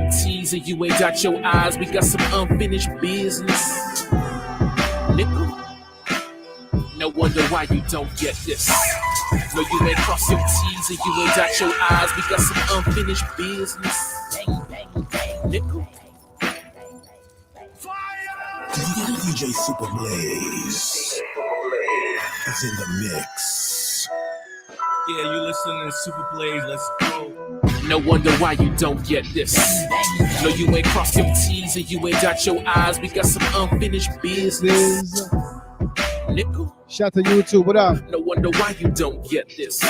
your T's and you ain't dot your I's. We got some unfinished business. Nickel. No wonder why you don't get this. No, you ain't cross your T's and you ain't dot your I's. We got some unfinished business. Nickel. DJ Super Blaze is in the mix. Yeah, you listening to Super Blaze, let's go. No wonder why you don't get this. No, you ain't cross your T's and you ain't dot your I's. We got some unfinished business. Nickel. Shout to YouTube, what up? No wonder why you don't get this.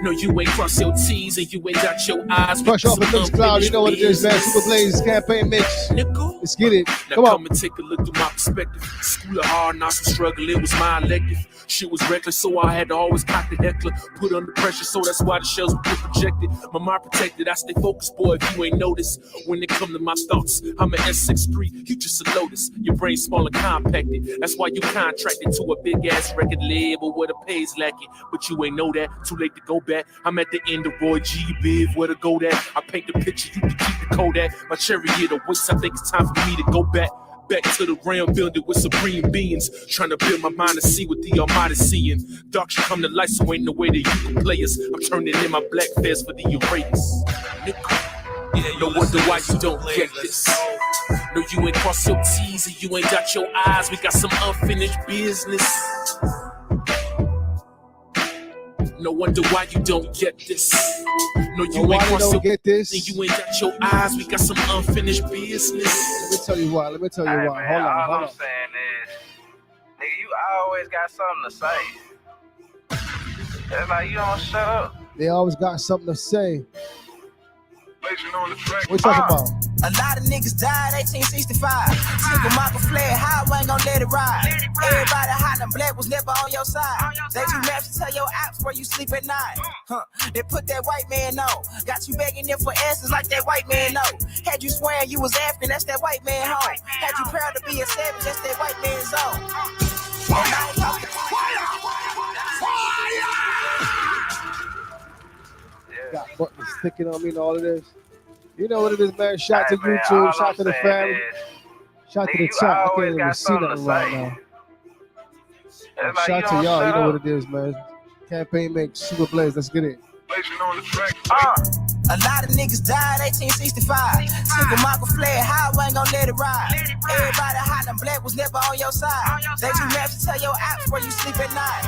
No, you ain't cross your T's and you ain't dot your I's. Fresh off of Mix Cloud, you know what it is, man. Super Blaze campaign mix. Nickel. Let's get it. Now Come come on. and take a look through my perspective. School of hard knocks and struggle, it was my elective. Shit was reckless, so I had to always cock the heckler. Put under pressure, so that's why the shells would get projected. My mind protected, I stay focused, boy, if you ain't noticed. When it come to my thoughts, I'm an S63, you just a Lotus. Your brain small and compacted. That's why you contracted to a big-ass record label where the pay's lacking. But you ain't know that, too late to go back. I'm at the end of Roy G. Biv, where to go that? I paint the picture, you can keep the Kodak. My chariot awaits, I think it's time for me to go back. Back to the realm, building with supreme beings. Trying to build my mind to see what the Almighty seeing. Dark should come to light, so ain't no way that you can play us. I'm turning in my black fez for the Eurasians. Yeah, no wonder why you don't get this. No, you ain't cross your T's and you ain't dot your I's. We got some unfinished business. No wonder why you don't get this. No, you ain't cross your T's and you ain't got your I's. We got some unfinished business. Let me tell you why. Man, Hold on. All I'm saying is, nigga, you always got something to say. It's like you don't shut up. They always got something to say. On the track. What you talking about? A lot of niggas died 1865. Nigga Michael fled, how I ain't gon' let it ride. Everybody hot and black was never on your side. They do maps to tell your apps where you sleep at night. They put that white man on. Got you begging them for answers like that white man know. Had you swearing you was African, that's that white man home. Had you proud to be a savage, that's that white man's zone. And I ain't talking Got buttons sticking on me and all of this. You know what it is, man. Shout to YouTube, shout to the family, shout to the chat. I can't even see nothing right now. Shout to y'all, you know what it is, man. Campaign mix, Super Blaze, let's get it. On the track. A lot of niggas died 1865. Nigga Michael fled, how I ain't gon' let it ride. Everybody hot and black was never on your side. They do maps to tell your apps where you sleep at night.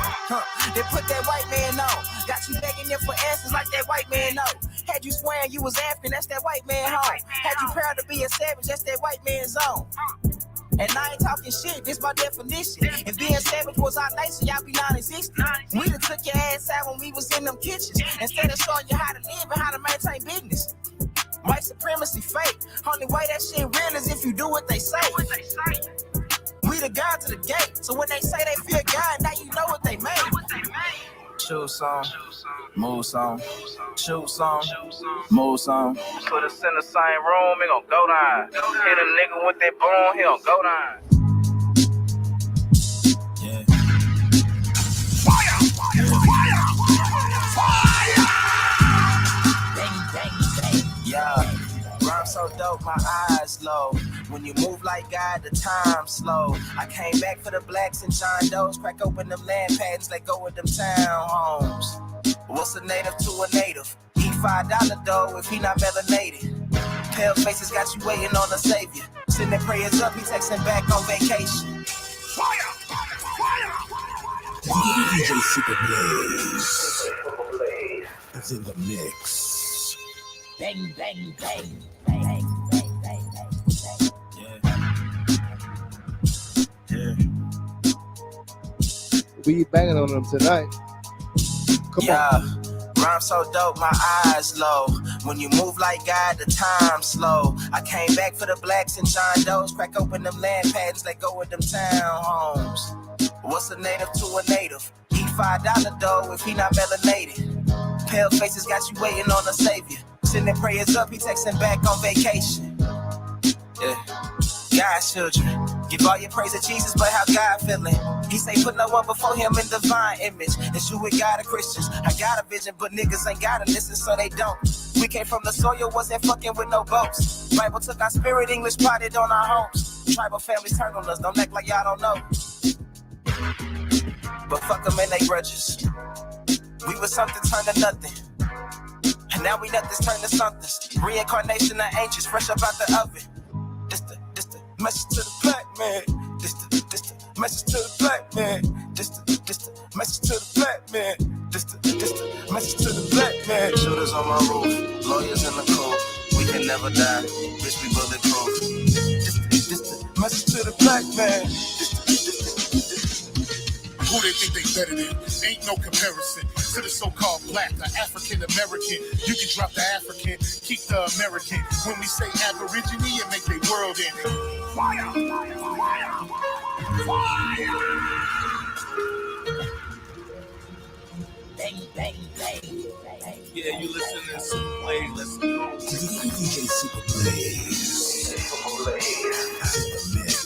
They put that white man on. Got you begging them for answers like that white man know. Had you swearing you was African, that's that white man home. Had you proud to be a savage, that's that white man's zone. And I ain't talking shit, this my definition. And being savage was our nature, y'all be non-existent. We done took your ass out when we was in them kitchens. Instead of showing you how to live and how to maintain business. White supremacy fake. Only way that shit real is if you do what they say. We the God to the gate. So when they say they fear God, now you know what they made. Shoot song, move song, shoot song, move song. Put us in the same room, he gon' go down. Hit a nigga with that boom, he gon' go down. Yeah. Fire! Bang, bang, bang. Yeah. Rhyme so dope, my eyes low. When you move like God, the time slow. I came back for the blacks and John Doe's. Crack open them land patents, let go of them townhomes. What's a native to a native? Eat $5 dough if he not melanated. Pale faces got you waiting on a savior. Sending prayers up, he texting back on vacation. Fire! DJ Super Blaze is in the mix. Bang, bang, bang. We banging on them tonight. Come on. Rhyme so dope, my eyes low. When you move like God, the time slow. I came back for the blacks and John Doe's. Crack open them land patents, let go of them townhomes. What's a native to a native? Eat $5 dough if he not melanated. Pale faces got you waiting on a savior. Sending prayers up, he texting back on vacation. Yeah. God's children, give all your praise to Jesus, but how God feeling? He say put no one before him in divine image. It's you with God and Christians. I got a vision, but niggas ain't gotta listen, so they don't. We came from the soil, wasn't fucking with no boats. Bible took our spirit, English potted on our homes. Tribal families turned on us, don't act like y'all don't know. But fuck them and they grudges. We was something turned to nothing. And now we nothing's turned to something. Reincarnation of ancients, fresh up out the oven. This the message to the black man. This the message to the black man. This the message to the black man. This the message to the black man. Shooters on my roof, lawyers in the court. We can never die, bitch, we bulletproof. This the message to the black man. Who they think they better than? Ain't no comparison to the so-called black or African American. You can drop the African, keep the American. When we say Aborigine, it make their world end. Fire! Fire! Bang, bang, bang. Yeah, you listening to Super Plays. Let's go. DJ Super Blaze. That's in the mix.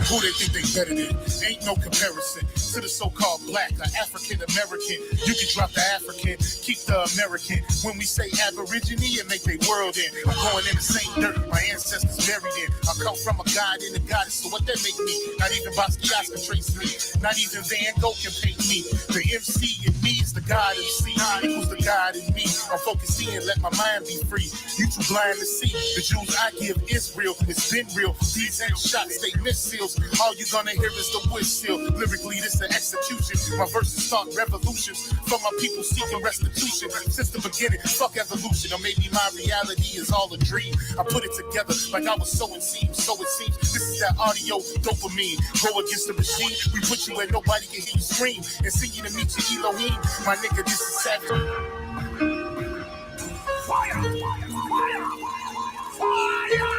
Who they think they better than? Ain't no comparison to the so-called black or African American. You can drop the African, keep the American. When we say Aborigine, it make their world end. I'm going in the same dirt my ancestors buried in. I come from a god and a goddess, so what that make me? Not even Basquiat can trace me. Not even Van Gogh can paint me. The MC in me is the God MC. Equals the God in me. I'm focused in, let my mind be free. You too blind to see. The Jews I give is real. It's been real. These ain't shots, they missiles. All you gonna hear is the whistle. Lyrically, this the execution. My verses start revolutions for my people seeking restitution. Since the beginning, fuck evolution. Or maybe my reality is all a dream. I put it together like I was sowing seeds. So it seems this is that audio dopamine. Go against the machine. We put you where nobody can hear you scream. And sing you to meet your Elohim. My nigga, this is savage. Fire! Fire! Fire!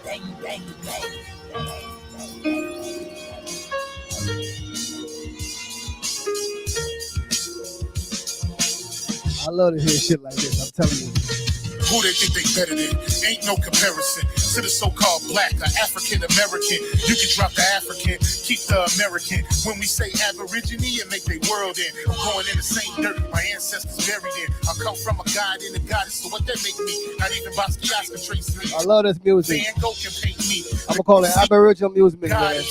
Bang, bang, bang. I love to hear shit like this, I'm telling you. Who they think they better than? Ain't no comparison to the so-called black or African American. You can drop the African, keep the American. When we say Aborigine, it make their world end. I'm going in the same dirt my ancestors buried in. I come from a god and a goddess, so what that make me? Not even Basquiat can trace me. I love this music. Van Gogh can paint me. I'm gonna call it Aboriginal music, man.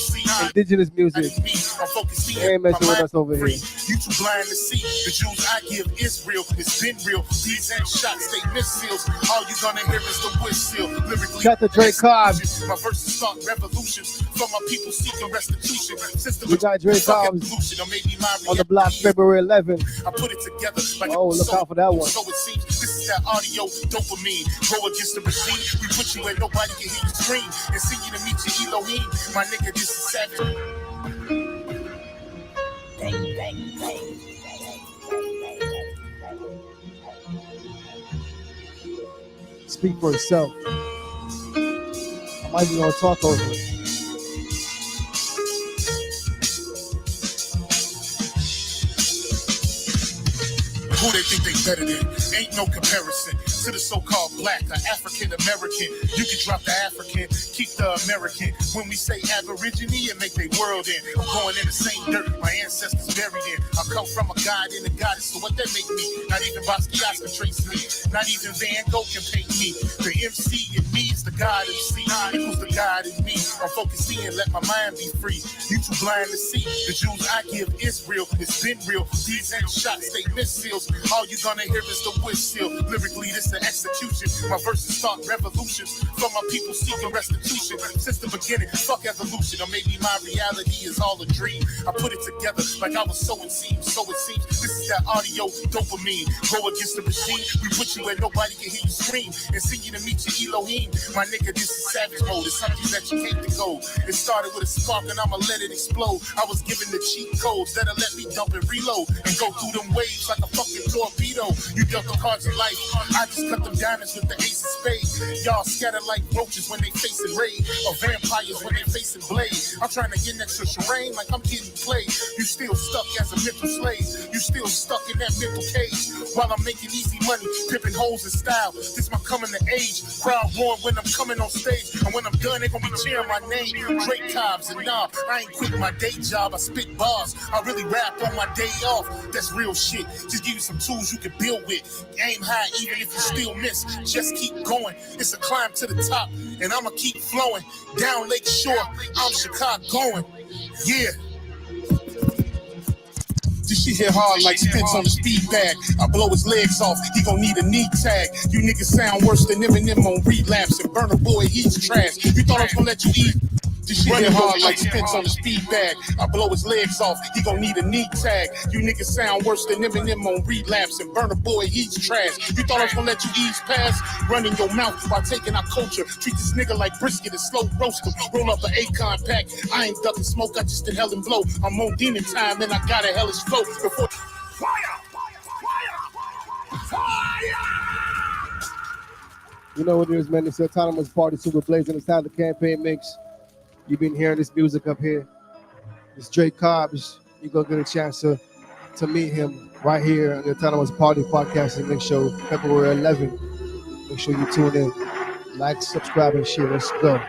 Indigenous music. I'm focused They ain't messing with us over here. You too blind to see. The Jews I give is real. It's been real. These ain't shots, they missiles. All you gonna hear is the whistle. Lyrically, Shout to Drake Cobbs. my verses start revolutions for my people seeking restitution. We got Drake Cobbs or maybe my on the block February 11th. I put it together like Oh, look out for that one. So it seems this is that audio dopamine. Go against the machine. We put you where nobody can hear you scream. And sing you to meet your Elohim. My nigga, this is savage. Bang, bang, bang. Speak for itself. I might be gonna talk over it. Who they think they better than? Ain't no comparison to the so-called black or African American. You can drop the African, keep the American. When we say Aborigine, it make their world end. I'm going in the same dirt my ancestors buried in. I come from a god and a goddess, so what that make me? Not even Basquiat can trace me. Not even Van Gogh can paint me. The MC in me is the God MC. Equals the God in me. I'm focused in, let my mind be free. You too blind to see. The Jews I give is real. It's been real. These ain't shots, they missiles. All you gonna hear is the whistle. Lyrically, this the execution. My verses start revolutions for my people seeking restitution. Since the beginning, fuck evolution. Or maybe my reality is all a dream. I put it together like I was sowing seeds. So it seems this is that audio dopamine. Go against the machine. We put you where nobody can hear you scream. And sing you to meet your Elohim. My nigga, this is savage mode. It's something that you can't go. It started with a spark and I'ma let it explode. I was given the cheat codes that'll let me dump and reload. And go through them waves like a fucking torpedo. You dealt the cards of life. I just cut them diamonds with the ace of spades. Y'all scatter like roaches when they facing raid. Or vampires when they facing blade. I'm trying to get next to Shireen like I'm getting played. You still stuck as a mental slave. You still stuck in that mental cage while I'm making easy money, dipping holes in style. This my coming to age. Crowd roaring when I'm coming on stage, and when I'm done, they gonna be cheering my name. Drake times and nah, I ain't quit my day job. I spit bars. I really rap on my day off. That's real shit. Just give you some tools you can build with. Aim high even if you still miss. Just keep going. It's a climb to the top, and I'ma keep flowing. Down Lake Shore, I'm Chicagoan. Yeah. This shit hit hard like Spence on the speed bag. I blow his legs off, he gon' need a knee tag. You niggas sound worse than Eminem on relapse. And Burner Boy, he's trash. You thought I was gonna let you eat? This shit hit hard like Spence on the speed bag. I blow his legs off, he gon' need a knee tag. You niggas sound worse than Eminem on relapse. And Burner Boy, he's trash. You thought I was gonna let you ease past? Running your mouth while taking our culture. Treat this nigga like brisket and slow roast him. Roll up an Akon pack. I ain't ducking smoke, I just inhale and blow. I'm on demon time and I got a hellish flow before. You know what it is, man. It's the autonomous party, super blazing. It's time the campaign mix. You've been hearing this music up here. It's Drake Cobbs. You're going to get a chance to meet him right here on the Autonomous Party podcast and mix show, February 11th. Make sure you tune in. Like, subscribe, and share. Let's go.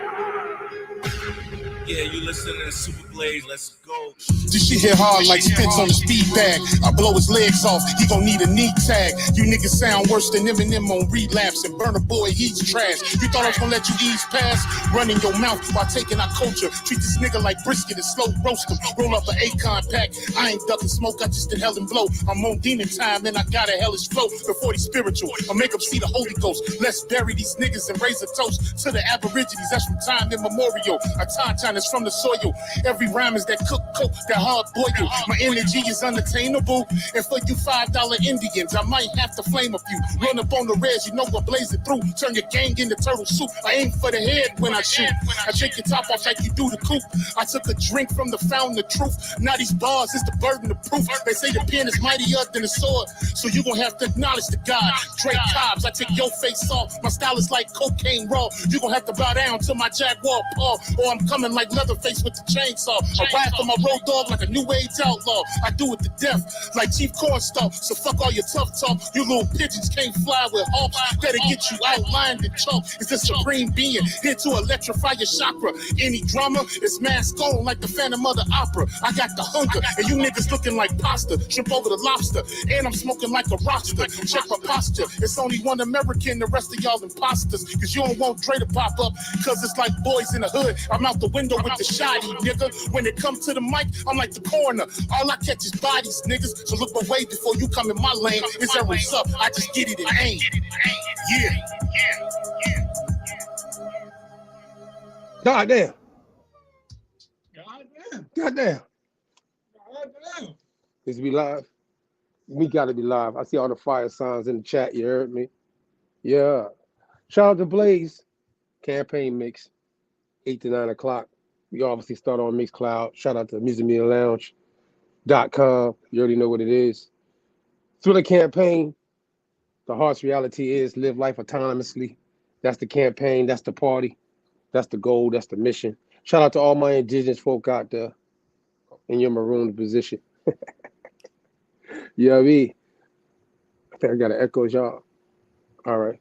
Yeah, you listening to Super Blaze. Let's go. This shit hit hard like Spence on the speed bag. I blow his legs off, he gon' need a knee tag. You niggas sound worse than Eminem on relapse. And Burner Boy, he's trash. You thought I was gonna let you ease past? Running your mouth while taking our culture. Treat this nigga like brisket and slow roast him. Roll up an Akon pack. I ain't ducking smoke, I just inhale and blow. I'm on demon time and I got a hellish flow. Before they spiritual, I make them see the Holy Ghost. Let's bury these niggas and raise a toast to the Aborigines. That's from time immemorial. A tauntaun is from the soil. Every rhyme is that cook coke, that hard boil. My energy is unattainable. And for you $5 Indians, I might have to flame a few. Run up on the reds, you know what blazing through. Turn your gang into turtle soup. I aim for the head when I shoot. I take your top off like you do the coop. I took a drink from the fountain of truth. Now these bars is the burden of proof. They say the pen is mightier than the sword, so you gon' have to acknowledge the God. Drake Cobbs, I take your face off. My style is like cocaine raw. You gon' have to bow down to my Jaguar paw, or I'm coming like Leatherface with the chainsaw. I ride for my road dog like a new age outlaw. I do it to death like Chief Cornstalk. So fuck all your tough talk. You little pigeons can't fly with hawks. Better get you outlined and chalk. It's the supreme being here to electrify your chakra. Any drama is mask on like the Phantom of the Opera. I got the hunger and you niggas looking like pasta. Shrimp over the lobster and I'm smoking like a roster. Check my posture. It's only one American, the rest of y'all imposters. Cause you don't want Dre to pop up. Cause it's like boys in the hood. I'm out the window with the shoddy, nigga. When it comes to the mic, I'm like the coroner. All I catch is bodies, niggas. So look away before you come in my lane. It's that what's up. I just get it and aim. Yeah. Goddamn. Is we live? We gotta be live. I see all the fire signs in the chat. You heard me? Yeah. Shout out to Blaze. Campaign mix. 8 to 9 o'clock. We obviously start on Mixcloud. Shout out to musicmedialounge.com. You already know what it is. Through the campaign, the heart's reality is live life autonomously. That's the campaign. That's the party. That's the goal. That's the mission. Shout out to all my indigenous folk out there in your marooned position. You know what I mean? I think I got an echo, y'all. All right.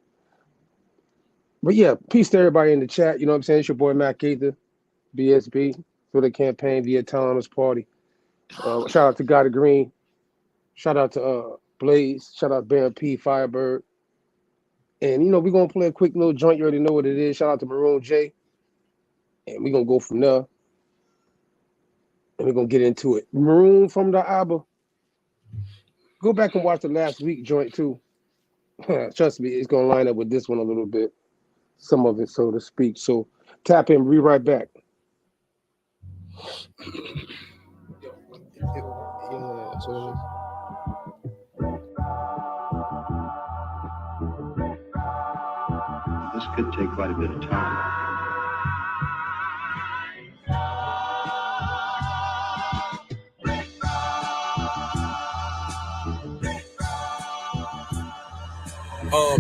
But yeah, peace to everybody in the chat. You know what I'm saying? It's your boy Mac Gaither, BSB, for the campaign, the Autonomous Party. Shout out to Gotta Green. Shout out to Blaze. Shout out Baron P, Firebird. And, you know, we're going to play a quick little joint. You already know what it is. Shout out to Marooned J. And we're going to go from there. And we're going to get into it. Marooned from the Abba. Go back and watch the last week joint, too. Trust me, it's going to line up with this one a little bit. Some of it, so to speak. So tap in, be right back. Yeah, so this could take quite a bit of time.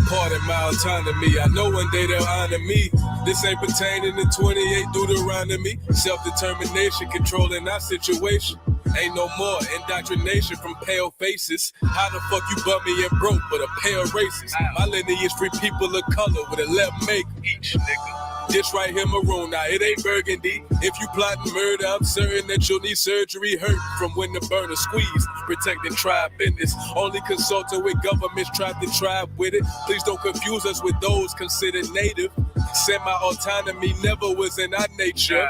Pardon my autonomy. I know one day they'll honor me. This ain't pertaining to 28 Deuteronomy. Self-determination, controlling our situation. Ain't no more indoctrination from pale faces. How the fuck you bummy and broke but a pale racist? My lineage free people of color with a left make each nigga. This right here maroon, now it ain't burgundy. If you plotting murder, I'm certain that you'll need surgery. Hurt from when the burner squeezed. Protecting tribe business. Only consulting with governments, tribe to tribe with it. Please don't confuse us with those considered native. Semi-autonomy never was in our nature.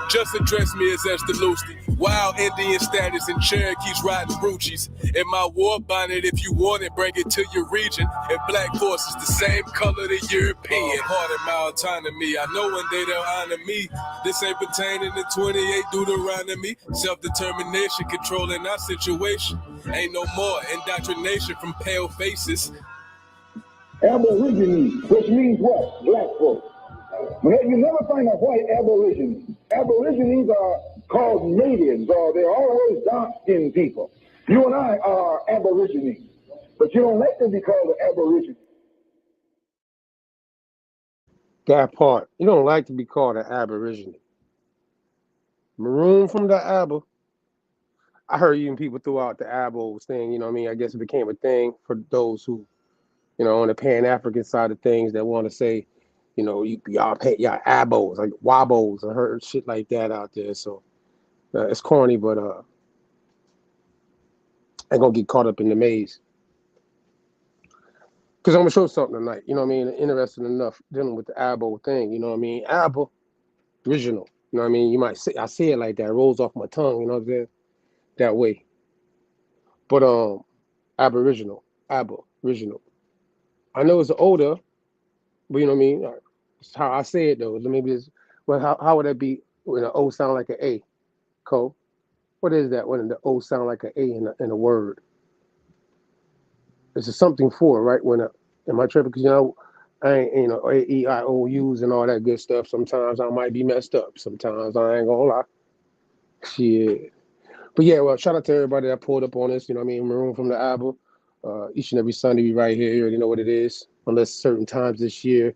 Just address me as Este-Lvste. Wild Indian status and Cherokees riding broochies. In my war bonnet, if you want it, bring it to your region. And black force is the same color the European. Part of my autonomy, I know one day they'll honor me. This ain't pertaining to 28 Deuteronomy. Self-determination, controlling our situation. Ain't no more indoctrination from pale faces. Aborigines, which means what? Black folks. But you never find a white aborigine. Aborigines are called natives, or they're always dark-skinned people. You and I are aborigines, but you don't like to be called an aborigine. That part. You don't like to be called an aborigine. Marooned from the Abba. I heard even people throughout the Abba thing, you know what I mean? I guess it became a thing for those who, you know, on the Pan-African side of things that want to say, you know, y'all abos, like wabos. I heard shit like that out there. So it's corny, but I ain't gonna get caught up in the maze. Because I'm gonna show something tonight, you know what I mean? Interesting enough dealing with the abo thing, you know what I mean? Abba, original, you know what I mean? You might say, I say it like that, it rolls off my tongue, you know what I'm saying? That way. But Aboriginal, Abba, original. I know it's older, but you know what I mean? It's how I say it though. Maybe it's, well, how would that be when an O sound like an A? Cole, what is that when the O sound like an A in a word? It's a something for, right? When am I tripping? Because you know, I ain't, you know, A, E, I, O, U's and all that good stuff. Sometimes I might be messed up. Sometimes I ain't gonna lie. Shit. But yeah, well, shout out to everybody that pulled up on us. You know what I mean? Maroon from the album. Each and every Sunday we right here. You already know what it is. Unless certain times this year,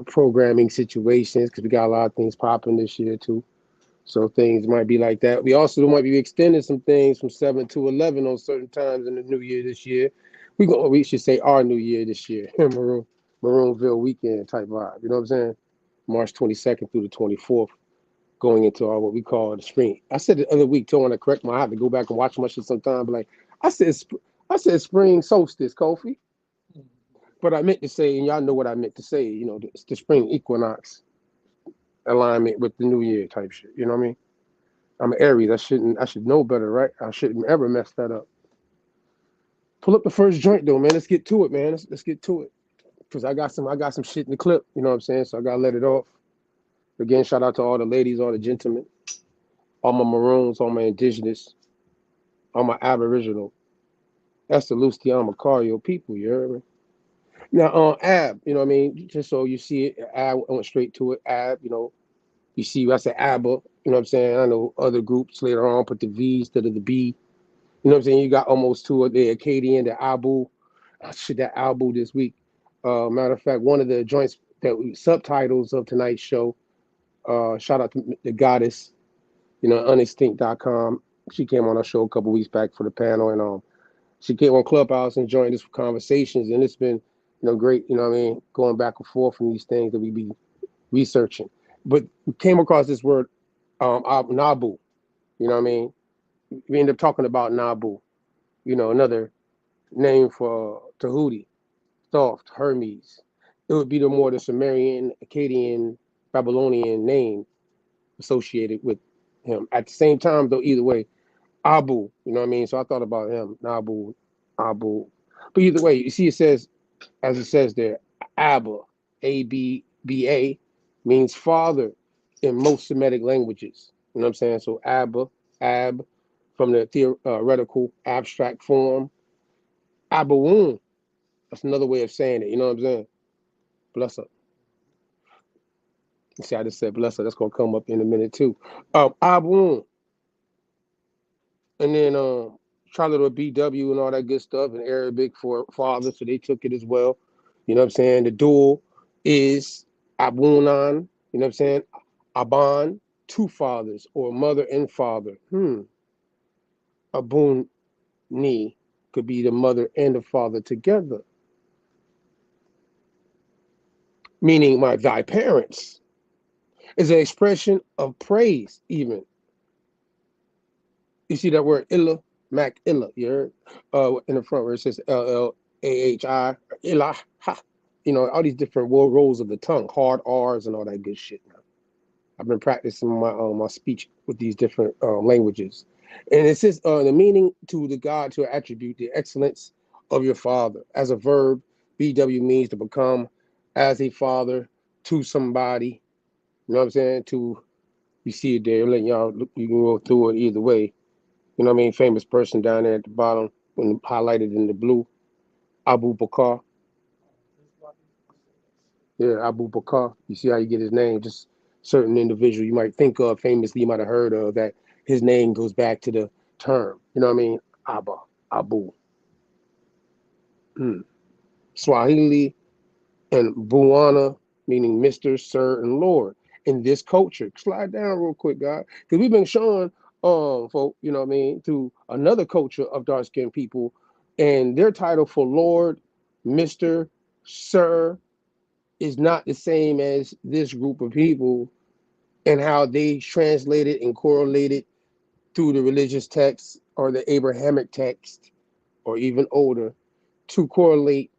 programming situations, because we got a lot of things popping this year too. So things might be like that. We also might be extending some things from 7 to 11 on certain times in the new year this year. We should say our new year this year. Maroonville weekend type vibe. You know what I'm saying? March 22nd through the 24th. Going into what we call the spring. I said the other week, too, I want to correct I have to go back and watch my shit sometime. But like I said spring solstice, Kofi. But I meant to say, and y'all know what I meant to say, you know, the spring equinox alignment with the new year type shit. You know what I mean? I'm an Aries. I should know better, right? I shouldn't ever mess that up. Pull up the first joint though, man. Let's get to it, man. Let's get to it. Because I got some shit in the clip, you know what I'm saying? So I gotta let it off. Again, shout out to all the ladies, all the gentlemen, all my maroons, all my indigenous, all my aboriginal, Este-Lvste Amacario people, you heard me? Now, Ab, you know what I mean? Just so you see it, Ab, I went straight to it. Ab, you know, you see, I said Abba, you know what I'm saying? I know other groups later on put the V instead of the B. You know what I'm saying? You got almost two of the Acadian, the Abu. Shit, that Abu this week. Matter of fact, one of the joints subtitles of tonight's show, shout out to the goddess, you know, unextinct.com. She came on our show a couple weeks back for the panel, and she came on Clubhouse and joined us for conversations, and it's been, you know, great, you know what I mean, going back and forth from these things that we be researching. But we came across this word, Nabu, you know what I mean? We ended up talking about Nabu, you know, another name for Tahuti, Thoth, Hermes. It would be the Sumerian, Akkadian, Babylonian name associated with him. At the same time, though, either way, Abu, you know what I mean? So I thought about him, Nabu, Abu. But either way, you see it says, as it says there, Abba, A-B-B-A, means father in most Semitic languages. You know what I'm saying? So Abba, Ab, from the theoretical abstract form. Abawoon, that's another way of saying it. You know what I'm saying? Bless up. See, I just said bless up. That's going to come up in a minute, too. Abawoon. And then try little BW and all that good stuff in Arabic for father, so they took it as well. You know what I'm saying? The dual is Abunan, you know what I'm saying? Aban, two fathers, or mother and father. Abun Ni could be the mother and the father together, meaning my thy parents is an expression of praise. Even you see that word illa, mac illa, you heard in the front where it says LLAHI, illa, ha. You know, all these different roles of the tongue, hard R's and all that good shit. I've been practicing my speech with these different languages, and it says the meaning to the God to attribute the excellence of your father. As a verb, BW means to become as a father to somebody. You know what I'm saying? To you see it there, letting y'all look, you can go through it either way. You know what I mean? Famous person down there at the bottom, when highlighted in the blue, Abu Bakr. Yeah, Abu Bakr. You see how you get his name? Just certain individual you might think of famously, you might have heard of that. His name goes back to the term. You know what I mean? Abba, Abu. Swahili and Buana, meaning Mr., Sir, and Lord. In this culture, slide down real quick, guys, because we've been showing, folk, you know what I mean, to another culture of dark-skinned people, and their title for Lord, Mr., Sir, is not the same as this group of people and how they translate it and correlate it through the religious text or the Abrahamic text or even older to correlate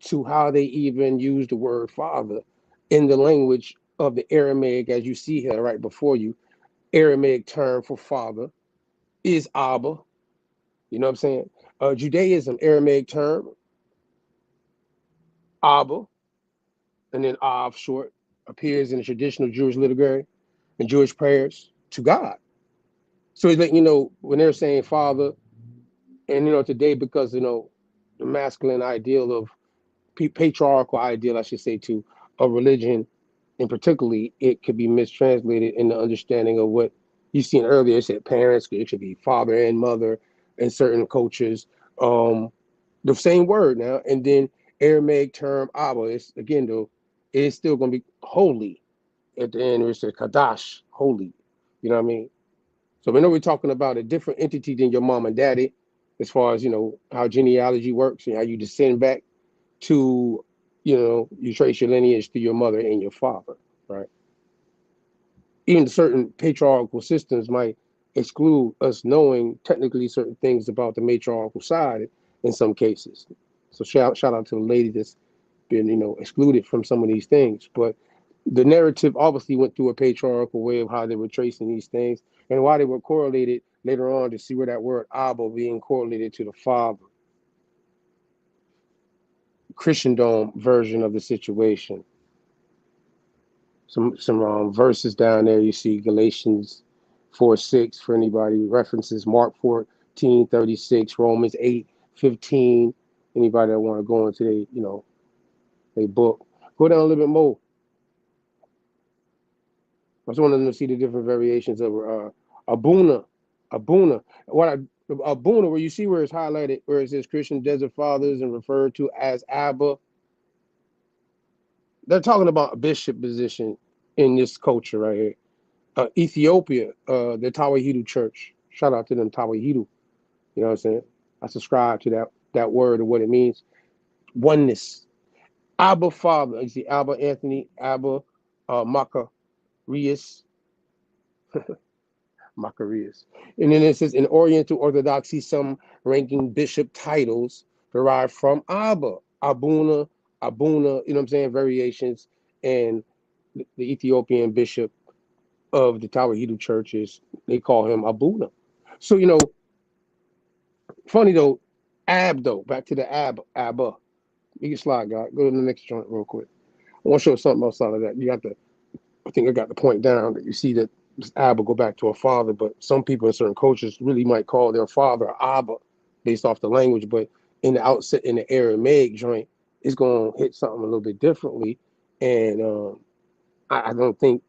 to how they even use the word father in the language of the Aramaic, as you see here right before you. Aramaic term for father is Abba. You know what I'm saying? Judaism, Aramaic term, Abba, and then Av short, appears in the traditional Jewish liturgy and Jewish prayers to God. So it's like, you know, when they're saying father, and, you know, today, because, you know, the masculine ideal of patriarchal ideal, I should say, to a religion, and particularly it could be mistranslated in the understanding of what you seen earlier. It said parents, it should be father and mother in certain cultures. The same word now, and then Aramaic term Abba, it's again though, it's still gonna be holy at the end, where it says Kadash, holy. You know what I mean? So we know we're talking about a different entity than your mom and daddy, as far as, you know, how genealogy works and how you descend back to, you know, you trace your lineage to your mother and your father, right? Even certain patriarchal systems might exclude us knowing technically certain things about the matriarchal side in some cases. So shout out to the lady that's been, you know, excluded from some of these things. But the narrative obviously went through a patriarchal way of how they were tracing these things and why they were correlated later on to see where that word Abba being correlated to the father. Christendom version of the situation. Some verses down there. You see Galatians 4:6 for anybody references, Mark 14:36, Romans 8:15. Anybody that want to go into they, you know, they book. Go down a little bit more. I just wanted them to see the different variations of Abuna. Abuna, where you see where it's highlighted, where it says Christian Desert Fathers and referred to as Abba. They're talking about a bishop position in this culture right here. Ethiopia, the Tawahedo Church. Shout out to them Tawahedo. You know what I'm saying? I subscribe to that word and what it means. Oneness. Abba Father. You see Abba Anthony, Abba Macarius. Macarius. And then it says in Oriental Orthodoxy, some ranking bishop titles derived from Abba, Abuna, you know what I'm saying? Variations. And the Ethiopian bishop of the Tawahedo churches, they call him Abuna. So, you know, funny though, back to the Abba. You can slide, God. Go to the next joint real quick. I want to show something outside of that. I think I got the point down that you see that this Abba go back to a father, but some people in certain cultures really might call their father Abba based off the language, but in the outset, in the Aramaic joint, it's going to hit something a little bit differently. And I don't think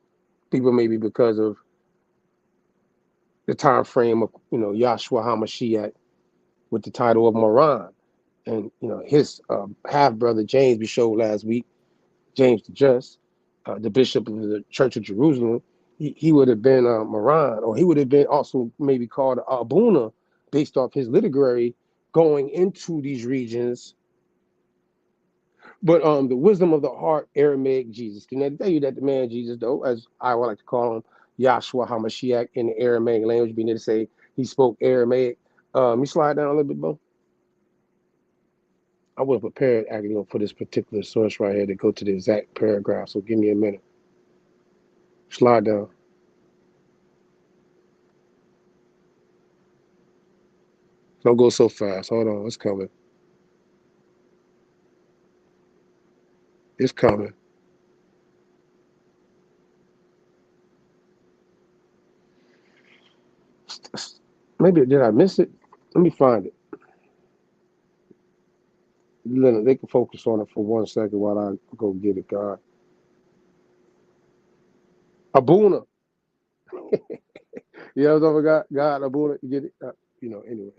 people, maybe because of the time frame of, you know, Yahshua HaMashiach with the title of Marooned, and, you know, his half brother James we showed last week, James the Just, the bishop of the Church of Jerusalem, he would have been Marooned, or he would have been also maybe called Abuna, based off his literary going into these regions. But the wisdom of the heart, Aramaic Jesus. Can I tell you that the man Jesus, though, as I would like to call him, Yahshua HaMashiach in the Aramaic language, being able to say he spoke Aramaic. You slide down a little bit, bro. I was prepared actually for this particular source right here to go to the exact paragraph. So give me a minute. Slide down. Don't go so fast. Hold on. It's coming. It's coming. Maybe did I miss it? Let me find it. They can focus on it for 1 second while I go get it, God. Abuna. You know what I'm talking about? God, Abuna. You get it? Anyways.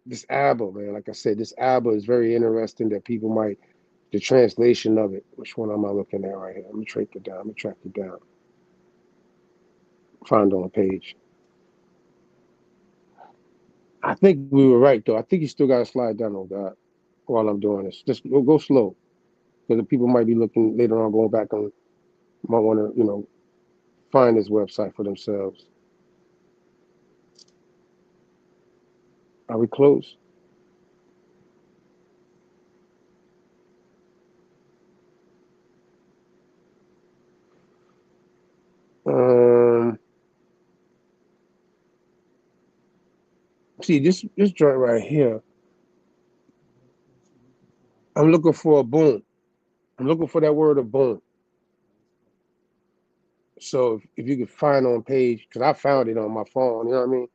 This Abba, man, like I said, this Abba is very interesting that people might, the translation of it, which one am I looking at right here? Let me track it down. Find on a page. I think we were right, though. I think you still got to slide down on God while I'm doing this. Just go slow. Because the people might be looking later on, going back and might want to, find this website for themselves. Are we close? See, this joint right here, I'm looking for a boom. I'm looking for that word of boom. So if you could find on page, because I found it on my phone, you know what I mean?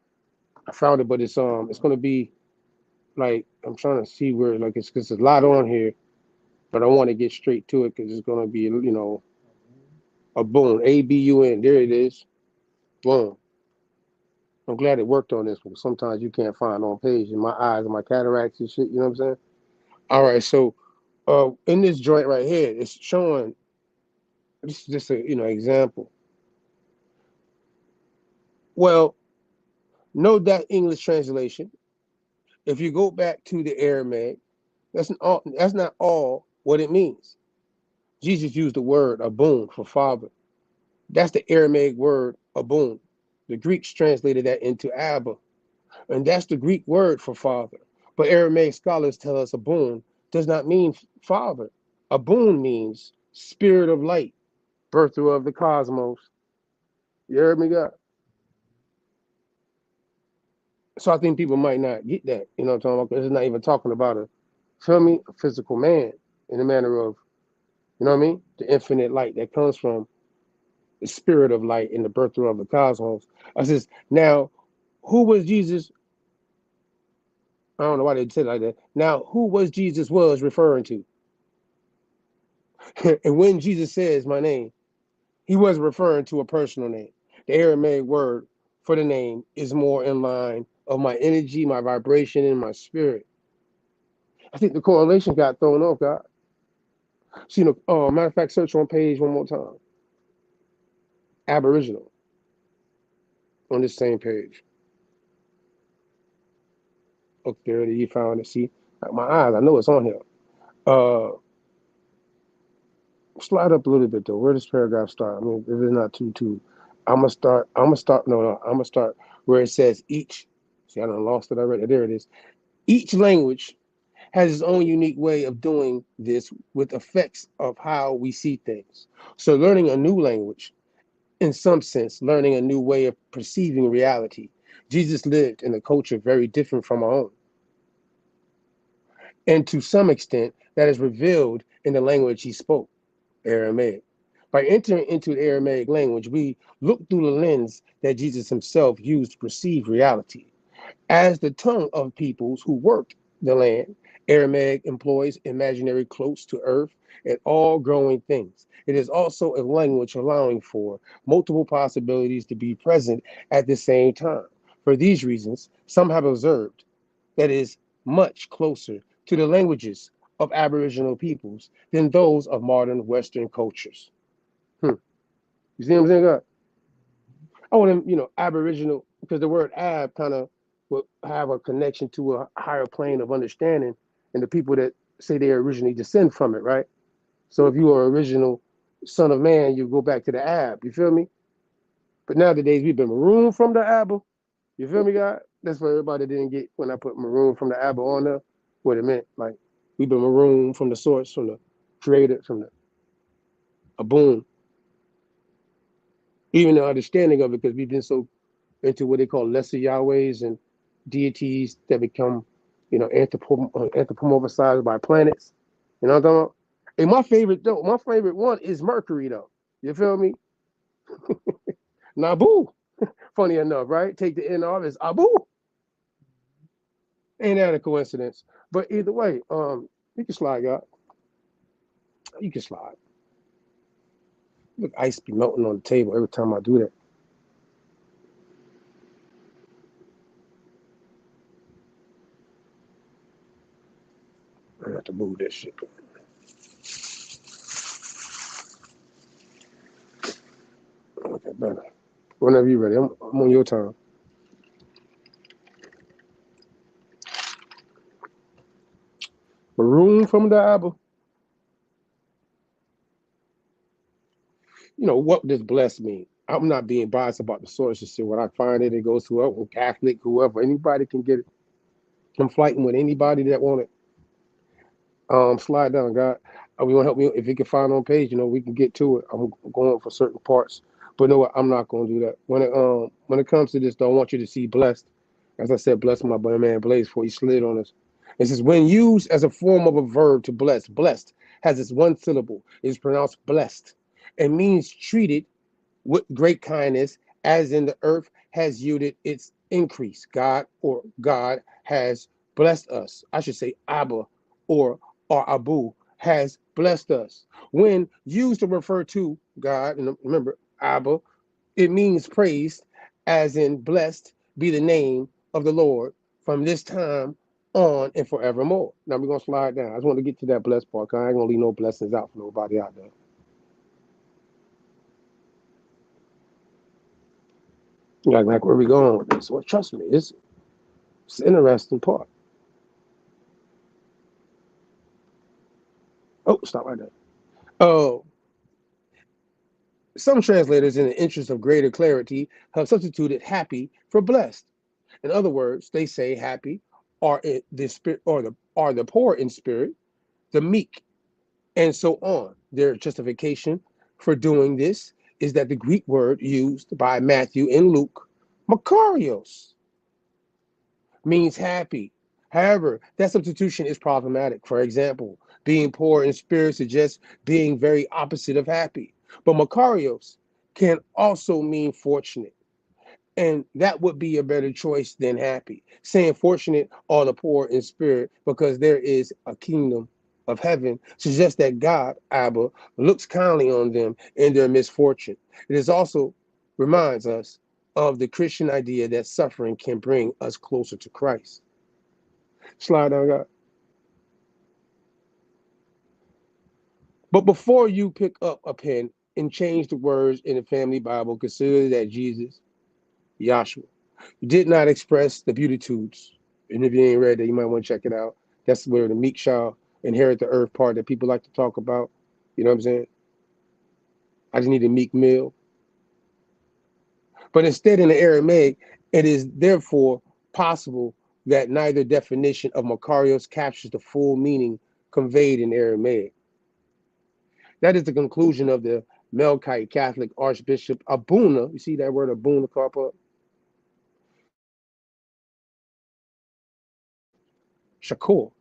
I found it, but it's going to be like, I'm trying to see where, like, it's because there's a lot on here, but I want to get straight to it because it's going to be, a boom, ABUN. There it is. Boom. I'm glad it worked on this one. Sometimes you can't find on page in my eyes and my cataracts and shit, you know what I'm saying? All right, so in this joint right here, it's showing, this is just a, example. Well, know that English translation. If you go back to the Aramaic, that's not all what it means. Jesus used the word abun for father. That's the Aramaic word abun. The Greeks translated that into Abba, and that's the Greek word for father. But Aramaic scholars tell us abun does not mean father. Abun means spirit of light, birther of the cosmos. You heard me, God? So I think people might not get that, you know what I'm talking about? Because it's not even talking about a physical man in the manner of, you know what I mean? The infinite light that comes from the spirit of light and the birther of the cosmos. I says, now, who was Jesus? I don't know why they said it like that. Now, who was Jesus was referring to? And when Jesus says my name, he wasn't referring to a personal name. The Aramaic word for the name is more in line of my energy, my vibration, and my spirit. I think the correlation got thrown off, God. See, matter of fact, search on page one more time. Aboriginal on this same page. Okay, there you found it. See, like my eyes, I know it's on here. Slide up a little bit though. Where does paragraph start? I mean, if it's not too. I'm gonna start where it says each. See, I done lost it already. There it is. Each language has its own unique way of doing this with effects of how we see things. So learning a new language, in some sense, learning a new way of perceiving reality. Jesus lived in a culture very different from our own. And to some extent, that is revealed in the language he spoke, Aramaic. By entering into the Aramaic language, we look through the lens that Jesus himself used to perceive reality. As the tongue of peoples who worked the land, Aramaic employs imaginary close to earth and all growing things. It is also a language allowing for multiple possibilities to be present at the same time. For these reasons, some have observed that it is much closer to the languages of Aboriginal peoples than those of modern Western cultures. You see what I'm saying, God? Oh, and Aboriginal, because the word Ab kind of will have a connection to a higher plane of understanding, and the people that say they originally descend from it, right? So if you are original son of man, you go back to the Ab. You feel me? But nowadays we've been marooned from the Abba. You feel me, God? That's what everybody didn't get when I put maroon from the Abba on there. What it meant, like we've been marooned from the source, from the creator, from the Aboon. Even the understanding of it, because we've been so into what they call lesser Yahwehs and deities that become, anthropomorphized by planets. You know what I'm talking about? And my favorite one is Mercury, though. You feel me? Nabu. Funny enough, right? Take the N off, it's Abu. Ain't that a coincidence? But either way, you can slide, God. You can slide. Look, ice be melting on the table every time I do that. I have to move that shit. Okay, better. Whenever you're ready, I'm on your time. Maroon from the Abba. What does blessed mean? I'm not being biased about the sources. So when I find it goes to a Catholic, whoever, anybody can get it. I'm fighting with anybody that want it. Slide down, God. We want to help me if you can find on page. We can get to it. I'm going for certain parts, but no, I'm not going to do that. When it comes to this, though, I want you to see blessed. As I said, blessed my boy man Blaze before he slid on us. It says when used as a form of a verb to bless, blessed has its one syllable. It is pronounced blessed. It means treated with great kindness, as in the earth has yielded its increase. God has blessed us. I should say Abba or Abu has blessed us. When used to refer to God, and remember Abba, it means praised, as in blessed be the name of the Lord from this time on and forevermore. Now we're gonna slide down. I just want to get to that blessed part, because I ain't gonna leave no blessings out for nobody out there. Like where we going with this? Well, trust me, it's an interesting part. Oh, stop right there. Oh, some translators, in the interest of greater clarity, have substituted happy for blessed. In other words, they say happy are the spirit, are the poor in spirit, the meek, and so on. Their justification for doing this is that the Greek word used by Matthew and Luke, Makarios, means happy. However, that substitution is problematic. For example, being poor in spirit suggests being very opposite of happy. But Makarios can also mean fortunate, and that would be a better choice than happy. Saying fortunate are the poor in spirit because there is a kingdom of heaven suggests that God, Abba, looks kindly on them in their misfortune. It is also reminds us of the Christian idea that suffering can bring us closer to Christ. Slide down, God. But before you pick up a pen and change the words in the family Bible, consider that Jesus, Yahshua, did not express the beatitudes. And if you ain't read that, you might want to check it out. That's where the meek shall inherit the earth part that people like to talk about. You know what I'm saying? I just need a meek meal. But instead, in the Aramaic, it is therefore possible that neither definition of Makarios captures the full meaning conveyed in Aramaic. That is the conclusion of the Melkite Catholic Archbishop Abuna. You see that word Abuna carp up? Shakur.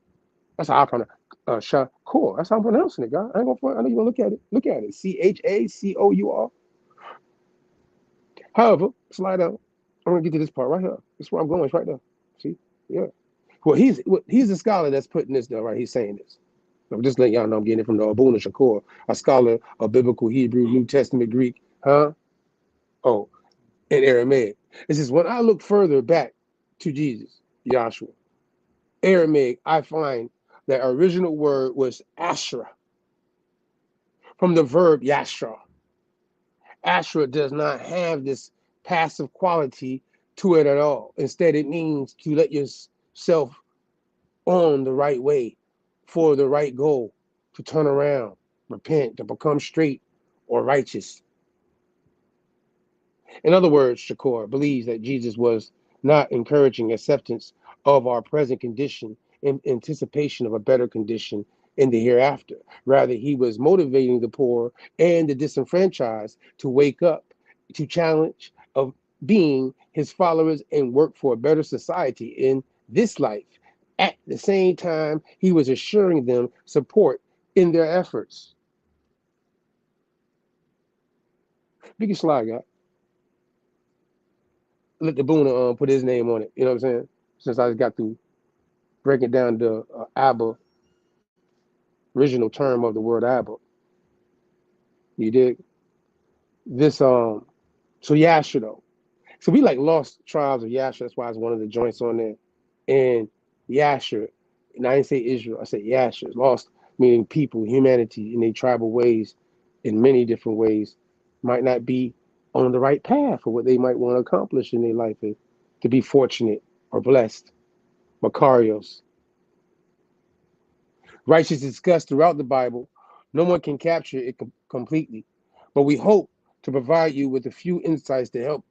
That's how I pronounce Shakur. That's how I'm pronouncing it, guy. I ain't gonna. I know you're gonna look at it. Look at it. Chacour. However, slide down. I'm gonna get to this part right here. This is where I'm going. It's right there. See? Yeah. Well, he's a scholar that's putting this there, right? He's saying this. I'm just letting y'all know I'm getting it from the Abuna Shakur, a scholar of biblical Hebrew, New Testament Greek, and Aramaic. It says, when I look further back to Jesus, Yahshua, Aramaic, I find the original word was Ashra, from the verb Yashra. Ashra does not have this passive quality to it at all. Instead, it means to let yourself on the right way for the right goal, to turn around, repent, to become straight or righteous. In other words, Shakur believes that Jesus was not encouraging acceptance of our present condition in anticipation of a better condition in the hereafter. Rather, he was motivating the poor and the disenfranchised to wake up to challenge of being his followers and work for a better society in this life. At the same time, he was assuring them support in their efforts. Biggie slide, guy. Let the Boona put his name on it. You know what I'm saying? Since I just got through breaking down the Abba, original term of the word Abba. You dig? This so Yasherel. So we like lost tribes of Yasher. That's why it's one of the joints on there. And Yasher, and I didn't say Israel, I said Yasher. Lost meaning people, humanity in their tribal ways, in many different ways, might not be on the right path for what they might want to accomplish in their life, and to be fortunate or blessed. Macarios. Righteous is discussed throughout the Bible. No one can capture it completely, but we hope to provide you with a few insights to help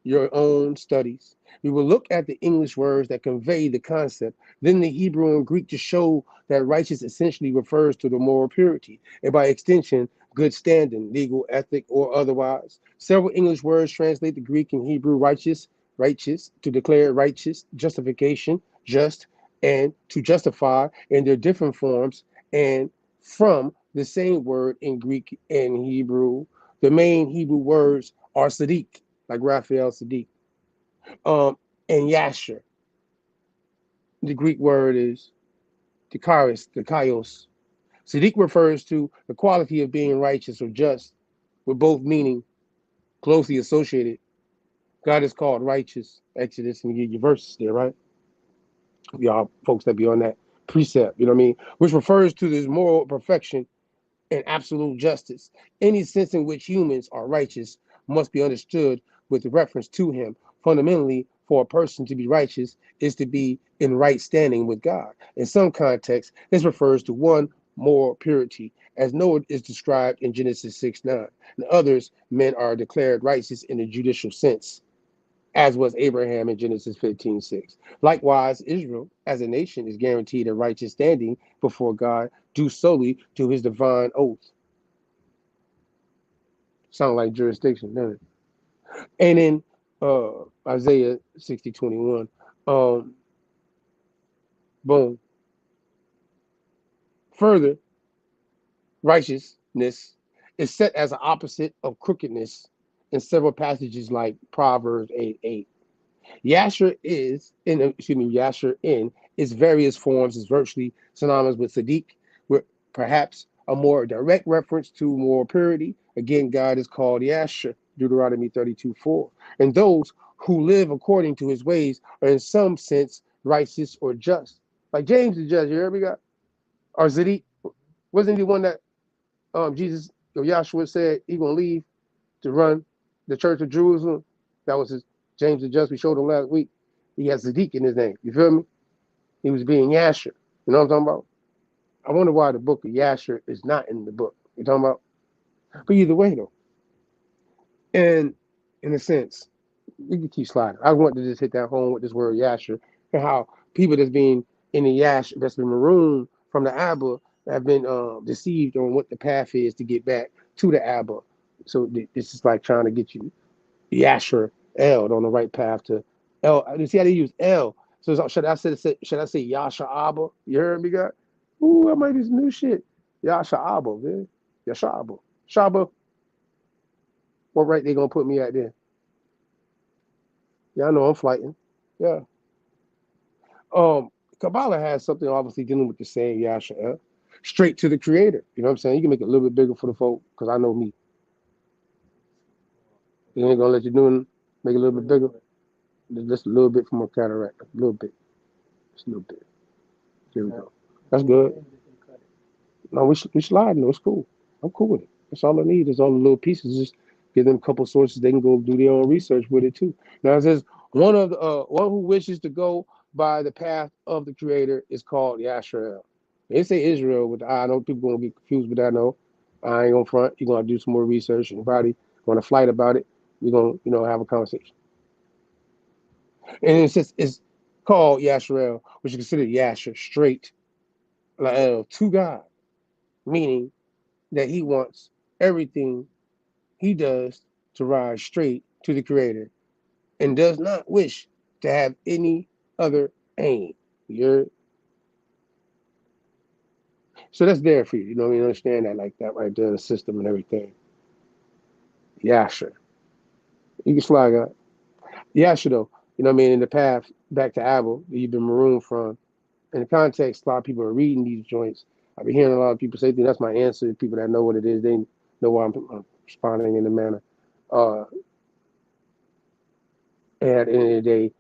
your own studies. We will look at the English words that convey the concept, then the Hebrew and Greek to show that righteous essentially refers to the moral purity, and by extension, good standing, legal, ethic, or otherwise. Several English words translate the Greek and Hebrew righteous, to declare righteous, justification, just, and to justify in their different forms, and from the same word in Greek and Hebrew. The main Hebrew words are Sadiq, like Raphael Sadiq, and Yasher. The Greek word is dikaios. Sadiq refers to the quality of being righteous or just, with both meaning closely associated. God is called righteous, Exodus, and you get your verses there, right? Y'all folks that be on that precept, you know what I mean? Which refers to this moral perfection and absolute justice. Any sense in which humans are righteous must be understood with reference to him. Fundamentally, for a person to be righteous is to be in right standing with God. In some contexts, this refers to one moral purity, as Noah is described in Genesis 6:9. In others, men are declared righteous in a judicial sense, as was Abraham in Genesis 15:6. Likewise, Israel as a nation is guaranteed a righteous standing before God due solely to his divine oath. Sound like jurisdiction, doesn't it? And in Isaiah 60:21, boom. Further, righteousness is set as an opposite of crookedness in several passages like Proverbs 8:8. Yasher in its various forms is virtually synonymous with Sadiq, with perhaps a more direct reference to moral purity. Again, God is called Yasher, Deuteronomy 32:4. And those who live according to his ways are in some sense righteous or just. Like James the judge, you heard me, God? Or Sadiq, wasn't he the one that Jesus or Yahshua said he gonna leave to run the church of Jerusalem? That was his James the Just. We showed him last week. He has Sadiq in his name. You feel me? He was being Yasher. You know what I'm talking about? I wonder why the book of Yasher is not in the book. You talking about? But either way, though. And in a sense, we can keep sliding. I want to just hit that home with this word Yasher and how people that's been in the Yasher, that's been marooned from the Abba, have been deceived on what the path is to get back to the Abba. So this is like trying to get you Yasher L on the right path to L. You see how they use L. So should I say Yasha Abba? You heard me, God? Ooh, that might be some new shit. Yasha Abba, man. Yasha Abba. Shaba. What right they gonna put me at there? Yeah, I know I'm flighting. Yeah. Kabbalah has something obviously dealing with the saying Yasha L. Straight to the creator. You know what I'm saying? You can make it a little bit bigger for the folk, because I know me. You ain't gonna let you do it, make it a little bit bigger. Just a little bit from a cataract. A little bit. Just a little bit. Here we go. That's good. No, we sliding though. It's cool. I'm cool with it. That's all I need is all the little pieces. Just Give them a couple sources. They can go do their own research with it too. Now it says one who wishes to go by the path of the Creator is called Yasherel. They say Israel with the I. I know people gonna get confused with that. I know. I ain't gonna front. You're gonna do some more research and probably go on a flight about it. We're gonna have a conversation. And it's called Yasherel, which is considered Yasher, straight to God, meaning that he wants everything he does to rise straight to the Creator and does not wish to have any other aim. So that's there for you. You know what I mean? Understand that like that right there, the system and everything. Yasher. You can slide out. Yasher though, you know what I mean, in the path back to Abba, that you've been marooned from. In the context, a lot of people are reading these joints. I've been hearing a lot of people say, that's my answer. People that know what it is, they know why I'm responding in the manner. And at the end of the day,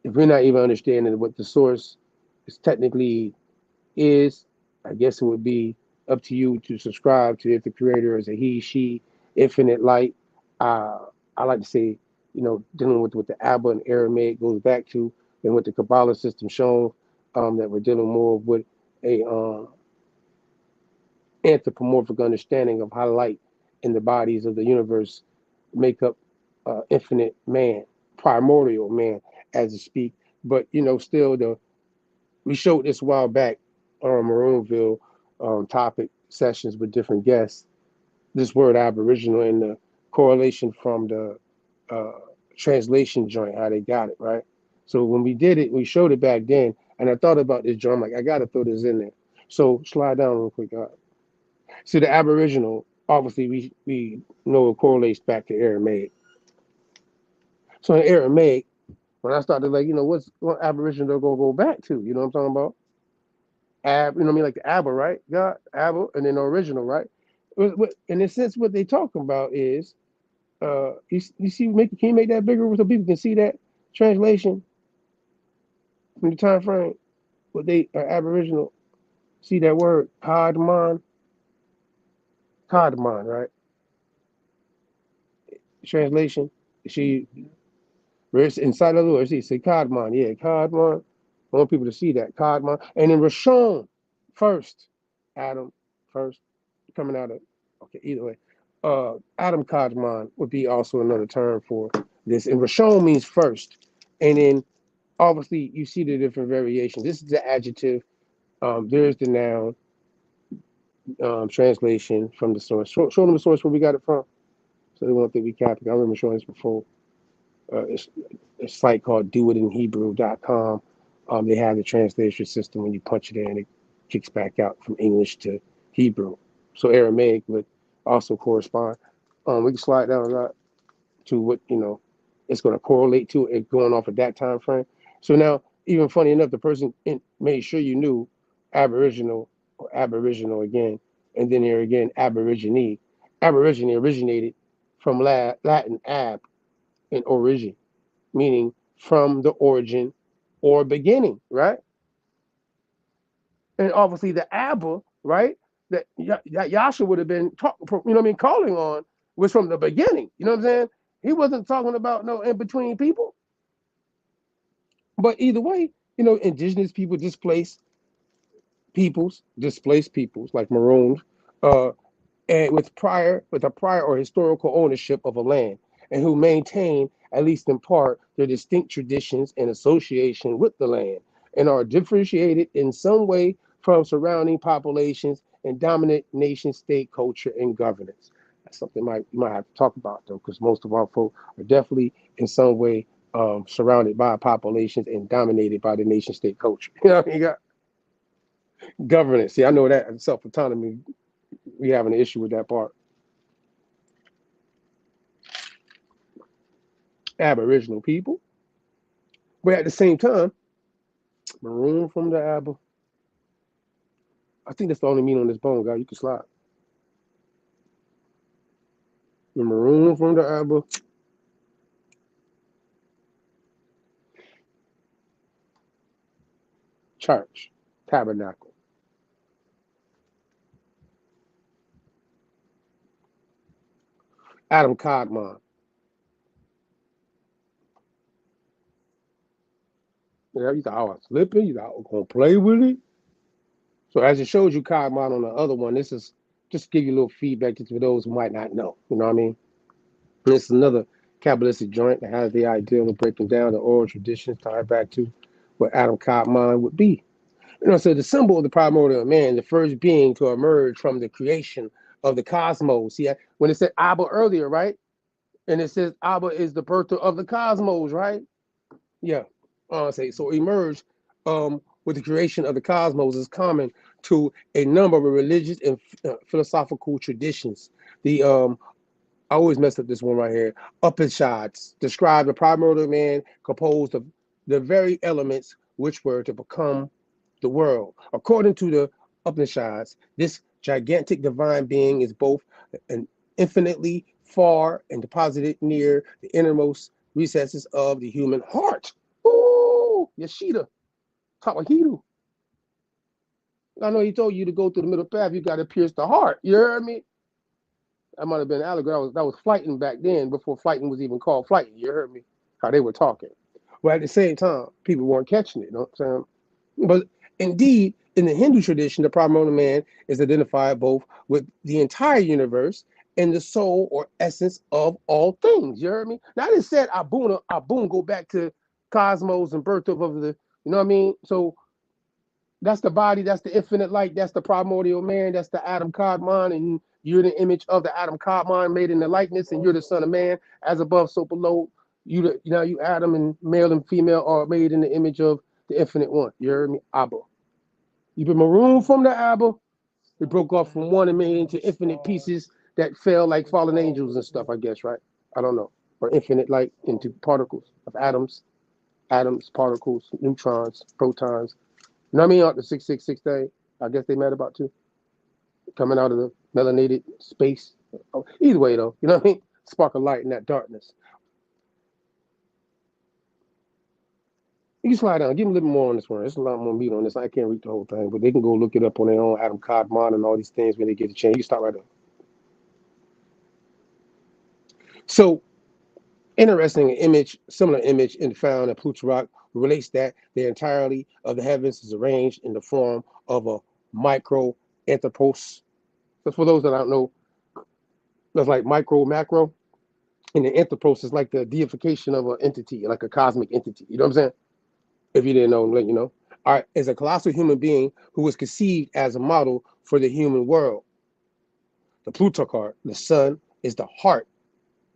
if we're not even understanding what the source is technically is, I guess it would be up to you to subscribe to if the Creator is a he, she, infinite light. I like to say, dealing with what the Abba and Aramaic goes back to, and what the Kabbalah system shown, that we're dealing more with a anthropomorphic understanding of how light in the bodies of the universe make up infinite man, primordial man, as to speak. But still we showed this a while back on Maroonville topic sessions with different guests. This word Aboriginal and the correlation from the translation joint, how they got it, right? So when we did it, we showed it back then, and I thought about this joint. I'm like, I got to throw this in there. So slide down real quick. So the Aboriginal, obviously, we know it correlates back to Aramaic. So in Aramaic, when I started what Aboriginal gonna go back to? You know what I'm talking about? You know what I mean? Like the Abba, right? God, Abba, and then the original, right? In a sense, what they talking about is, you see, can you make that bigger so people can see that translation from the time frame? What they are Aboriginal, see that word, Kadman, right? Translation, where it's inside of the word, see, say Kadman, yeah, Kadman. I want people to see that, Kadman. And then Rashon, first, Adam, first, coming out of, okay, either way. Adam Kadman would be also another term for this. And Rashon means first. And then, obviously, you see the different variations. This is the adjective. There's the noun translation from the source. Show them the source where we got it from, so they won't think we copied. I remember showing this before. It's a site called doitinhebrew.com. They have the translation system. When you punch it in, it kicks back out from English to Hebrew. So Aramaic would also correspond. We can slide down to what it's going to correlate to it going off of that time frame. So now, even funny enough, the person made sure you knew Aboriginal or Aboriginal again, and then here again Aborigine. Aborigine originated from Latin ab, in origin, meaning from the origin or beginning, right? And obviously the Abba, right, that Yasha would have been calling on was from the beginning. You know what I'm saying? He wasn't talking about no in between people. But either way, indigenous people, displaced peoples like Marooned, and with a prior or historical ownership of a land, and who maintain, at least in part, their distinct traditions and association with the land, and are differentiated in some way from surrounding populations and dominant nation state culture and governance. That's something you might have to talk about, though, because most of our folk are definitely in some way surrounded by populations and dominated by the nation state culture. You got governance. See, I know that self-autonomy, we have an issue with that part. Aboriginal people, but at the same time, maroon from the Abba. I think that's the only meat on this bone, guy. You can slide. The maroon from the Abba. Church, tabernacle. Adam Kadmon. Yeah, you thought I was slipping. You thought I was gonna play with it. So as it shows you Kadmon on the other one, this is just to give you a little feedback just for those who might not know. You know what I mean? And this is another Kabbalistic joint that has the idea of breaking down the oral traditions tied back to what Adam Kadmon would be. You know, so the symbol of the primordial man, the first being to emerge from the creation of the cosmos. See, when it said Abba earlier, right? And it says Abba is the birther of the cosmos, right? Yeah. Say so emerge with the creation of the cosmos is common to a number of religious and philosophical traditions. The I always mess up this one right here. Upanishads describe the primordial man composed of the very elements which were to become the world. According to the Upanishads, this gigantic divine being is both an infinitely far and deposited near the innermost recesses of the human heart. Ooh, Yashida, Tawahidu. I know he told you to go through the middle path, you got to pierce the heart. You heard me? That might have been allegory. That was flighting back then, before flighting was even called flighting. You heard me? How they were talking. But at the same time, people weren't catching it. You know what I'm saying? But indeed, in the Hindu tradition, the primordial man is identified both with the entire universe and the soul or essence of all things. You heard me? Now, I just said Abuna, go back to cosmos and birth of the, you know what I mean? So that's the body, that's the infinite light, that's the primordial man, that's the Adam Kadmon, and you're the image of the Adam Kadmon made in the likeness, and you're the son of man, as above, so below. You Adam and male and female are made in the image of the infinite one. You heard me? Abba. You've been marooned from the Abba. We broke off from one and made into infinite pieces that fell like fallen angels and stuff, I guess, right? I don't know. Or infinite light into particles of atoms, particles, neutrons, protons. You know what I mean? Out the 666 thing, I guess they mad about too. Coming out of the melanated space. Either way, though, you know what I mean? Spark of light in that darkness. You can slide down. Give them a little more on this one. There's a lot more meat on this. I can't read the whole thing, but they can go look it up on their own, Adam Kadmon and all these things when they get a chance. You start right up. So, interesting image, similar image found in Plutarch relates that the entirety of the heavens is arranged in the form of a micro-anthropos. That's for those that don't know. That's like micro, macro. And the anthropos is like the deification of an entity, like a cosmic entity. You know what I'm saying? If you didn't know, let you know. All right, is a colossal human being who was conceived as a model for the human world. The Plutarch, the sun, is the heart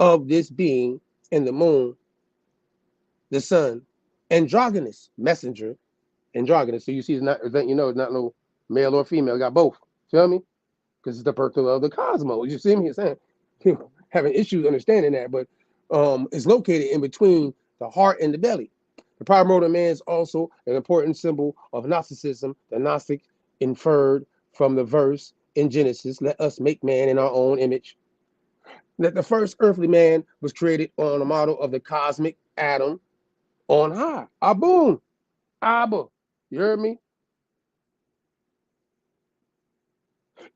of this being, and the moon, the sun, androgynous, messenger, androgynous. So you see, it's not, it's not no male or female, got both. Feel me? Because it's the birth of the cosmos. You see me saying? People having issues understanding that, but it's located in between the heart and the belly. The primordial man is also an important symbol of Gnosticism. The Gnostic inferred from the verse in Genesis, let us make man in our own image. That the first earthly man was created on a model of the cosmic Adam on high. Abba. Abba. You heard me?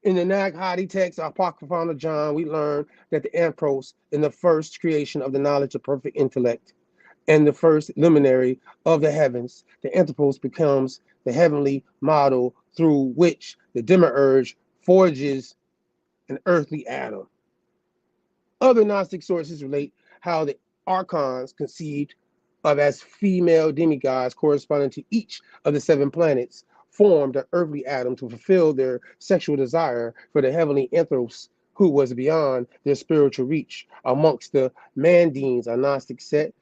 In the Nag Hammadi text, Apocrypha of John, we learn that the Anthros in the first creation of the knowledge of perfect intellect and the first luminary of the heavens, the Anthropos becomes the heavenly model through which the Demiurge forges an earthly Adam. Other Gnostic sources relate how the archons conceived of as female demigods corresponding to each of the 7 planets formed an earthly Adam to fulfill their sexual desire for the heavenly Anthros, who was beyond their spiritual reach. Amongst the Mandeans, a Gnostic set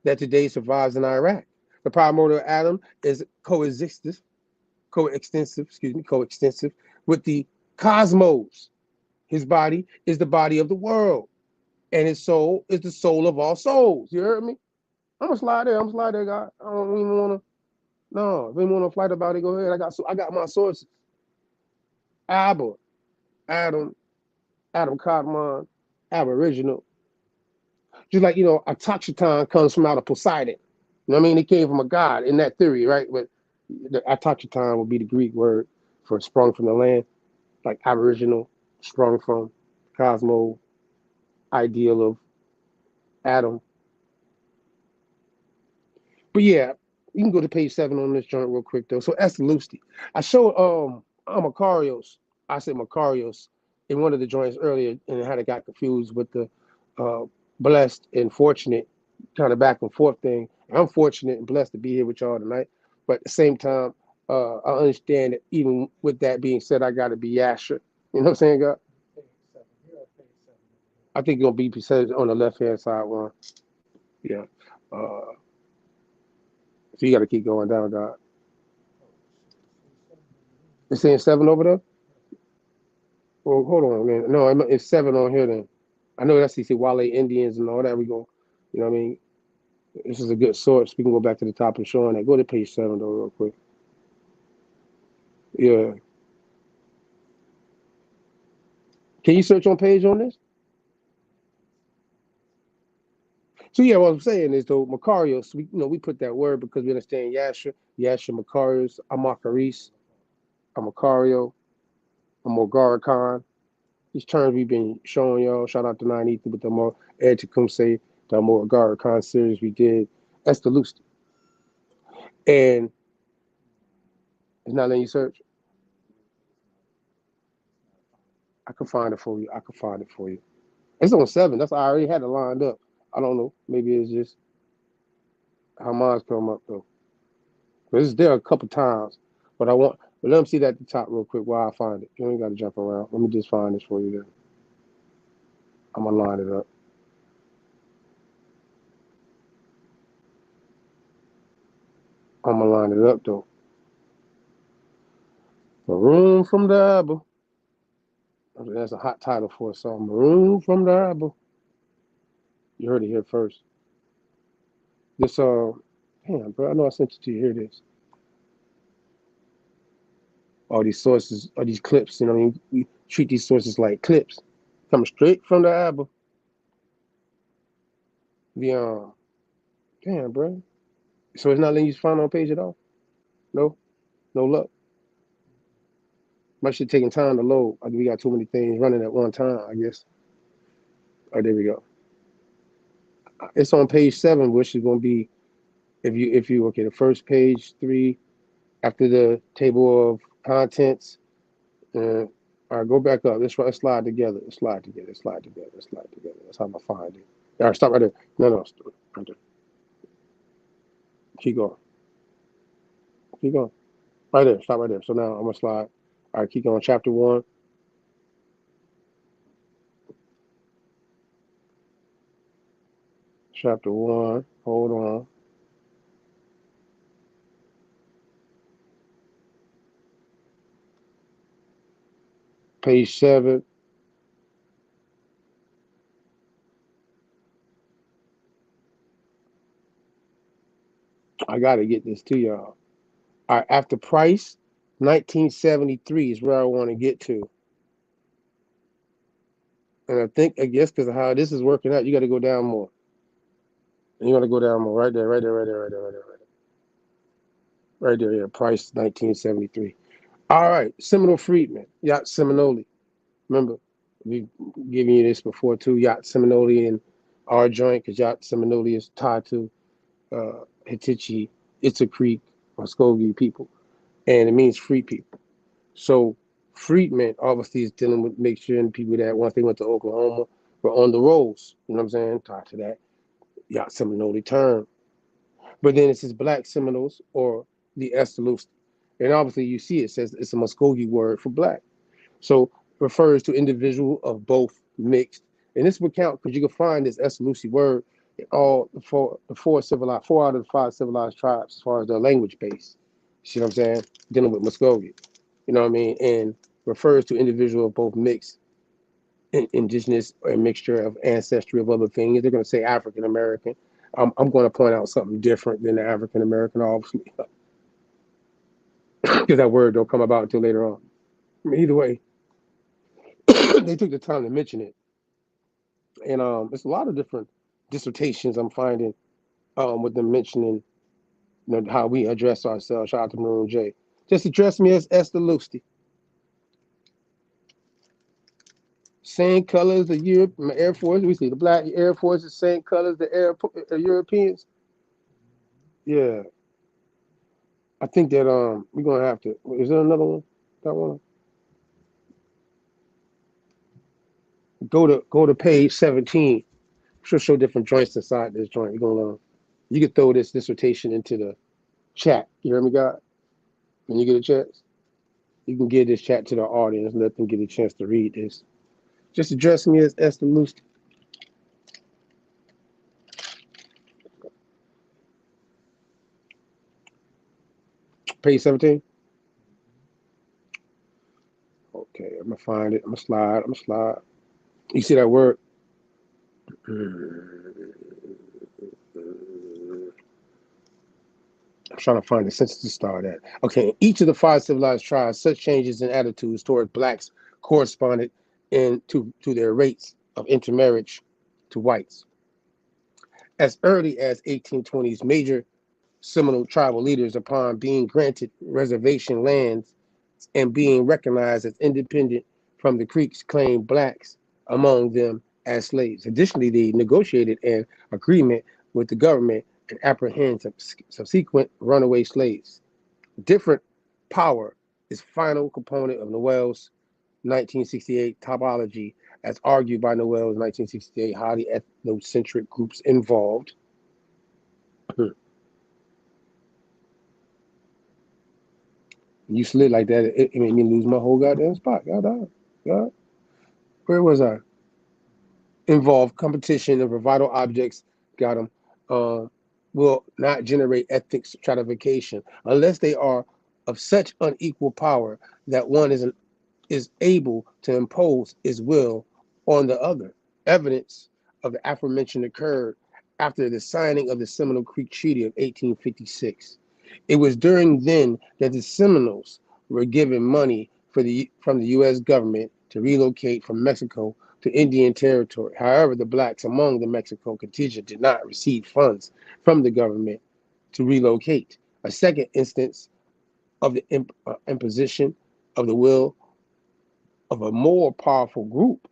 that today survives in Iraq. The primordial Adam is coextensive with the cosmos. His body is the body of the world, and his soul is the soul of all souls. You heard me? I'm gonna slide there, guy. I don't even wanna. No, if you want to fight about it, go ahead. I got my sources. Abba, Adam Kadmon, Aboriginal. Just like, Atoxaton comes from out of Poseidon. You know what I mean? It came from a god in that theory, right? But the Atoxaton would be the Greek word for sprung from the land, like Aboriginal, sprung from cosmos, ideal of Adam. But yeah, you can go to page 7 on this joint real quick though. So Este-Lvste. I showed Amacarios. I said Macarios in one of the joints earlier, and how it got confused with the blessed and fortunate kind of back and forth thing. I'm fortunate and blessed to be here with y'all tonight. But at the same time, I understand that even with that being said, I gotta be Yasher. You know what I'm saying, God? I think you're gonna be said on the left hand side one. Yeah. So you got to keep going down, God. It's saying 7 over there? Well, hold on, man. No, it's 7 on here then. I know that's Wale Indians and all that. We go, you know what I mean? This is a good source. We can go back to the top and show on that. Go to page 7 though, real quick. Yeah. Can you search on page on this? So yeah, what I'm saying is though, Macarios, we put that word because we understand Yasher, Macarios, Amacaris, Amacario, Amogarakan. These terms we've been showing y'all. Shout out to 9ether with the more Ed Tecumseh, the more Agarican series we did. Este-Lvste. And it's not letting you search. I can find it for you. It's on 7. I already had it lined up. I don't know. Maybe it's just how mine's come up though. But it's there a couple times. But let them see that at the top real quick while I find it. You ain't got to jump around. Let me just find this for you then. I'm gonna line it up. I'm gonna line it up though. Marooned from the Abba. That's a hot title for a song. Marooned from the Abba. You heard it here first. This damn, bro, I know I sent it to you. Here it is. All these sources, all these clips, we treat these sources like clips. Coming straight from the Abba. Damn, bro. So it's not letting you find on page at all? No luck. My shit taking time to load. We got too many things running at one time, I guess. Oh, there we go. It's on page 7, which is gonna be if you okay, the first page 3 after the table of contents. All right, go back up. Let's slide together. That's how I find it. All right, stop right there. No, stop right there. Keep going. Right there. Stop right there. So now I'm gonna slide. All right, keep going. Chapter 1. Chapter 1. Hold on. Page 7. I gotta get this to y'all. All right, after Price, 1973 is where I want to get to. And I guess because of how this is working out, you got to go down more. And you want to go down more. Right there. Right there, yeah. Price, 1973. All right, Seminole Freedman, Yacht Seminole. Remember, we've given you this before too. Yacht Seminole and our joint, because Yacht Seminole is tied to Hittichi, Itza Creek, Muskogee people. And it means free people. So freedmen obviously is dealing with mixture people that once they went to Oklahoma were on the rolls. You know what I'm saying? Tied to that Yacht Seminole term. But then it says Black Seminoles or the Este-Lvste. And obviously you see it says it's a Muskogee word for black. So refers to individual of both mixed. And this would count because you can find this Este-Lvste word in all four out of the 5 civilized tribes as far as their language base. See what I'm saying? Dealing with Muskogee. You know what I mean? And refers to individual of both mixed, indigenous, or mixture of ancestry of other things. They're going to say African American. I'm going to point out something different than the African American, obviously, because that word don't come about until later on. I mean, either way, they took the time to mention it, and there's a lot of different dissertations I'm finding with them mentioning, how we address ourselves. Shout out to Marooned J. Just address me as Este-Lvste. Same colors the Air Force. We see the black Air Force, the same colors the Europeans. Yeah, I think that we're gonna have to. Is there another one? That one. Go to page 17. She'll show different joints inside this joint. You're gonna you can throw this dissertation into the chat. You hear me, God? When you get a chance, you can give this chat to the audience and let them get a chance to read this. Just address me as Este-Lvste. Page 17. Okay, I'm gonna find it. I'm gonna slide. You see that word? I'm trying to find the sentence to start at. Okay, in each of the 5 civilized tribes, such changes in attitudes toward blacks corresponded to their rates of intermarriage to whites. As early as 1820s, major Seminole tribal leaders, upon being granted reservation lands and being recognized as independent from the Creeks, claimed blacks among them as slaves. Additionally, they negotiated an agreement with the government and apprehended subsequent runaway slaves. Different power is final component of Noel's 1968 topology, as argued by Noel's 1968 highly ethnocentric groups involved. You slid like that, it made me lose my whole goddamn spot. God. Where was I? Involved competition of vital objects, got them, will not generate ethnic stratification unless they are of such unequal power that one is able to impose his will on the other. Evidence of the aforementioned occurred after the signing of the Seminole Creek Treaty of 1856. It was during then that the Seminoles were given money from the U.S. government to relocate from Mexico to Indian Territory. However, the blacks among the Mexico contingent did not receive funds from the government to relocate. A second instance of the imposition of the will of a more powerful group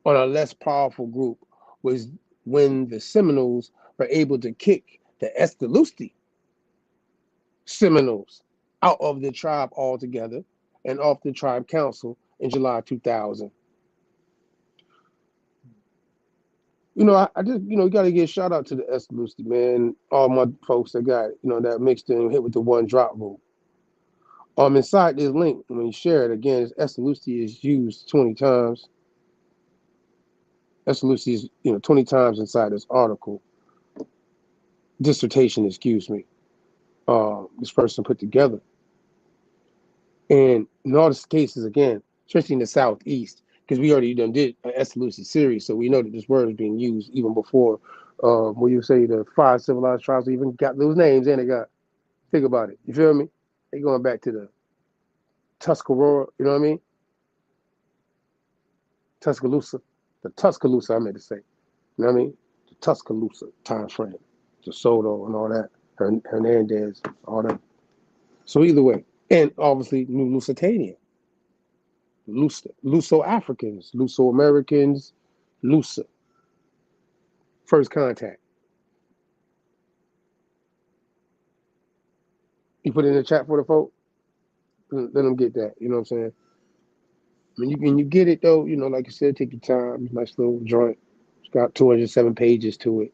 on a less powerful group was when the Seminoles were able to kick the Este-Lvste Seminoles out of the tribe altogether and off the tribe council in July 2000. I just, got to give a shout out to the Este-Lvste, man. All my folks that got, that mixed in hit with the one drop rule. Inside this link, when you share it, again, Este-Lvste is used 20 times. Este-Lvste is, 20 times inside this article. Dissertation, excuse me. This person put together. And in all these cases, again, especially in the Southeast, because we already did an Este-Lvste series, so we know that this word is being used even before, when you say the 5 civilized tribes even got those names, and they got, think about it, you feel me? They going back to the Tuscarora, you know what I mean? Tuscaloosa, the Tuscaloosa, I meant to say, you know what I mean? The Tuscaloosa time frame, the Soto and all that, Hernandez, all that. So either way, and obviously New Lusitania, Luso-Africans, Luso-Americans, Lusa. First contact. You put it in the chat for the folk? Let them get that, you know what I'm saying? When you get it though, like you said, take your time, nice little joint. It's got 207 pages to it.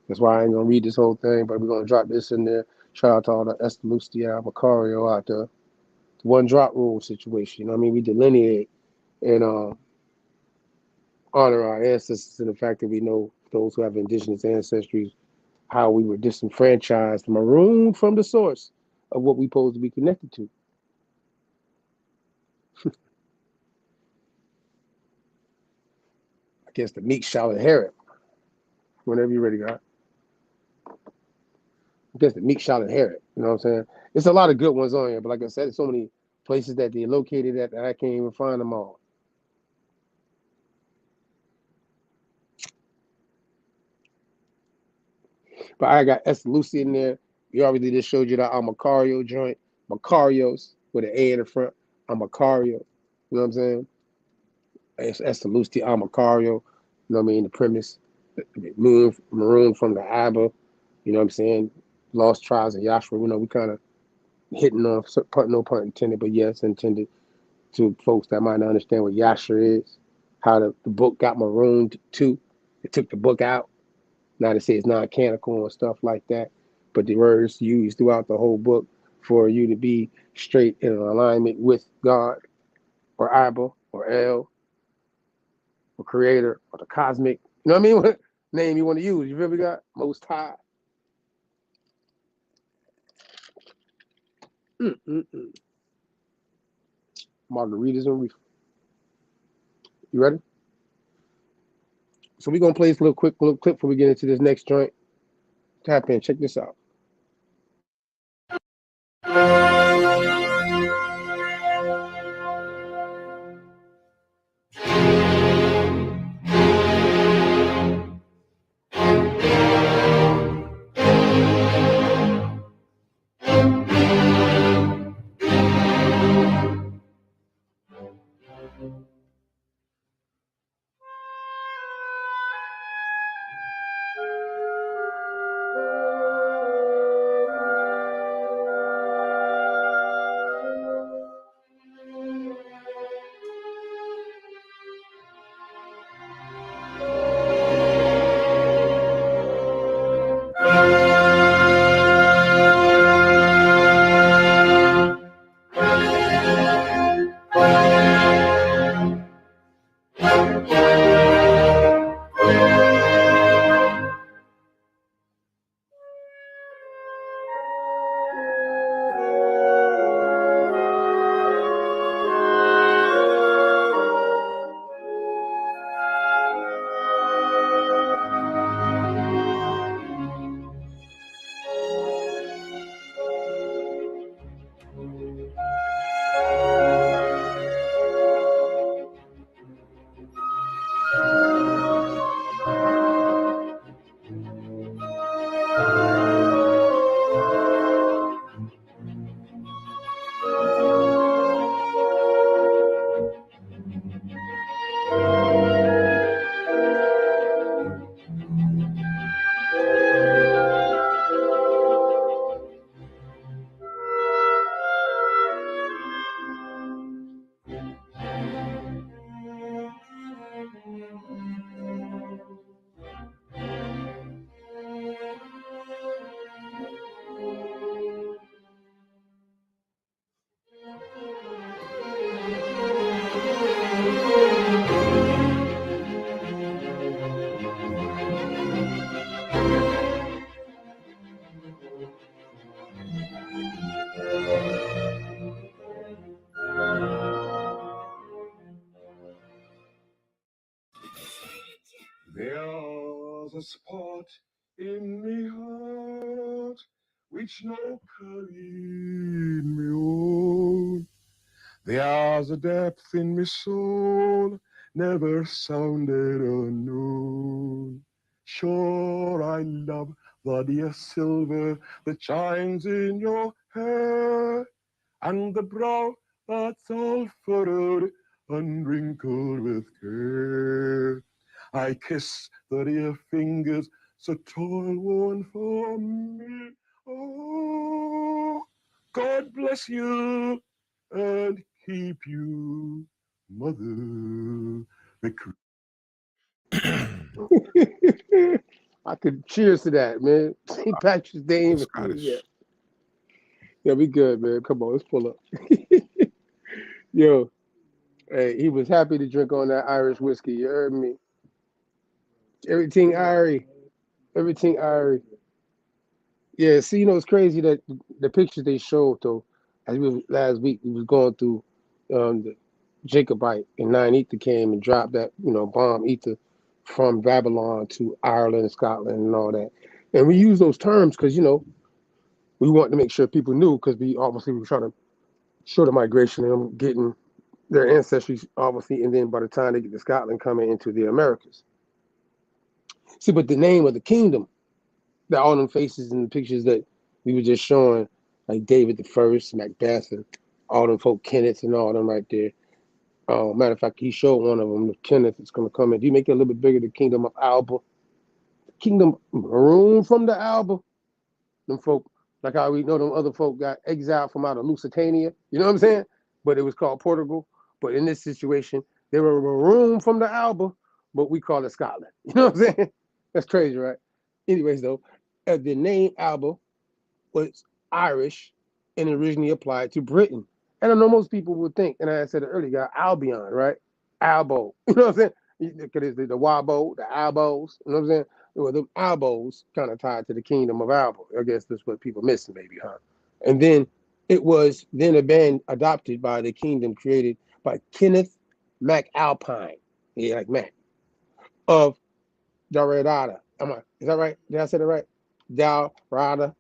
That's why I ain't gonna read this whole thing, but we're gonna drop this in there. Shout out to all the Este-Lvste Amacario out there. One drop rule situation, we delineate and honor our ancestors and the fact that we know those who have indigenous ancestries, how we were disenfranchised, marooned from the source of what we supposed to be connected to. I guess the meek shall inherit. Whenever you're ready, God. I guess the meek shall inherit. You know what I'm saying? It's a lot of good ones on here, but like I said, there's so many places that they're located at that I can't even find them all. But I got Este-Lvste in there. We already just showed you the Amacario joint. Macarios with an A in the front. Amacario. You know what I'm saying? It's Este-Lvste Amacario. You know what I mean? The premise, Marooned from the Abba. You know what I'm saying? Lost Tribes and Yasherel. You know, we kind of hitting off, no pun intended, but yes, intended to folks that might not understand what Yasher is, how the book got marooned too. They took the book out. Now they say it's non-canonical and stuff like that. But the words used throughout the whole book for you to be straight in alignment with God or Abba or El or Creator or the Cosmic. You know what I mean? What name you want to use? You really got Most High. Mm-mm-mm. Margaritas and reefer. You ready? So we're gonna play this little clip before we get into this next joint. Tap in, check this out. There's a spot in me heart which no carried me on. There's a depth in me soul never sounded unknown. Sure I love the dear silver that shines in your hair, and the brow that's all furrowed and wrinkled with care. I kiss the dear fingers so toil-worn for me. Oh, God bless you and keep you, Mother the Crown. I could cheers to that, man. St. Patrick's Day. Scottish. Yeah, we good, man. Come on, let's pull up. Yo, hey, he was happy to drink on that Irish whiskey. You heard me? Everything Irie. Everything Irie. Yeah, see, you know, it's crazy that the pictures they showed, though, as we was, last week, we was going through the Jacobite, and 9 Ether came and dropped that, you know, bomb ether from Babylon to Ireland and Scotland and all that. And we use those terms because, you know, we want to make sure people knew, because we obviously were trying to show the migration and them getting their ancestry, obviously, and then by the time they get to Scotland, coming into the Americas. See, but the name of the kingdom, that all them faces and the pictures that we were just showing, like David the First, Macbeth, and all them folk Kenneths and all them right there, Matter of fact, he showed one of them. Kenneth is going to come in. Do you make it a little bit bigger? The kingdom of Alba, kingdom marooned from the Alba. Them folk, like how we know them other folk got exiled from out of Lusitania. You know what I'm saying? But it was called Portugal. But in this situation, they were marooned from the Alba, but we call it Scotland. You know what I'm saying? That's crazy, right? Anyways, though, the name Alba was Irish and originally applied to Britain. And I know most people would think, and I said it earlier, got Albion, right? Albo. You know what I'm saying? Because it's the Wabo, the Albos. You know what I'm saying? Well, the Albos kind of tied to the kingdom of Alba. I guess that's what people missing, maybe, huh? And then it was then a band adopted by the kingdom created by Kenneth MacAlpine. Yeah, like Mac. Of Dalrada. Is that right? Did I say that right? Dalrada.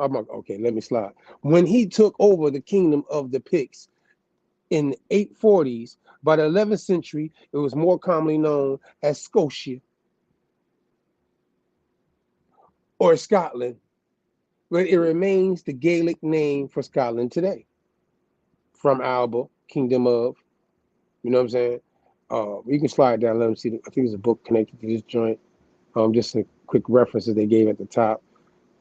Okay, let me slide. When he took over the kingdom of the Picts in the 840s, by the 11th century, it was more commonly known as Scotia or Scotland, but it remains the Gaelic name for Scotland today. From Alba, kingdom of, you know what I'm saying? You can slide down, let me see. I think there's a book connected to this joint. Just a quick references they gave at the top.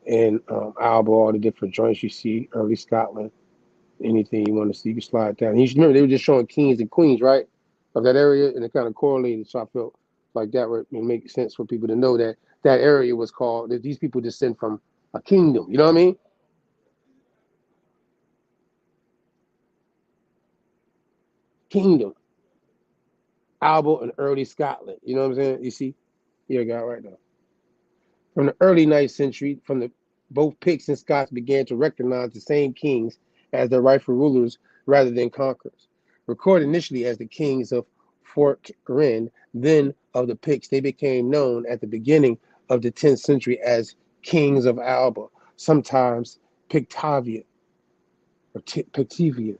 And Alba, all the different joints you see, early Scotland, anything you want to see, you can slide down. You should remember they were just showing kings and queens, right, of that area, and it kind of correlated. So I felt like that would make sense for people to know that that area was called, that these people descend from a kingdom. You know what I mean? Kingdom. Alba and early Scotland. You know what I'm saying? You see? Here I got right now. From the early 9th century, both Picts and Scots began to recognize the same kings as their rightful rulers rather than conquerors. Recorded initially as the kings of Fort Ren, then of the Picts, they became known at the beginning of the 10th century as kings of Alba, sometimes Pictavia or Pictavia,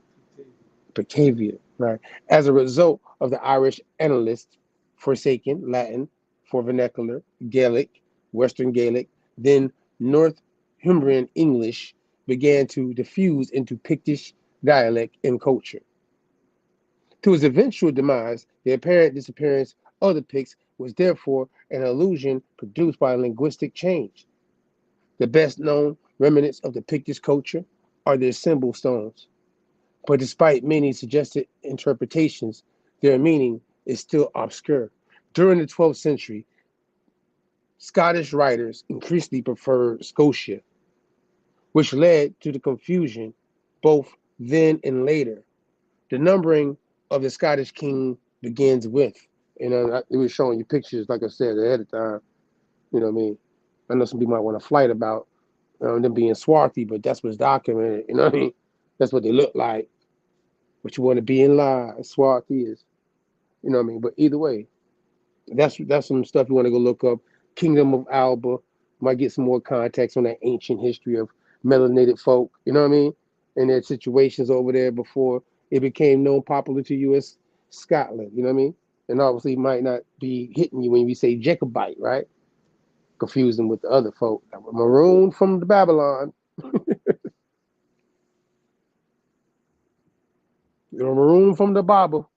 right? As a result of the Irish annalists forsaken Latin for vernacular, Gaelic, Western Gaelic, then Northumbrian English began to diffuse into Pictish dialect and culture. To its eventual demise, the apparent disappearance of the Picts was therefore an illusion produced by linguistic change. The best known remnants of the Pictish culture are their symbol stones. But despite many suggested interpretations, their meaning is still obscure. During the 12th century, Scottish writers increasingly preferred Scotia, which led to the confusion both then and later. The numbering of the Scottish king begins with, it was showing you pictures, like I said, ahead of time. You know what I mean? I know some people might want to fight about them being swarthy, but that's what's documented. You know what I mean? That's what they look like. But you want to be in line, swarthy is. You know what I mean? But either way, that's some stuff you want to go look up. Kingdom of Alba. Might get some more context on that ancient history of melanated folk, you know what I mean? And their situations over there before it became known popular to you as Scotland, you know what I mean? And obviously might not be hitting you when we say Jacobite, right? Confuse them with the other folk that were marooned from the Babylon. They were marooned from the Bible.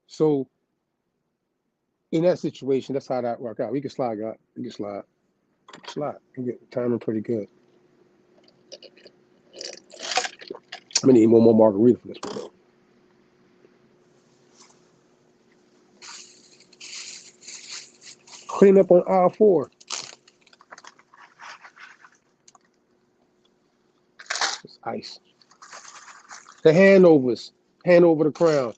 So in that situation, that's how that worked out. We can slide, God. We can slide. We get the timing pretty good. I'm gonna need one more margarita for this one, though. Clean up on aisle 4. It's ice. The Hanover The Crown.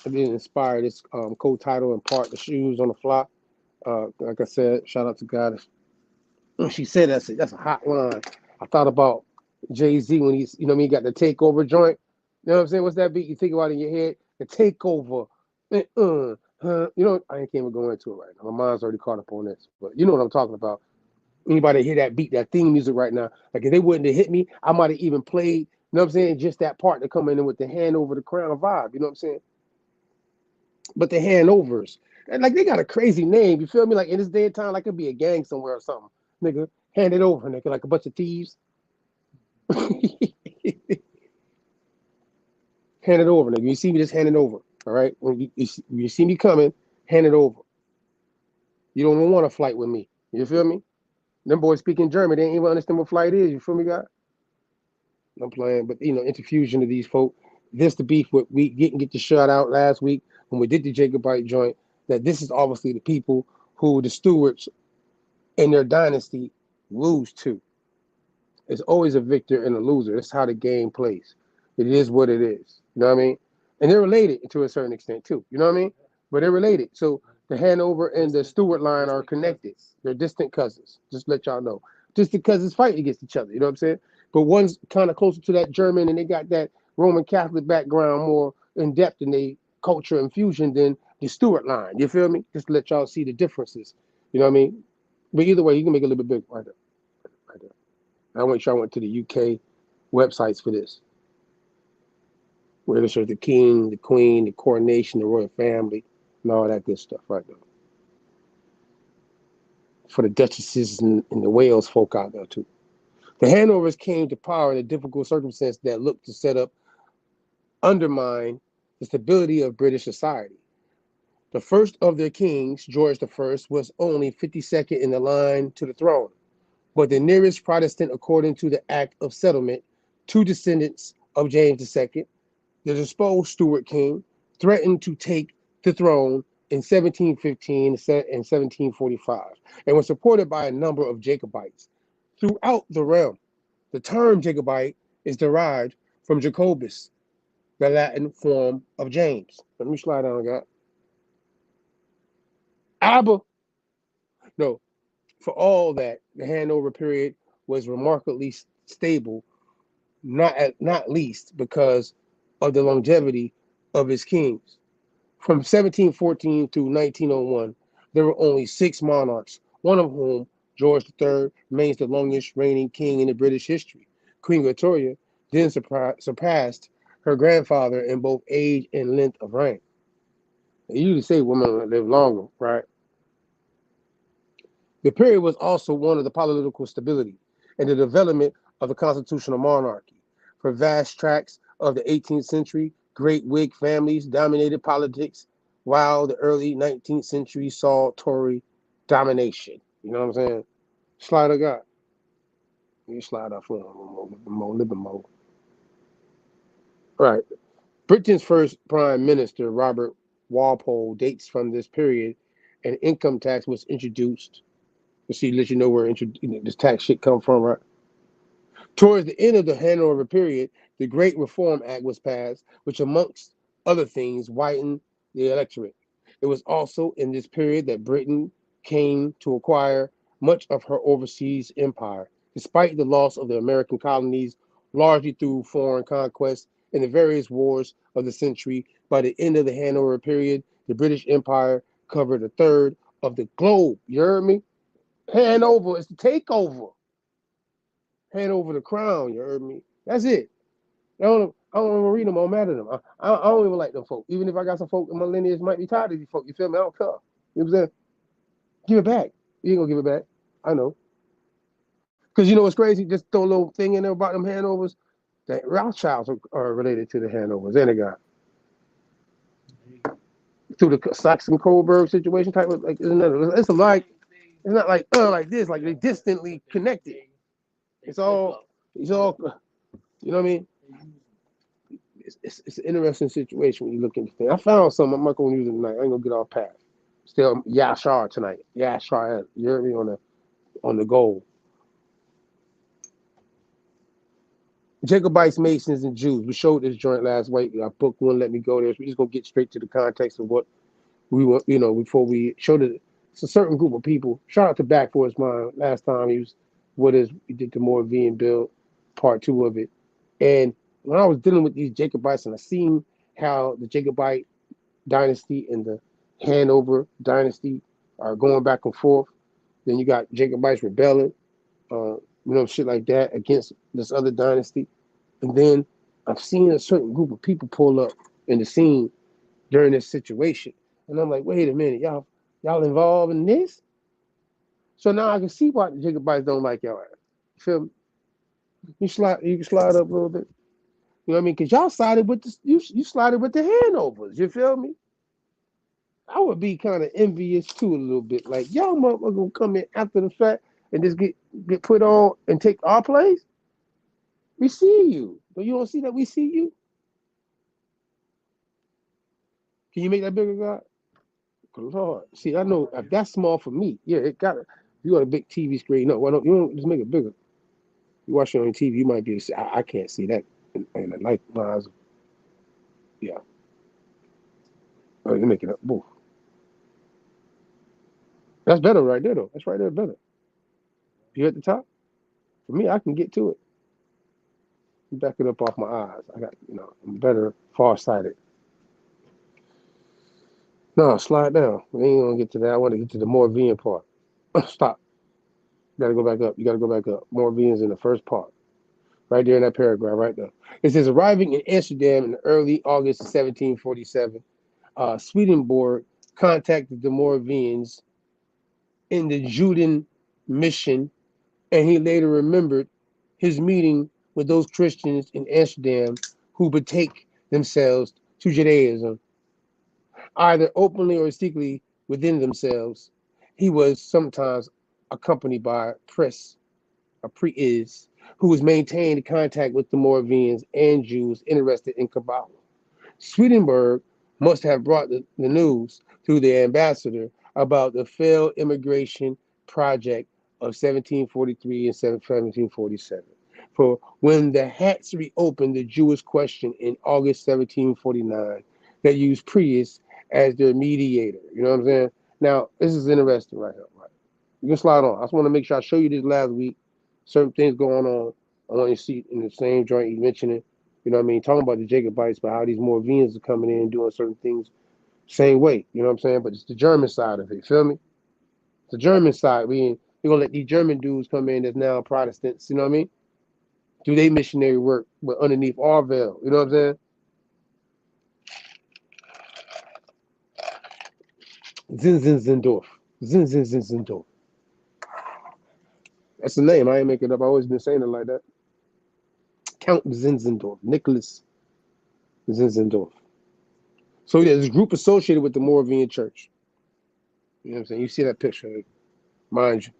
I didn't inspire this co-title and part the shoes on the fly. Like I said, shout out to God. When she said that, that's a hot line. I thought about Jay-Z when he's, you know what I mean, got the takeover joint. You know what I'm saying? What's that beat you think about in your head? The takeover. You know, I can't even go into it right now. My mind's already caught up on this. But you know what I'm talking about. Anybody hear that beat, that theme music right now? Like if they wouldn't have hit me, I might have even played, you know what I'm saying, just that part to come in with the Hanover The Crown vibe. You know what I'm saying? But the Hanovers, and like they got a crazy name. You feel me? Like in this day and time, like it'd be a gang somewhere or something. nigga. Hand it over, nigga, like a bunch of thieves. Hand it over, nigga. You see me, just hand it over. All right? When you see me coming, hand it over. You don't even want a flight with me. You feel me? Them boys speaking German. They ain't even understand what flight is. You feel me, guy? I'm playing, but interfusion of these folk. This the beef what we get the shout out last week when we did the Jacobite joint. That this is obviously the people who the stewards in their dynasty lose to. It's always a victor and a loser. That's how the game plays. It is what it is. You know what I mean? And they're related to a certain extent too. You know what I mean? But they're related. So the Hanover and the Stewart line are connected. They're distant cousins. Just let y'all know. Distant cousins fight against each other. You know what I'm saying? But one's kind of closer to that German, and they got that Roman Catholic background more in depth in their culture and fusion than the Stewart line. You feel me? Just to let y'all see the differences. You know what I mean? But either way, you can make it a little bit big right there. Right there. I went to the UK websites for this. Where there's the king, the queen, the coronation, the royal family, and all that good stuff right there. For the duchesses and the Wales folk out there too. The Hanovers came to power in a difficult circumstance that looked to undermine the stability of British society. The first of their kings, George I, was only 52nd in the line to the throne, but the nearest Protestant according to the Act of Settlement, two descendants of James II, the disposed Stuart king, threatened to take the throne in 1715 and 1745 and was supported by a number of Jacobites. Throughout the realm, the term Jacobite is derived from Jacobus, the Latin form of James. Let me slide down, guy. Abba. No, for all that, the Hanover period was remarkably stable, not least because of the longevity of its kings. From 1714 through 1901, there were only 6 monarchs, one of whom, George III, remains the longest reigning king in the British history. Queen Victoria then surpassed her grandfather in both age and length of reign. They usually say women live longer, right? The period was also one of the political stability and the development of the constitutional monarchy. For vast tracts of the 18th century, great Whig families dominated politics, while the early 19th century saw Tory domination. You know what I'm saying? Slide a guy. You slide off a little more. Right. Britain's first prime minister, Robert Walpole, dates from this period, and income tax was introduced. Let you know where this tax shit come from, right? Towards the end of the Hanover period, the Great Reform Act was passed, which, amongst other things, whitened the electorate. It was also in this period that Britain came to acquire much of her overseas empire, despite the loss of the American colonies, largely through foreign conquest and the various wars of the century. By the end of the Hanover period, the British Empire covered a third of the globe. You heard me? Hanover is the takeover. Hanover The Crown, you heard me? That's it. I don't even read them. I don't matter them. I don't even like them folk. Even if I got some folk in my lineage might be tired of these folk. You feel me? I don't care. You know what I'm saying? Give it back. You ain't gonna give it back. I know. Because you know what's crazy? Just throw a little thing in there about them Hanovers. That Rothschilds are related to the Hanovers. Ain't they, got through the Saxon-Coburg situation type of, like, it's not like this, like they distantly connected. It's all, you know what I mean? It's an interesting situation when you look into things. I found something I'm not gonna use it tonight. I ain't gonna get off path. Still Yasherel tonight. Yasherel, you heard me on the goal. Jacobites, Masons, and Jews. We showed this joint last week. Our book wouldn't let me go there. So we're just gonna get straight to the context of what we want, before we showed it. It's a certain group of people. Shout out to Back for his mind. Last time he was with us, we did the more V and Bill part 2 of it. And when I was dealing with these Jacobites and I seen how the Jacobite dynasty and the Hanover dynasty are going back and forth, then you got Jacobites rebelling, shit like that against this other dynasty. And then I've seen a certain group of people pull up in the scene during this situation. And I'm like, wait a minute, y'all involved in this? So now I can see why the Jacobites don't like y'all. Feel me? You can slide up a little bit. You know what I mean? Because y'all sided with you sided with the Hanovers. You feel me? I would be kind of envious too a little bit. Like y'all motherfuckers gonna come in after the fact and just get put on and take our place. We see you, but you don't see that we see you. Can you make that bigger, God? Good Lord. See, I know if that's small for me, yeah, it got it. You got a big TV screen. No, why don't you don't just make it bigger? You watch it on TV, you might be able to see. I can't see that in the light lines. Yeah. Oh, you make it up. Boom. That's better right there, though. That's right there better. You at the top? For me, I can get to it. Back it up off my eyes. I got, I'm better far-sighted. No, slide down. We ain't gonna get to that. I want to get to the Moravian part. Stop. You gotta go back up. You gotta go back up. Moravians in the first part. Right there in that paragraph, right there. It says, arriving in Amsterdam in early August 1747, Swedenborg contacted the Moravians in the Judean mission, and he later remembered his meeting with those Christians in Amsterdam who betake themselves to Judaism, either openly or secretly within themselves. He was sometimes accompanied by a priest, who was maintained contact with the Moravians and Jews interested in Kabbalah. Swedenborg must have brought the news to the ambassador about the failed immigration project of 1743 and 1747. For when the Hats reopened the Jewish question in August 1749, they used Prius as their mediator. You know what I'm saying? Now, this is interesting right here. Right? You can slide on. I just want to make sure I show you this last week. Certain things going on. I want you to see in the same joint you mentioned. You know what I mean? Talking about the Jacobites, but how these Moravians are coming in and doing certain things same way. You know what I'm saying? But it's the German side of it. Feel me? The German side. We're going to let these German dudes come in that's now Protestants. You know what I mean? Do they missionary work, but underneath our veil. You know what I'm saying? Zinzendorf. Zinzendorf. That's the name. I ain't making it up. I always been saying it like that. Count Zinzendorf. Nicholas Zinzendorf. So there's a group associated with the Moravian church. You know what I'm saying? You see that picture, mind you.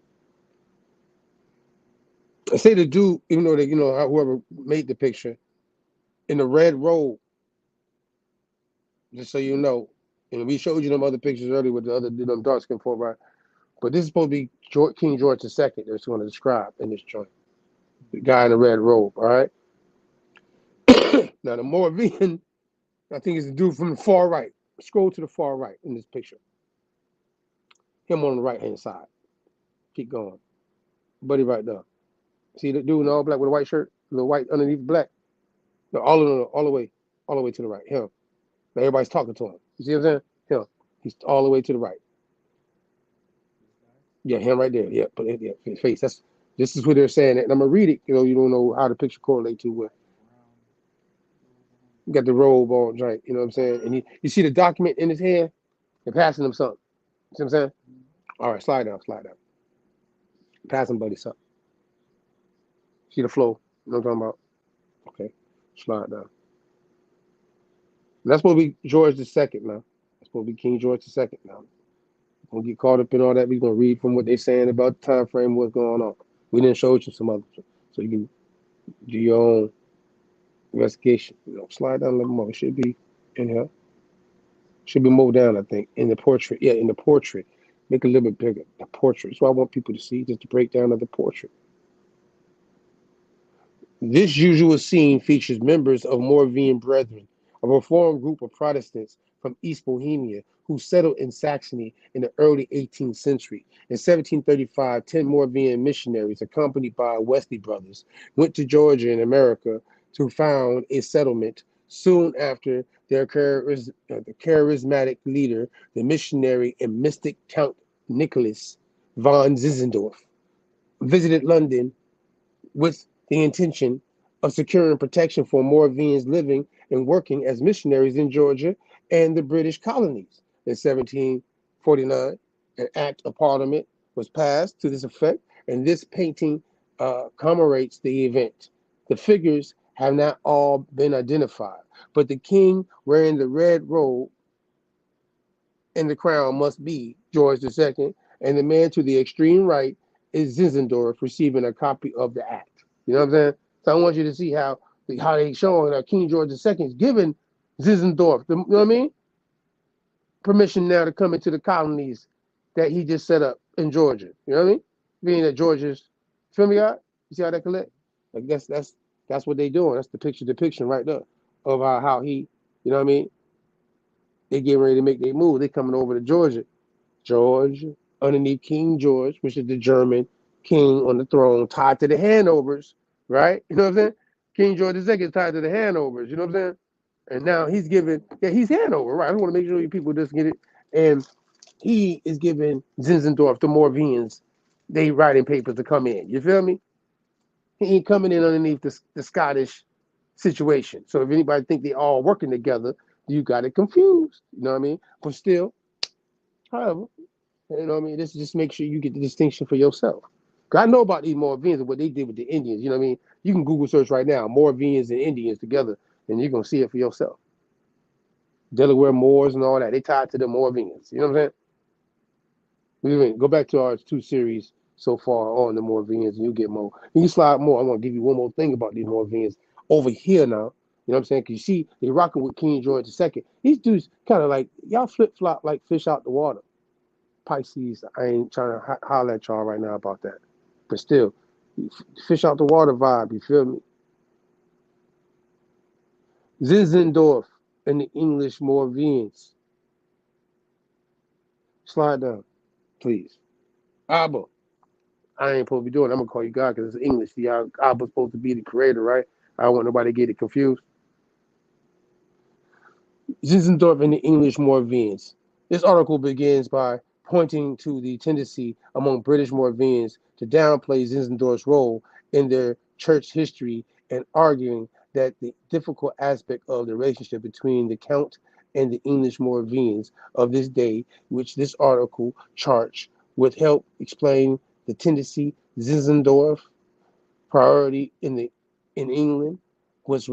I say the dude, even though whoever made the picture, in the red robe, just so you know, and we showed you them other pictures earlier with the other dark skin folk, right? But this is supposed to be King George II that's going to describe in this joint. The guy in the red robe, all right? Now, the Moravian, I think is the dude from the far right. Scroll to the far right in this picture. Him on the right-hand side. Keep going. Buddy right there. See the dude in all black with a white shirt? The white underneath black? No, all the way to the right. Him. Now everybody's talking to him. You see what I'm saying? Him. He's all the way to the right. Yeah, him right there. Yeah, but yeah, his face. This is what they're saying. And I'm gonna read it. You don't know how the picture correlates to what. You got the robe on, right? You know what I'm saying? And you see the document in his hand. They're passing him something. See what I'm saying? All right, slide down. Passing buddy something. See the flow? You know what I'm talking about? Okay, slide down. And that's supposed to be George II now. That's supposed to be King George II now. Don't get caught up in all that. We're gonna read from what they're saying about the time frame, what's going on. We didn't show you some other, so you can do your own investigation. Slide down a little more. It should be in here. Should be moved down, I think. In the portrait. Yeah, in the portrait. Make it a little bit bigger. The portrait. That's what I want people to see, just the breakdown of the portrait. This usual scene features members of Moravian Brethren, a reformed group of Protestants from East Bohemia who settled in Saxony in the early 18th century. In 1735, 10 Moravian missionaries, accompanied by Wesley brothers, went to Georgia in America to found a settlement. Soon after, the charismatic leader, the missionary and mystic Count Nicholas von Zinzendorf, visited London with the intention of securing protection for Moravians living and working as missionaries in Georgia and the British colonies. In 1749, an act of Parliament was passed to this effect, and this painting commemorates the event. The figures have not all been identified, but the king wearing the red robe and the crown must be George II, and the man to the extreme right is Zinzendorf receiving a copy of the act. You know what I'm saying? So I want you to see how they showing King George II is giving Zinzendorf, you know what I mean? Permission now to come into the colonies that he just set up in Georgia. You know what I mean? Being that Georgia's, feel me out? You see how that collect? Like that's what they doing. That's the depiction right there of how he, you know what I mean? They getting ready to make their move. They coming over to Georgia. Georgia, underneath King George, which is the German king on the throne, tied to the Hanovers, right? You know what I'm saying? King George II is tied to the Hanovers, you know what I'm saying? And now he's giving, he's Hanover, right? I want to make sure you people just get it. And he is giving Zinzendorf, the Moravians, they writing papers to come in. You feel me? He ain't coming in underneath the Scottish situation. So if anybody think they all working together, you got it confused. You know what I mean? But still, however, you know what I mean? This just make sure you get the distinction for yourself. Cause I know about these Moravians and what they did with the Indians. You know what I mean? You can Google search right now, Moravians and Indians together, and you're gonna see it for yourself. Delaware Moors and all that, they tied to the Moravians. You know what I'm saying? Go back to our 2 series so far on the Moravians, and you get more. You slide more. I'm gonna give you one more thing about these Moravians over here now. You know what I'm saying? Because you see, they're rocking with King George II. These dudes kind of like, y'all flip-flop like fish out the water. Pisces, I ain't trying to holler at y'all right now about that. But still, fish out the water vibe, you feel me? Zinzendorf and the English Moravians. Slide down, please. Abba. I ain't supposed to be doing it. I'm going to call you God because it's English. See how Abba's supposed to be the creator, right? I don't want nobody to get it confused. Zinzendorf and the English Moravians. This article begins by pointing to the tendency among British Moravians to downplay Zinzendorf's role in their church history and arguing that the difficult aspect of the relationship between the Count and the English Moravians of this day, which this article charts, would help explain the tendency Zinzendorf priority in England was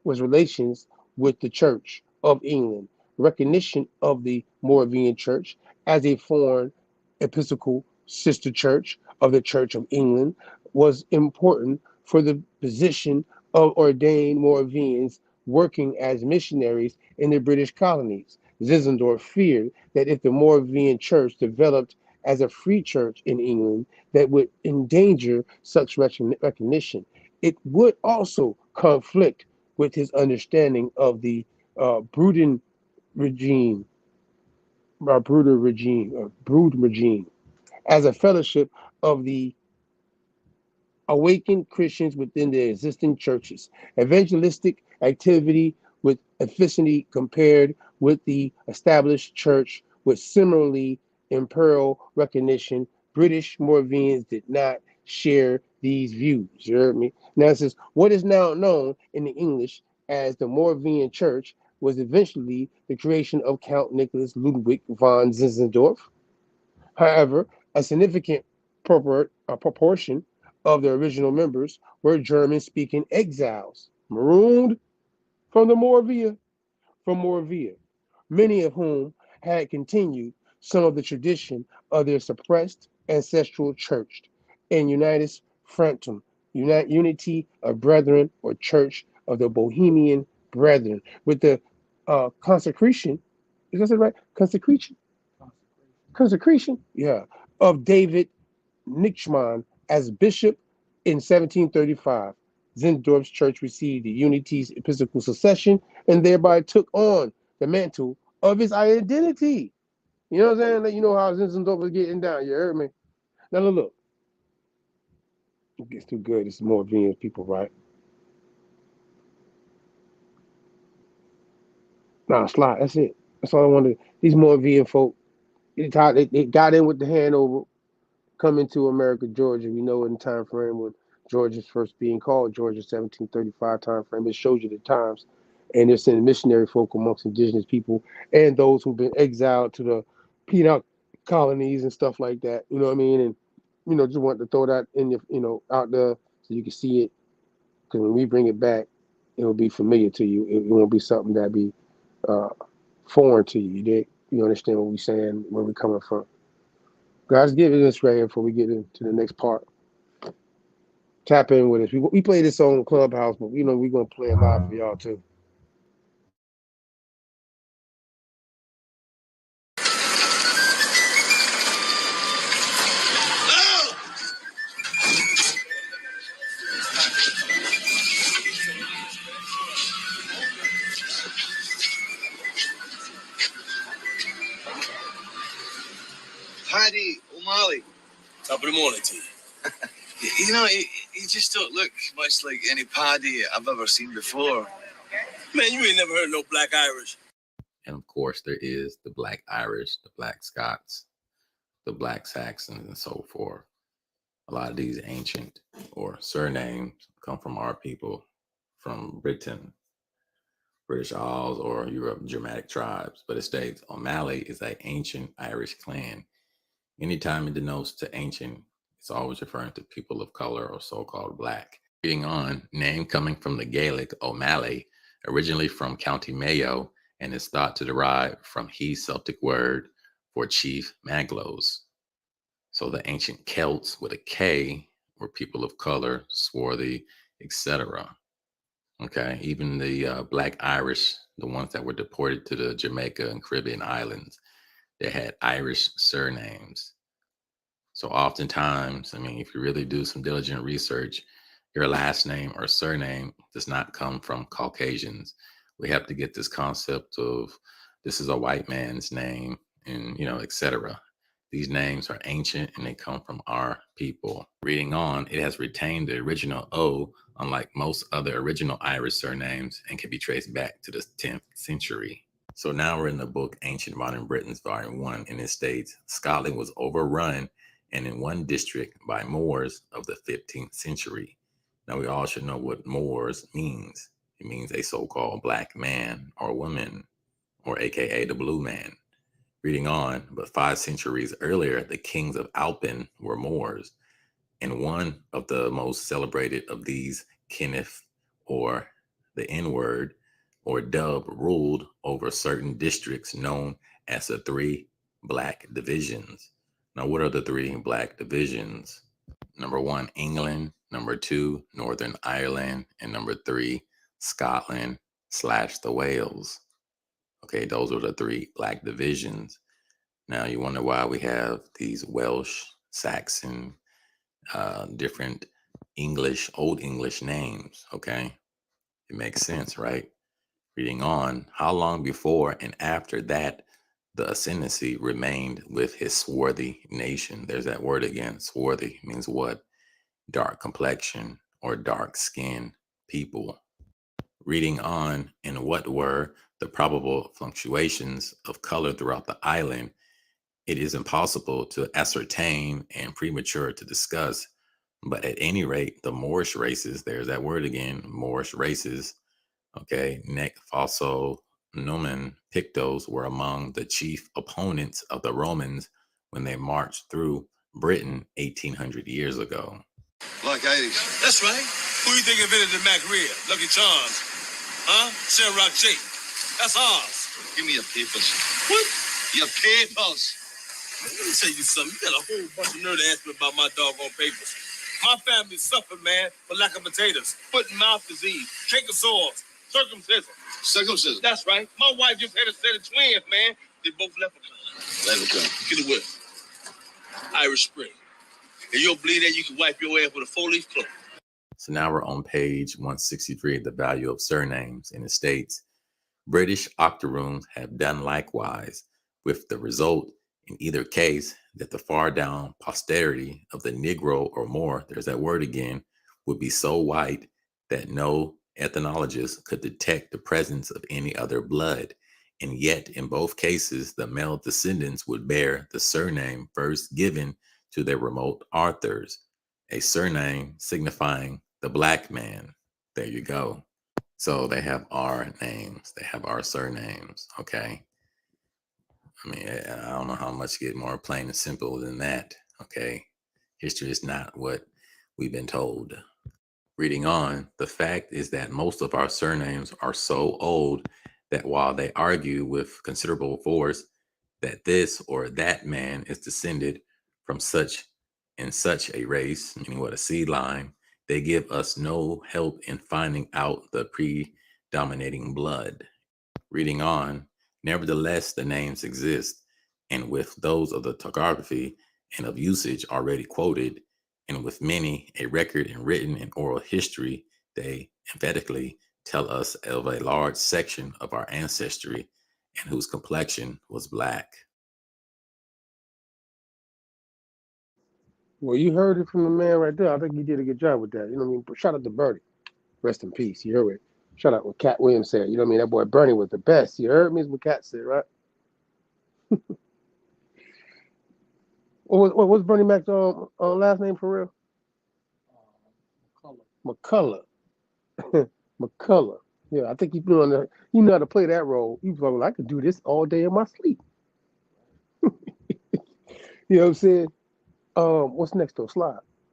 relations with the Church of England. Recognition of the Moravian Church as a foreign episcopal sister church of the Church of England was important for the position of ordained Moravians working as missionaries in the British colonies. Zinzendorf feared that if the Moravian Church developed as a free church in England, that would endanger such recognition. It would also conflict with his understanding of the Brood regime, as a fellowship of the awakened Christians within the existing churches. Evangelistic activity with efficiency compared with the established church with similarly imperial recognition. British Moravians did not share these views. You heard me? Now it says, what is now known in the English as the Moravian Church was eventually the creation of Count Nicholas Ludwig von Zinzendorf. However, a significant proportion of the original members were German-speaking exiles, marooned from Moravia, many of whom had continued some of the tradition of their suppressed ancestral church in Unitas Frontum, Unity of Brethren, or Church of the Bohemian Brethren, with the consecration, is that right? Consecration, yeah, of David Nichman as bishop in 1735. Zinzendorf's church received the Unity's episcopal succession and thereby took on the mantle of his identity. You know what I'm saying? Let you know how Zinzendorf was getting down. You heard me? Now look. It gets too good. It's more Venus people, right? Nah, slide. That's it. That's all I wanted. These Moravian folk, they got in with the Hanover, coming to America, Georgia. We know in the time frame when Georgia's first being called Georgia, 1735 time frame. It shows you the times. And they're sending missionary folk amongst indigenous people and those who've been exiled to the colonies and stuff like that. You know what I mean? And just want to throw that in your, out there so you can see it. Because when we bring it back, it will be familiar to you. It won't be something that be foreign to you. You understand what we're saying, where we're coming from. Guys, give it this right here before we get into the next part. Tap in with us. We play this on Clubhouse, but we're gonna play it live for y'all too. Paddy O'Malley. Top of the morning to you. You just don't look much like any Paddy I've ever seen before. Man, you ain't never heard no Black Irish. And of course, there is the Black Irish, the Black Scots, the Black Saxons, and so forth. A lot of these ancient or surnames come from our people, from Britain, British Isles, or Europe, Germanic tribes. But it states O'Malley is an ancient Irish clan. Anytime it denotes to ancient, it's always referring to people of color or so-called Black. Reading on, name coming from the Gaelic O'Malley, originally from County Mayo, and is thought to derive from He Celtic word for chief Maglos. So the ancient Celts with a K were people of color, swarthy, etc. Okay, even the Black Irish, the ones that were deported to the Jamaica and Caribbean islands, they had Irish surnames. So oftentimes, if you really do some diligent research, your last name or surname does not come from Caucasians. We have to get this concept of this is a white man's name and, etc. These names are ancient and they come from our people. Reading on, it has retained the original O, unlike most other original Irish surnames, and can be traced back to the 10th century. So now we're in the book Ancient Modern Britons, Volume 1, and it states Scotland was overrun and in one district by Moors of the 15th century. Now we all should know what Moors means. It means a so-called black man or woman, or AKA the blue man. Reading on, but 5 centuries earlier, the kings of Alpin were Moors, and one of the most celebrated of these, Kenneth, or the N-word, or Dub, ruled over certain districts known as the 3 Black divisions. Now, what are the 3 Black divisions? Number 1, England. Number 2, Northern Ireland. And number 3, Scotland / the Wales. Okay, those are the 3 Black divisions. Now, you wonder why we have these Welsh, Saxon, different English, Old English names, okay? It makes sense, right? Reading on, how long before and after that the ascendancy remained with his swarthy nation? There's that word again. Swarthy means what? Dark complexion or dark skin people. Reading on, in what were the probable fluctuations of color throughout the island, it is impossible to ascertain and premature to discuss, but at any rate, the Moorish races, there's that word again, Moorish races, okay, Nec Faso Numen Pictos were among the chief opponents of the Romans when they marched through Britain 1800 years ago. Black Irish. That's right. Who you think invented the Macria? Lucky Charms. Huh? Shamrock Shake. That's ours. Give me your papers. What? Your papers. Let me tell you something. You got a whole bunch of nerve to ask me about my doggone papers. My family suffered, man, for lack of potatoes, foot and mouth disease, trachea sores, circumcision. Circumcision? That's right. My wife just had a set of twins, man. They both leprechauns. Leprechaun. Get it with. Irish Spring. If you don't believe that, you can wipe your ass with a 4-leaf clover. So now we're on page 163, the value of surnames, and it states, British octoroons have done likewise, with the result, in either case, that the far down posterity of the Negro or Moor, there's that word again, would be so white that no ethnologist could detect the presence of any other blood. And yet, in both cases, the male descendants would bear the surname first given to their remote authors, a surname signifying the black man. There you go. So they have our names, they have our surnames, okay? I mean, I don't know how much get more plain and simple than that. Okay. History is not what we've been told. Reading on, the fact is that most of our surnames are so old that while they argue with considerable force that this or that man is descended from such and such a race, meaning what a seed line, they give us no help in finding out the predominating blood. Reading on, nevertheless, the names exist, and with those of the topography and of usage already quoted, and with many a record in written and oral history, they emphatically tell us of a large section of our ancestry and whose complexion was black. Well, you heard it from the man right there. I think he did a good job with that. You know what I mean? Shout out to Bernie. Rest in peace. You heard it. Shout out what Cat Williams said. You know what I mean? That boy Bernie was the best. You heard me? Is what Cat said, right? What's Bernie Mac's last name for real? McCullough. McCullough. Yeah, I think he blew on the. You know how to play that role. He was like, well, I could do this all day in my sleep. You know what I'm saying? What's next though?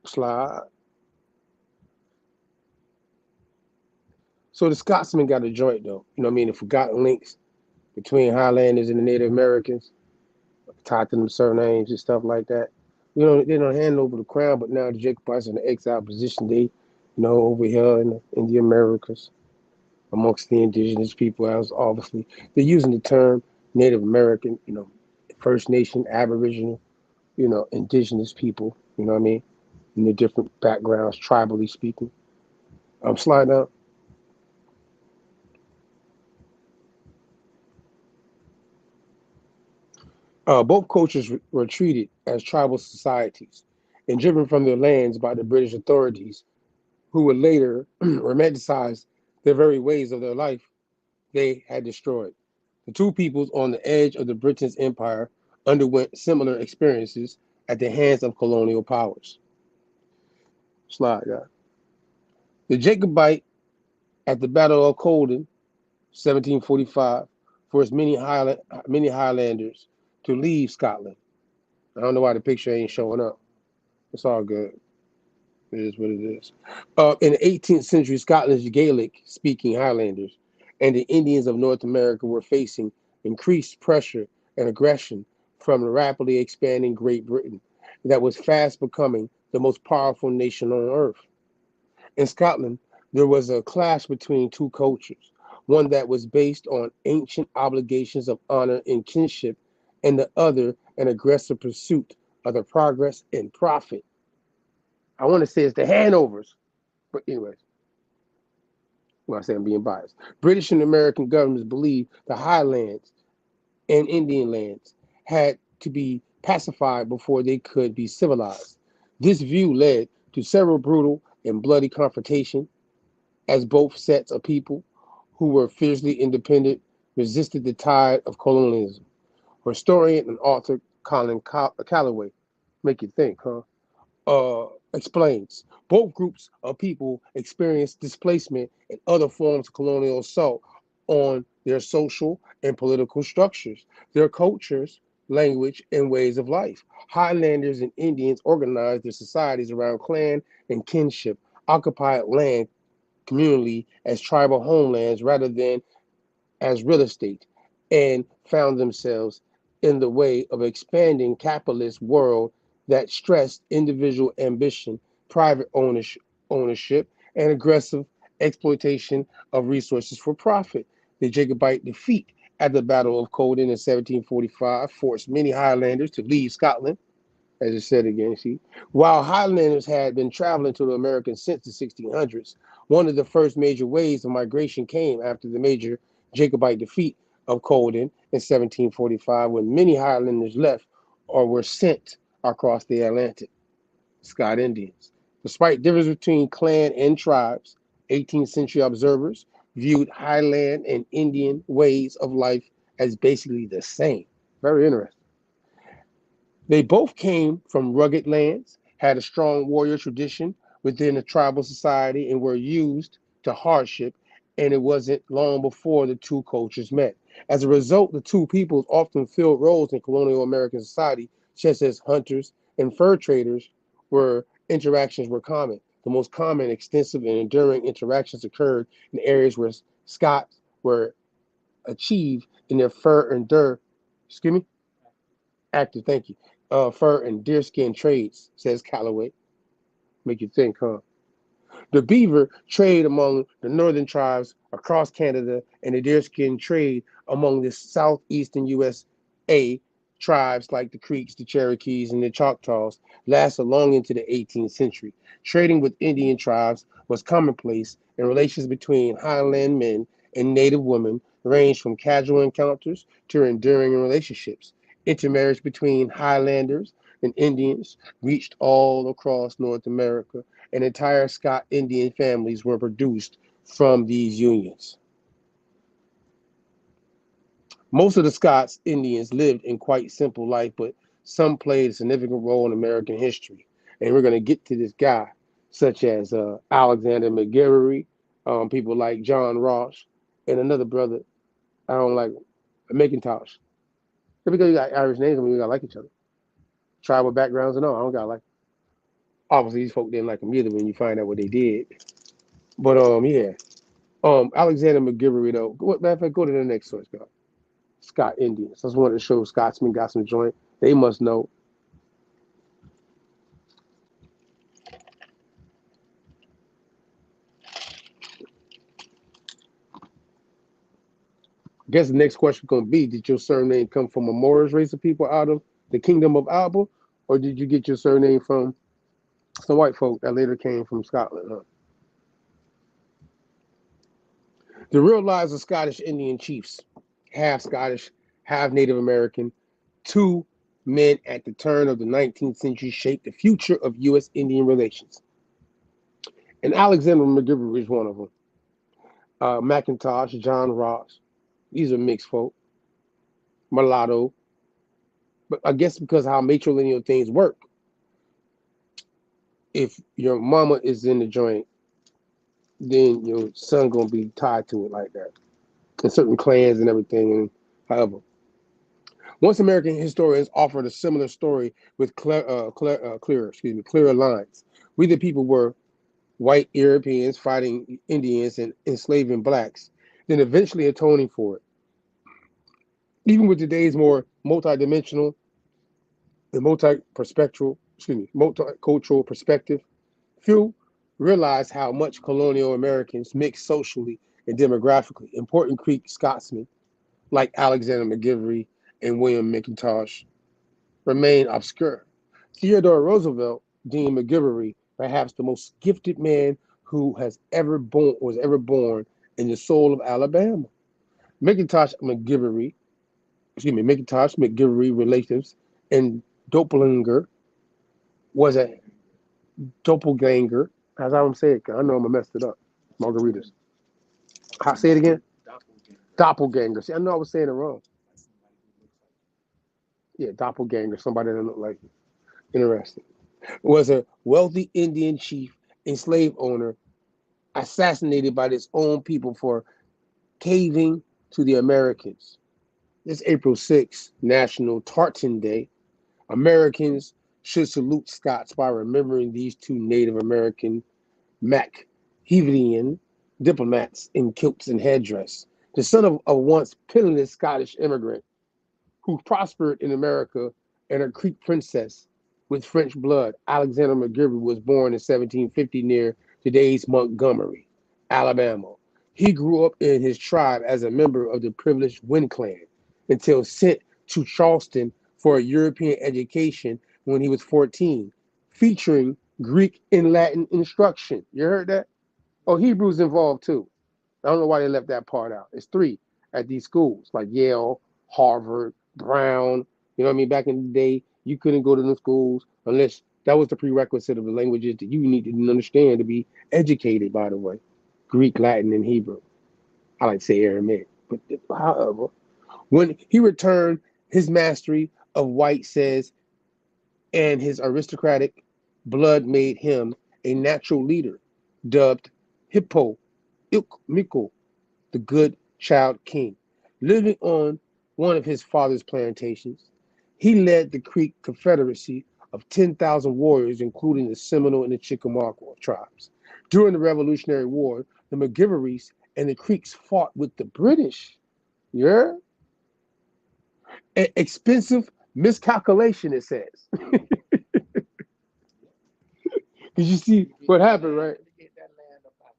Slide. So the Scotsman got a joint though. You know what I mean? The forgotten links between Highlanders and the Native Americans, tied to them surnames and stuff like that. You know, they don't hand over the crown, but now the Jacobites in the exile position, they, over here in the Americas, amongst the indigenous people, as obviously they're using the term Native American, First Nation, Aboriginal, indigenous people, you know what I mean, in the different backgrounds, tribally speaking. Slide down. Both cultures were treated as tribal societies and driven from their lands by the British authorities, who would later romanticize the very ways of their life they had destroyed. The two peoples on the edge of the Britain's empire underwent similar experiences at the hands of colonial powers. Slide, guys. The Jacobite at the Battle of Culloden, 1745, forced many Highlanders to leave Scotland. I don't know why the picture ain't showing up. It's all good. It is what it is. In the 18th century, Scotland's Gaelic-speaking Highlanders and the Indians of North America were facing increased pressure and aggression from the rapidly expanding Great Britain that was fast becoming the most powerful nation on earth. In Scotland, there was a clash between two cultures, one that was based on ancient obligations of honor and kinship, and the other an aggressive pursuit of the progress and profit. I want to say it's the Hanovers, but anyways, well, I say I'm being biased. British and American governments believed the Highlands and Indian lands had to be pacified before they could be civilized. This view led to several brutal and bloody confrontations as both sets of people who were fiercely independent resisted the tide of colonialism. Historian and author Colin Calloway, make you think, explains both groups of people experienced displacement and other forms of colonial assault on their social and political structures, their cultures, language, and ways of life. Highlanders and Indians organized their societies around clan and kinship, occupied land communally as tribal homelands rather than as real estate, and found themselves in the way of expanding capitalist world that stressed individual ambition, private ownership, and aggressive exploitation of resources for profit. The Jacobite defeat at the Battle of Culloden in 1745 forced many Highlanders to leave Scotland, as I said again, while Highlanders had been traveling to the Americas since the 1600s. One of the first major waves of migration came after the major Jacobite defeat of Culloden in 1745, when many Highlanders left or were sent across the Atlantic. Scott Indians. Despite differences between clan and tribes, 18th century observers viewed Highland and Indian ways of life as basically the same. Very interesting. They both came from rugged lands, had a strong warrior tradition within a tribal society, and were used to hardship, and it wasn't long before the two cultures met. As a result, the two peoples often filled roles in colonial American society, such as hunters and fur traders, where interactions were common. The most common, extensive, and enduring interactions occurred in areas where Scots were achieved in their fur and fur and deerskin trades, says Calloway. Make you think, huh? The beaver trade among the northern tribes across Canada and the deerskin trade among the southeastern USA tribes like the Creeks, the Cherokees, and the Choctaws lasted long into the 18th century. Trading with Indian tribes was commonplace, and relations between highland men and native women ranged from casual encounters to enduring relationships. Intermarriage between Highlanders and Indians reached all across North America, and entire Scott Indian families were produced from these unions. Most of the Scots Indians lived in quite simple life, but some played a significant role in American history. And we're going to get to this guy, such as Alexander McGillivray, people like John Ross, and another brother, I don't like, McIntosh. Because you got Irish names, I mean, we got to like each other. Tribal backgrounds and all, I don't got to like. Obviously, these folk didn't like them either when you find out what they did. But Alexander McGillivray, though. Matter of fact, go to the next source, God. Scott Indians. That's one to show Scotsmen got some joint. They must know. I guess the next question going to be, did your surname come from a Moorish race of people out of the kingdom of Alba? Or did you get your surname from some white folk that later came from Scotland? Huh? The real lives of Scottish Indian chiefs, half Scottish, half Native American, two men at the turn of the 19th century shaped the future of U.S. Indian relations. And Alexander McGillivray is one of them. McIntosh, John Ross, these are mixed folk. Mulatto. But I guess because how matrilineal things work, if your mama is in the joint, then your son gonna be tied to it like that. And certain clans and everything, and however. Once American historians offered a similar story with clearer lines. We the people were white Europeans fighting Indians and enslaving blacks, then eventually atoning for it. Even with today's more multidimensional and multicultural perspective, few realize how much colonial Americans mixed socially and demographically. Important Creek Scotsmen like Alexander McGillivray and William McIntosh remain obscure. Theodore Roosevelt deemed McGillivray perhaps the most gifted man who was ever born in the soul of Alabama. McIntosh McGillivray relatives and doppelganger was a doppelganger. How's I say it? I know I'm gonna mess it up. Margaritas. How say it again? Doppelganger. See, I know I was saying it wrong. Yeah, doppelganger. Somebody that looked like it. Interesting. Was a wealthy Indian chief and slave owner assassinated by his own people for caving to the Americans. This April 6th, National Tartan Day. Americans should salute Scots by remembering these two Native American Machiavellian diplomats in kilts and headdress. The son of a once penniless Scottish immigrant who prospered in America and a Creek princess with French blood, Alexander McGillivray was born in 1750 near today's Montgomery, Alabama. He grew up in his tribe as a member of the privileged Wynn clan until sent to Charleston for a European education when he was 14, featuring Greek and Latin instruction. You heard that? Oh, Hebrew's involved too. I don't know why they left that part out. It's 3 at these schools like Yale, Harvard, Brown. You know what I mean? Back in the day, you couldn't go to the schools unless that was the prerequisite of the languages that you needed to understand to be educated, by the way. Greek, Latin, and Hebrew. I like to say Aramaic. But however, when he returned, his mastery of white says, and his aristocratic blood made him a natural leader, dubbed Hippo Ilk Mikko, the good child king. Living on one of his father's plantations, he led the Creek Confederacy of 10,000 warriors, including the Seminole and the Chickamauga tribes. During the Revolutionary War, the McGiveries and the Creeks fought with the British. Yeah? An expensive miscalculation, it says. Because you see what happened, right?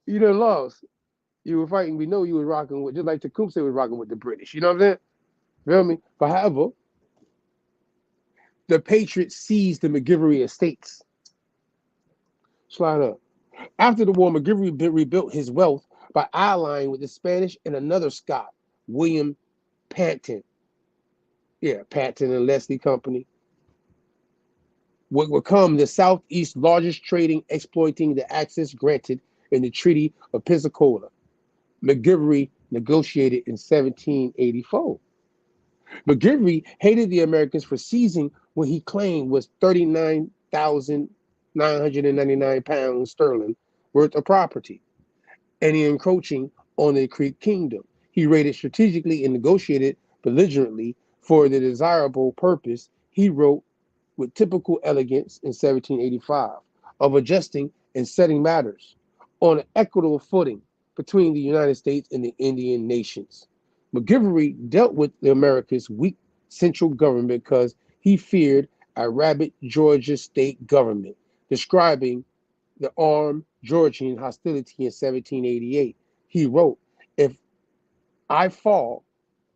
You done lost. You were fighting. We know you were rocking with, just like Tecumseh was rocking with the British. You know what I'm saying? Feel me? But however, the Patriots seized the McGivery estates. Slide up. After the war, McGivery rebuilt his wealth by allying with the Spanish and another Scot, William Panton. Yeah, Panton and Leslie Company. Would become the Southeast's largest trading, exploiting the access granted in the Treaty of Pensacola. McGivery negotiated in 1784. McGivery hated the Americans for seizing what he claimed was 39,999 pounds sterling worth of property and encroaching on the Creek Kingdom. He raided strategically and negotiated belligerently for the desirable purpose, he wrote with typical elegance in 1785, of adjusting and setting matters on an equitable footing between the United States and the Indian nations. McGivery dealt with the America's weak central government because he feared a rabid Georgia state government, describing the armed Georgian hostility in 1788. He wrote, "If I fall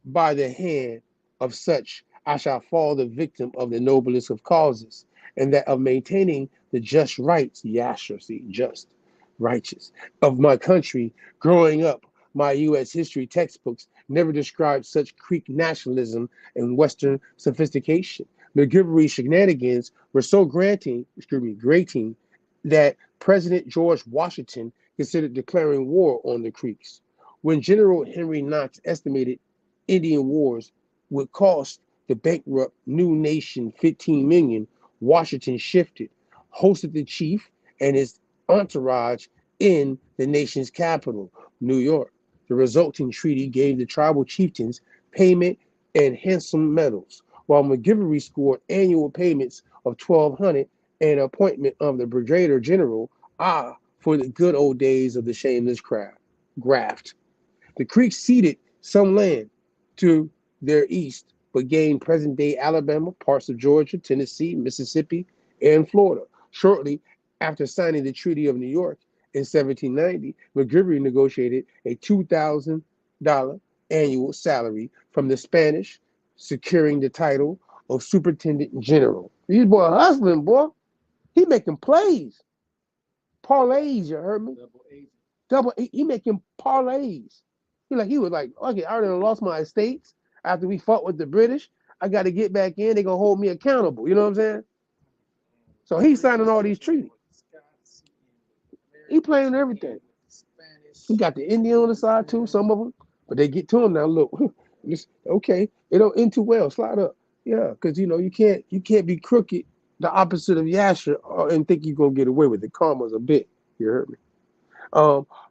by the hand of such, I shall fall the victim of the noblest of causes, and that of maintaining the just rights, Yasherel, see, just, righteous, of my country. Growing up, my U.S. history textbooks never described such Creek nationalism and Western sophistication. McGivery's shenanigans were so grating that President George Washington considered declaring war on the Creeks. When General Henry Knox estimated Indian wars would cost the bankrupt new nation $15 million, Washington shifted, hosted the chief and his entourage in the nation's capital, New York. The resulting treaty gave the tribal chieftains payment and handsome medals, while McGivery scored annual payments of $1,200 and appointment of the brigadier general, for the good old days of the shameless graft. The Creeks ceded some land to their east, but gained present-day Alabama, parts of Georgia, Tennessee, Mississippi, and Florida. Shortly after signing the Treaty of New York in 1790, McGivery negotiated a $2,000 annual salary from the Spanish, securing the title of Superintendent General. These boy hustling, boy. He making plays. Parlays, you heard me? He making parlays. He was like, okay, I already lost my estates after we fought with the British. I got to get back in. They're going to hold me accountable. You know what I'm saying? So he's signing all these treaties. He playing everything. He got the Indian on the side too, some of them. But they get to him now. Look, okay, it don't end too well. Slide up. Yeah, because you can't be crooked, the opposite of Yasher, and think you're going to get away with it. Karma's a bit. You heard me?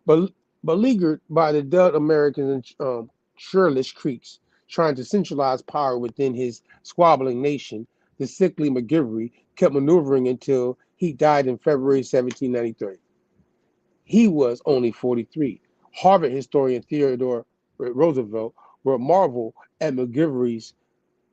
But beleaguered by the Dutch Americans and churlish Creeks, trying to centralize power within his squabbling nation, the sickly McGivery kept maneuvering until he died in February 1793. He was only 43. Harvard historian Theodore Roosevelt would marvel at McGivery's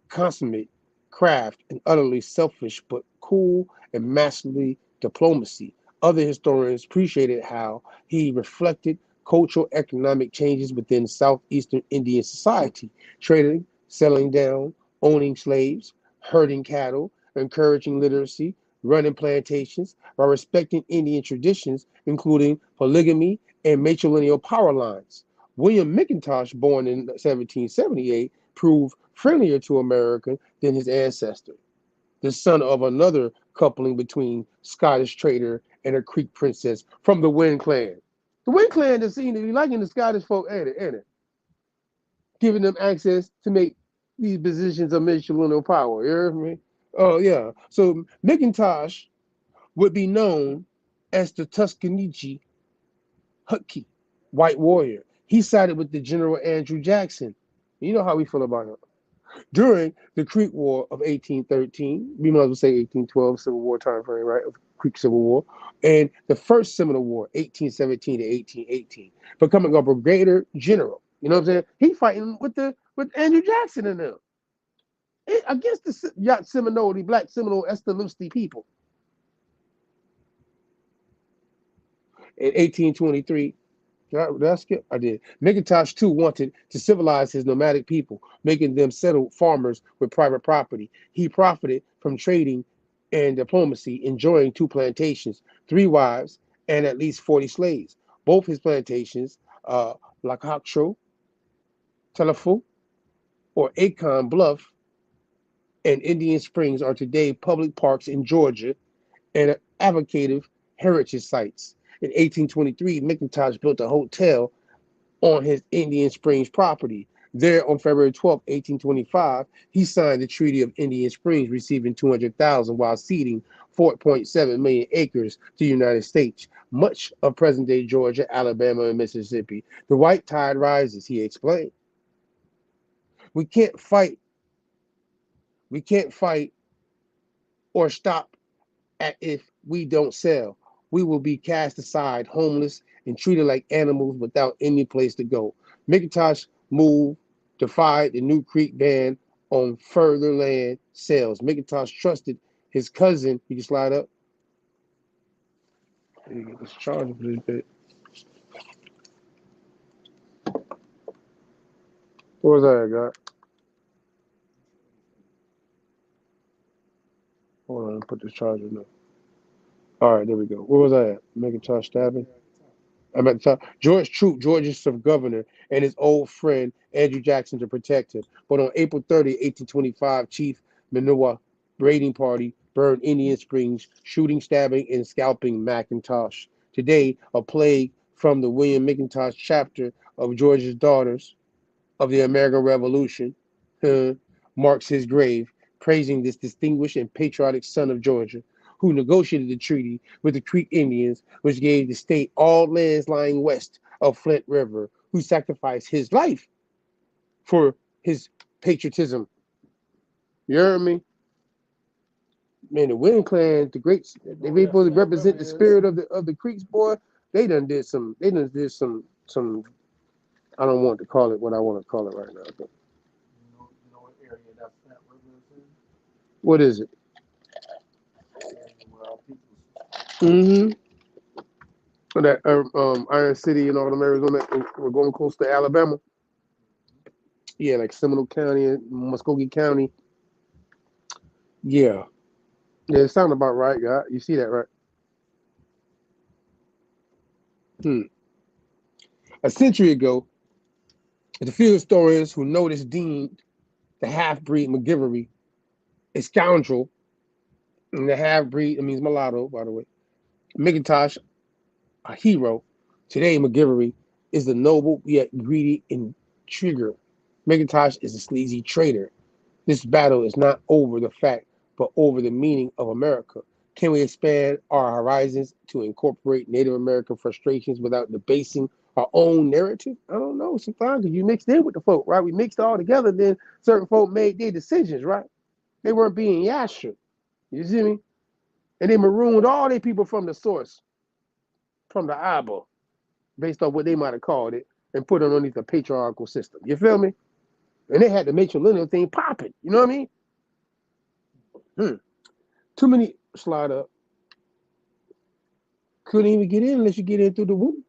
consummate craft and utterly selfish but cool and masterly diplomacy. Other historians appreciated how he reflected cultural economic changes within southeastern Indian society, trading, selling down, owning slaves, herding cattle, encouraging literacy, running plantations, while respecting Indian traditions, including polygamy and matrilineal power lines. William McIntosh, born in 1778, proved friendlier to America than his ancestor, the son of another coupling between Scottish trader and a Creek princess from the Wind clan. The Wind clan just seemed to be liking the Scottish folk, ain't it? Giving them access to make these positions of matrilineal power. You heard me? Oh, yeah. So McIntosh would be known as the Tuskegee Hutke, white warrior. He sided with the General Andrew Jackson, You know how we feel about him. During the Creek War of 1813, we might as well say 1812 Civil War time frame, right? Of Creek Civil War, and the First Seminole War, 1817 to 1818, becoming a brigadier general. You know what I'm saying? He fighting with Andrew Jackson and them against the Yacht Seminole, the Black Seminole Este-Lvste people. In 1823, did I skip? I did. McIntosh, too, wanted to civilize his nomadic people, making them settled farmers with private property. He profited from trading and diplomacy, enjoying 2 plantations, 3 wives, and at least 40 slaves. Both his plantations, Lacatro, Telefu, or Acon Bluff, and Indian Springs, are today public parks in Georgia and evocative heritage sites. In 1823, McIntosh built a hotel on his Indian Springs property. There, on February 12, 1825, he signed the Treaty of Indian Springs, receiving $200,000 while ceding 4.7 million acres to the United States, much of present-day Georgia, Alabama, and Mississippi. The white tide rises, he explained. We can't fight or stop at if we don't sell. We will be cast aside, homeless, and treated like animals without any place to go. McIntosh moved, defied the New Creek ban on further land sales. McIntosh trusted his cousin. You can slide up. Let me get this charger for this bit. What was that, God? Hold on, put this charger in. All right, there we go. Where was I at? McIntosh stabbing? I'm at the top. George Troup, Georgia's governor, and his old friend Andrew Jackson to protect him. But on April 30, 1825, Chief Manoa raiding party burned Indian Springs, shooting, stabbing, and scalping McIntosh. Today, a plague from the William McIntosh chapter of Georgia's Daughters of the American Revolution marks his grave, praising this distinguished and patriotic son of Georgia, who negotiated the treaty with the Creek Indians, which gave the state all lands lying west of Flint River, who sacrificed his life for his patriotism. You heard me? Man, the Wind Clan, the greats, they supposed to represent the spirit of the Creeks, boy. They done did some I don't want to call it what I want to call it right now. But what is it? Mm-hmm. That Iron City and all them areas on that we're going close to Alabama. Yeah, like Seminole County and Muskogee County. Yeah. Yeah, it sounded about right, God. You see that, right? A century ago, the few historians who noticed deemed the half-breed McGivery a scoundrel, and the half-breed, it means mulatto, by the way, McIntosh, a hero. Today, McGivery is the noble yet greedy intriguer. McIntosh is a sleazy traitor. This battle is not over the fact, but over the meaning of America. Can we expand our horizons to incorporate Native American frustrations without debasing our own narrative? I don't know. Sometimes because you mixed in with the folk, right? We mixed all together, then certain folk made their decisions, right? They weren't being Yasher. You see me? And they marooned all their people from the source, from the Abba, based on what they might have called it, and put it underneath a patriarchal system. You feel me? And they had the matrilineal thing popping. You know what I mean? Too many slide up. Couldn't even get in unless you get in through the womb.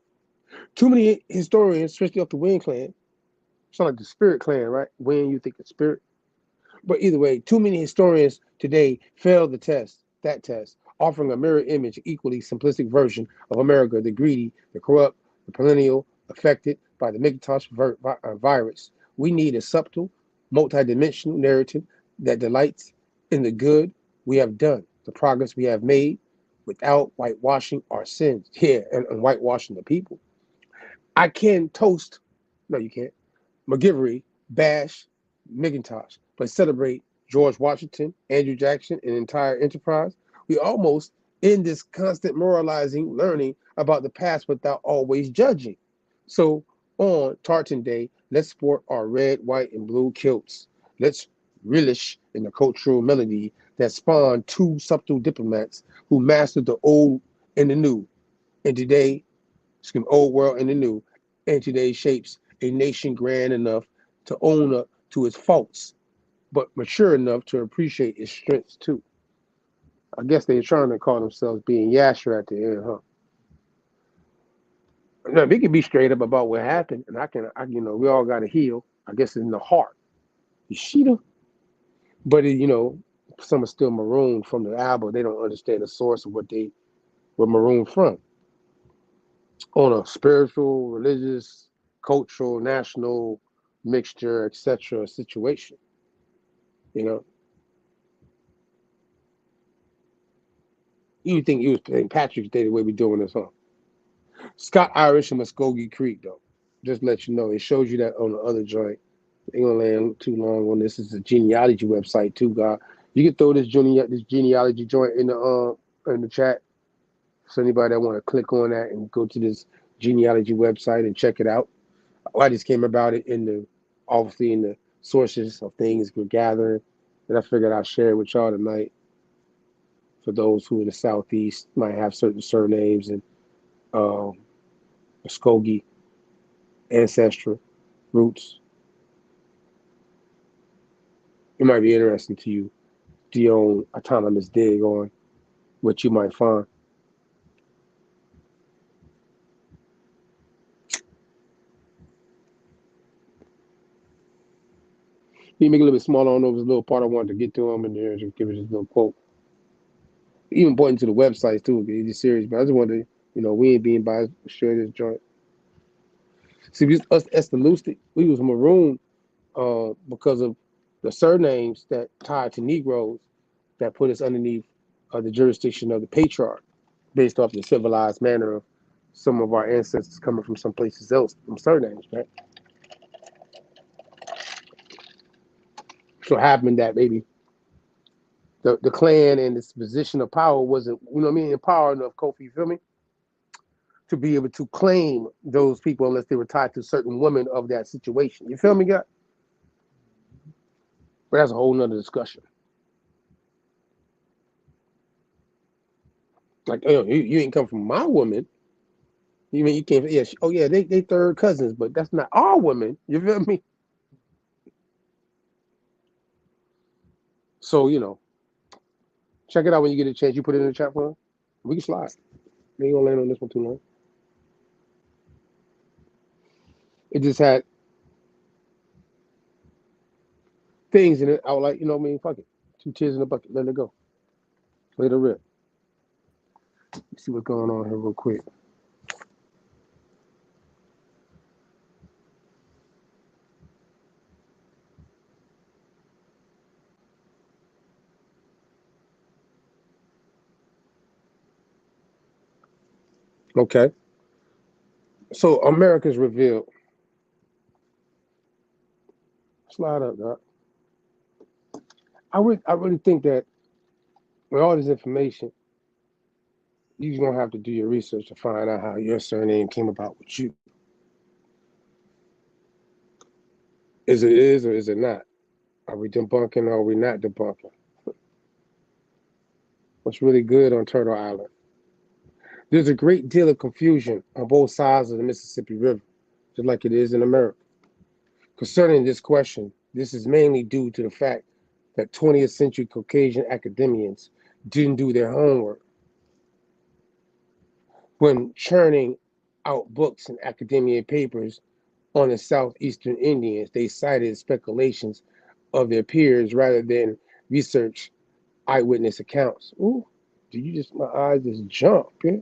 Too many historians, especially up the Wind Clan, sound like the Spirit Clan, right? When you think of spirit. But either way, too many historians today failed that test, offering a mirror image, equally simplistic version of America, the greedy, the corrupt, the perennial, affected by the McIntosh virus. We need a subtle, multidimensional narrative that delights in the good we have done, the progress we have made, without whitewashing our sins. And whitewashing the people. I can toast, no, you can't, McGivery, bash McIntosh, but celebrate George Washington, Andrew Jackson, and entire enterprise. We almost in this constant moralizing, learning about the past without always judging. So On Tartan Day, let's sport our red, white, and blue kilts. Let's relish in the cultural melody that spawned two subtle diplomats who mastered the old and the new. And today, old world and the new. And today shapes a nation grand enough to own up to its faults, but mature enough to appreciate its strengths too. I guess they're trying to call themselves being Yasher at the end, huh? No, we can be straight up about what happened, and we all got to heal. I guess in the heart, you see them, but some are still marooned from the Abba. They don't understand the source of what they were marooned from, on a spiritual, religious, cultural, national mixture, etc. situation. You would think it was St. Patrick's Day the way we're doing this, huh? Scott Irish and Muskogee Creek, though. Just let you know, it shows you that on the other joint. Ain't gonna land too long on this. It's a genealogy website too, God. You can throw this genealogy joint in the chat. So anybody that want to click on that and go to this genealogy website and check it out. I just came about it obviously in the sources of things we're gathering, and I figured I'd share it with y'all tonight. For those who in the Southeast might have certain surnames and Muskogee ancestral roots, it might be interesting to you. Do your own autonomous dig on what you might find. You make it a little bit smaller on those little part I wanted to get to them, and there just give it this little quote. Even pointing to the websites too. It's serious, but I just wanted to, we ain't being biased. Share this joint. See, us Este-Lvste, we was marooned because of the surnames that tied to Negroes that put us underneath the jurisdiction of the patriarch, based off the civilized manner of some of our ancestors coming from some places else, from surnames, right? So it happened that maybe the clan and its position of power wasn't, empowered enough, Kofi, you feel me? To be able to claim those people unless they were tied to certain women of that situation. You feel me, guy? But that's a whole nother discussion. Like, you ain't come from my woman. You mean you can't? Yeah. Oh yeah, they third cousins, but that's not our woman. You feel me? So check it out when you get a chance. You put it in the chat for us. We can slide. We ain't gonna land on this one too long. It just had things in it. I was like, fuck it. 2 tears in the bucket. Let it go. Let it rip. Let's see what's going on here real quick. Okay. So America's revealed. Slide up, Doc. I really think that with all this information, you're gonna have to do your research to find out how your surname came about with you. Is or is it not? Are we debunking or are we not debunking? What's really good on Turtle Island? There's a great deal of confusion on both sides of the Mississippi River, just like it is in America. Concerning this question, this is mainly due to the fact that 20th century Caucasian academians didn't do their homework. When churning out books and academia papers on the southeastern Indians, they cited speculations of their peers rather than research eyewitness accounts. Ooh, my eyes just jump, yeah?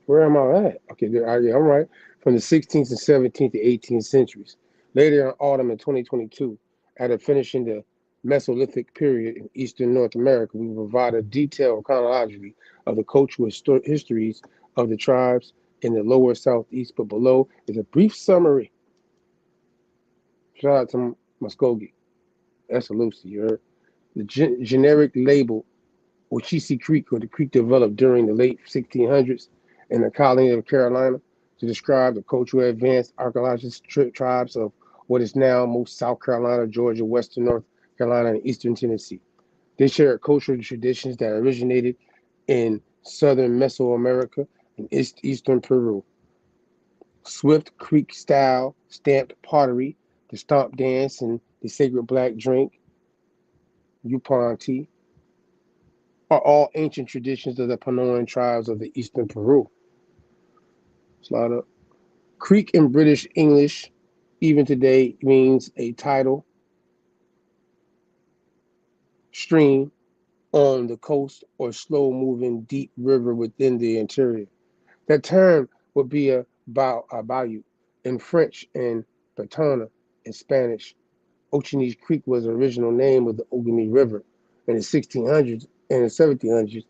Where am I at? Okay, yeah, I'm right. From the 16th and 17th to 18th centuries. Later in autumn in 2022, after finishing the Mesolithic period in eastern North America, we provide a detailed chronology of the cultural histories of the tribes in the lower southeast, but below is a brief summary. Shout out to Muskogee. Este-Lvste, you heard? The generic label Wachisi Creek, or the creek developed during the late 1600s in the colony of Carolina to describe the culturally advanced archaeological tribes of what is now most South Carolina, Georgia, Western North Carolina, and Eastern Tennessee. They share cultural traditions that originated in southern Mesoamerica and eastern Peru. Swift Creek style stamped pottery, the stomp dance, and the sacred black drink, Yupon tea, are all ancient traditions of the Panoan tribes of the eastern Peru. Slide up. Creek in British English, even today, means a tidal stream on the coast or slow-moving deep river within the interior. That term would be a bayou in French and Batona in Spanish. Oceanese Creek was the original name of the Ogamee River. In the 1600s and the 1700s,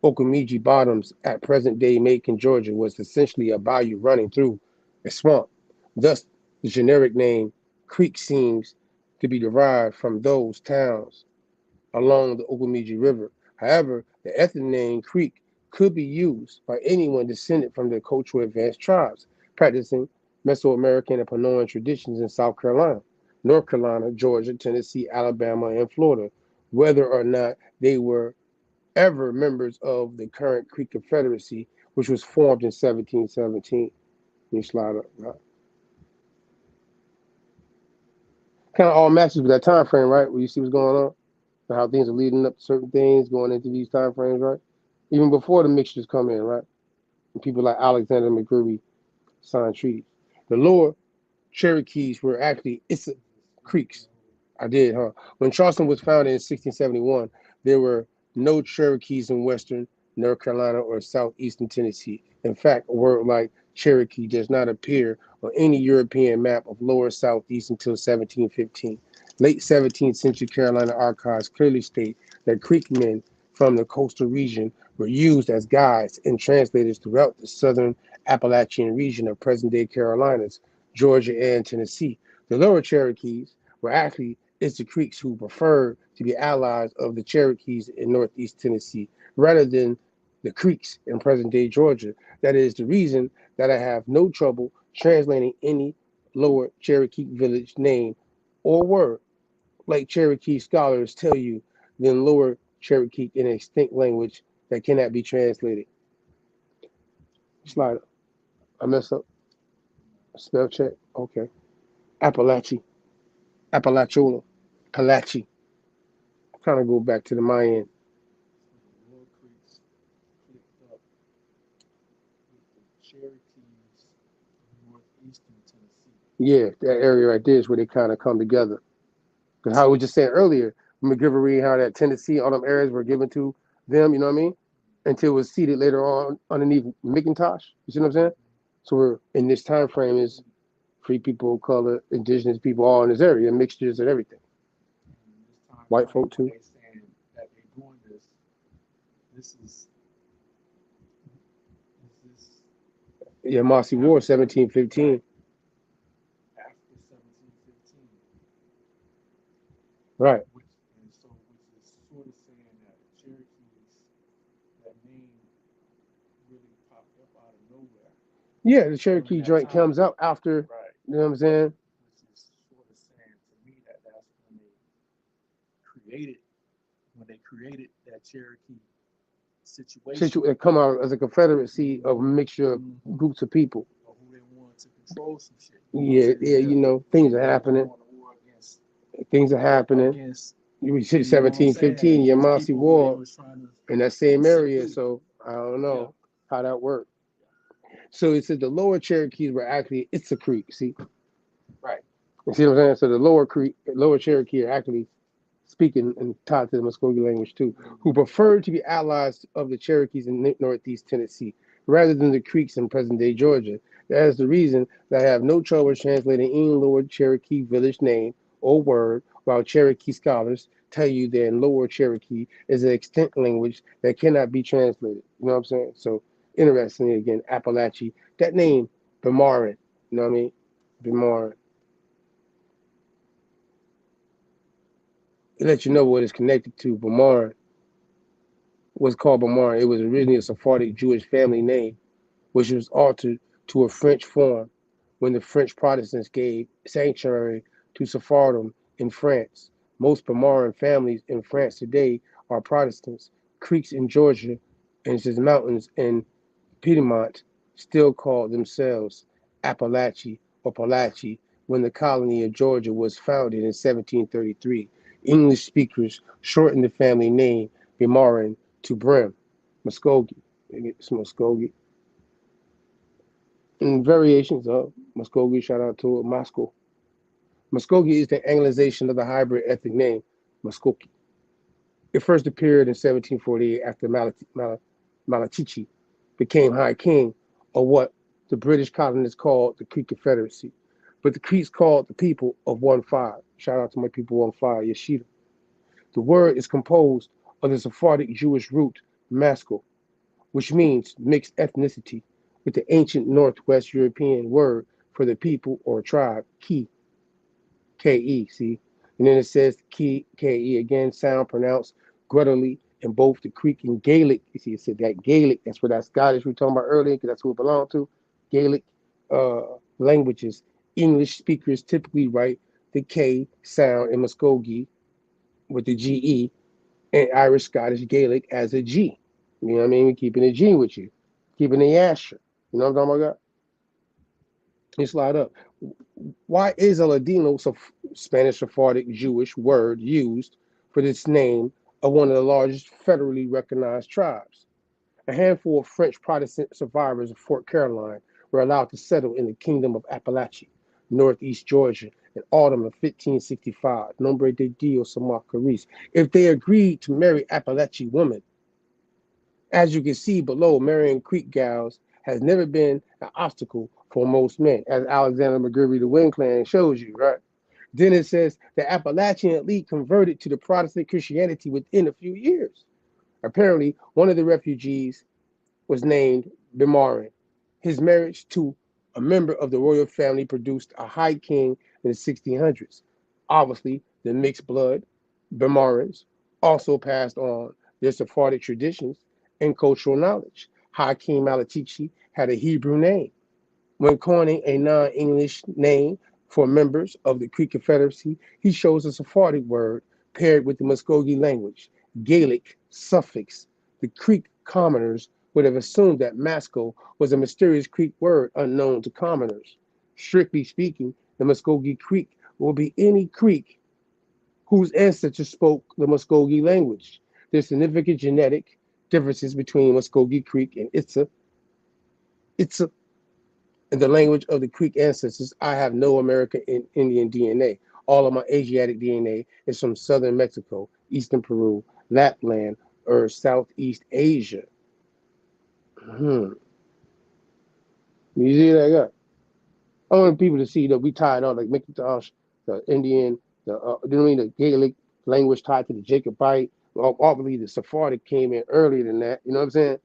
Okomeji Bottoms at present-day Macon, Georgia, was essentially a bayou running through a swamp. Thus, the generic name Creek seems to be derived from those towns along the Okomeji River. However, the ethnic name Creek could be used by anyone descended from the culturally advanced tribes practicing Mesoamerican and Panoan traditions in South Carolina, North Carolina, Georgia, Tennessee, Alabama, and Florida, whether or not they were ever members of the current Creek Confederacy, which was formed in 1717. You slide up. Right? Kind of all matches with that time frame, right? Where you see what's going on, and how things are leading up to certain things, going into these time frames, right? Even before the mixtures come in, right? And people like Alexander McGreevy signed treaties. The lower Cherokees were actually Issa Creeks. I did, huh? When Charleston was founded in 1671, there were no Cherokees in Western North Carolina or Southeastern Tennessee. In fact, a word like Cherokee does not appear on any European map of Lower Southeast until 1715. Late 17th century Carolina archives clearly state that Creek men from the coastal region were used as guides and translators throughout the southern Appalachian region of present-day Carolinas, Georgia, and Tennessee. The lower Cherokees were actually Issa Creeks who preferred to be allies of the Cherokees in northeast Tennessee rather than the Creeks in present-day Georgia. That is the reason that I have no trouble translating any lower Cherokee village name or word, like Cherokee scholars tell you, than lower Cherokee in an extinct language that cannot be translated. Slide up. I messed up. Spell check. Okay. Appalachia. Appalachiola. Palachi. Kind of go back to the Mayan. Yeah, that area right there is where they kind of come together. Because how we just said earlier, McGivery, how that Tennessee, all them areas were given to them, you know what I mean? Until it was seated later on underneath McIntosh. You see what I'm saying? So we're in this time frame is free people, color, indigenous people, all in this area, mixtures and everything. White folk too. Yeah, Mossy War, 1715. Right. Yeah, the Cherokee joint comes up after, you know what I'm saying? When they created that Cherokee It come out as a confederacy of a mixture of groups of people. who they wanted to control some shit. Yeah, you know, things are happening. Things are happening. You see 1715, Yamasi War in that same area, so I don't know how that worked. So it said the lower Cherokees were actually Issa Creek, see? Right. You see what I'm saying? So the lower Cherokee are actually speaking and taught to the Muskogee language too, who preferred to be allies of the Cherokees in northeast Tennessee rather than the Creeks in present-day Georgia. That is the reason that I have no trouble translating any lower Cherokee village name or word, while Cherokee scholars tell you that in lower Cherokee is an extinct language that cannot be translated. You know what I'm saying? So interestingly, again, Appalachia, that name, Bemarin, you know what I mean? Bemarin. It lets you know what it's connected to. Bemarin was called Bemarin. It was originally a Sephardic Jewish family name which was altered to a French form when the French Protestants gave sanctuary to Sephardim in France. Most Pomeranian families in France today are Protestants. Creeks in Georgia and its mountains in Piedmont still call themselves Appalachia or Palachi when the colony of Georgia was founded in 1733. English speakers shortened the family name Bemarin to Brim, Muskogee. It's Muskogee. And variations of Muskogee, shout out to Moscow. Muskogee is the Anglicization of the hybrid ethnic name Muskogee. It first appeared in 1748 after Malatichi became High King, or what the British colonists called the Creek Confederacy. But the Creeks called the people of 1-5. Shout out to my people 1-5, Yasherel. The word is composed of the Sephardic Jewish root maskil, which means mixed ethnicity, with the ancient Northwest European word for the people or tribe, ki, K-E, see? And then it says ki, K-E, again, sound pronounced gruttily in both the Creek and Gaelic. You see, it said that Gaelic, that's where that Scottish we were talking about earlier, because that's who it belonged to. Gaelic languages. English speakers typically write the K sound in Muskogee with the G-E, and Irish Scottish Gaelic as a G. You know what I mean? We're keeping a G with you. Keeping a Yasher. You know what I'm talking about? You slide up. Why is a Ladino, Spanish Sephardic Jewish word, used for this name of one of the largest federally recognized tribes? A handful of French Protestant survivors of Fort Caroline were allowed to settle in the Kingdom of Appalachia, northeast Georgia, in autumn of 1565, Nombre de Dios Amacario, if they agreed to marry Appalachian women. As you can see below, marrying Creek gals has never been an obstacle for most men, as Alexander McGreevy, the Wind Clan, shows you, right? Then it says the Appalachian elite converted to the Protestant Christianity within a few years. Apparently, one of the refugees was named Bemarin. His marriage to a member of the royal family produced a high king in the 1600s. Obviously, the mixed blood Bemarins also passed on their Sephardic traditions and cultural knowledge. Hakeem Malatichi had a Hebrew name. When coining a non-English name for members of the Creek Confederacy, he chose a Sephardic word paired with the Muskogee language, Gaelic suffix. The Creek commoners would have assumed that Maskell was a mysterious Creek word unknown to commoners. Strictly speaking, the Muskogee Creek will be any Creek whose ancestors spoke the Muskogee language. There's significant genetic differences between Muskogee Creek and Itza. In the language of the Creek ancestors, I have no American Indian DNA. All of my Asiatic DNA is from southern Mexico, eastern Peru, Lapland, or Southeast Asia. You see that? Yeah. I want people to see that we tied on, like McIntosh, the Indian, the Gaelic language tied to the Jacobite. Obviously, the Sephardic came in earlier than that. You know what I'm saying?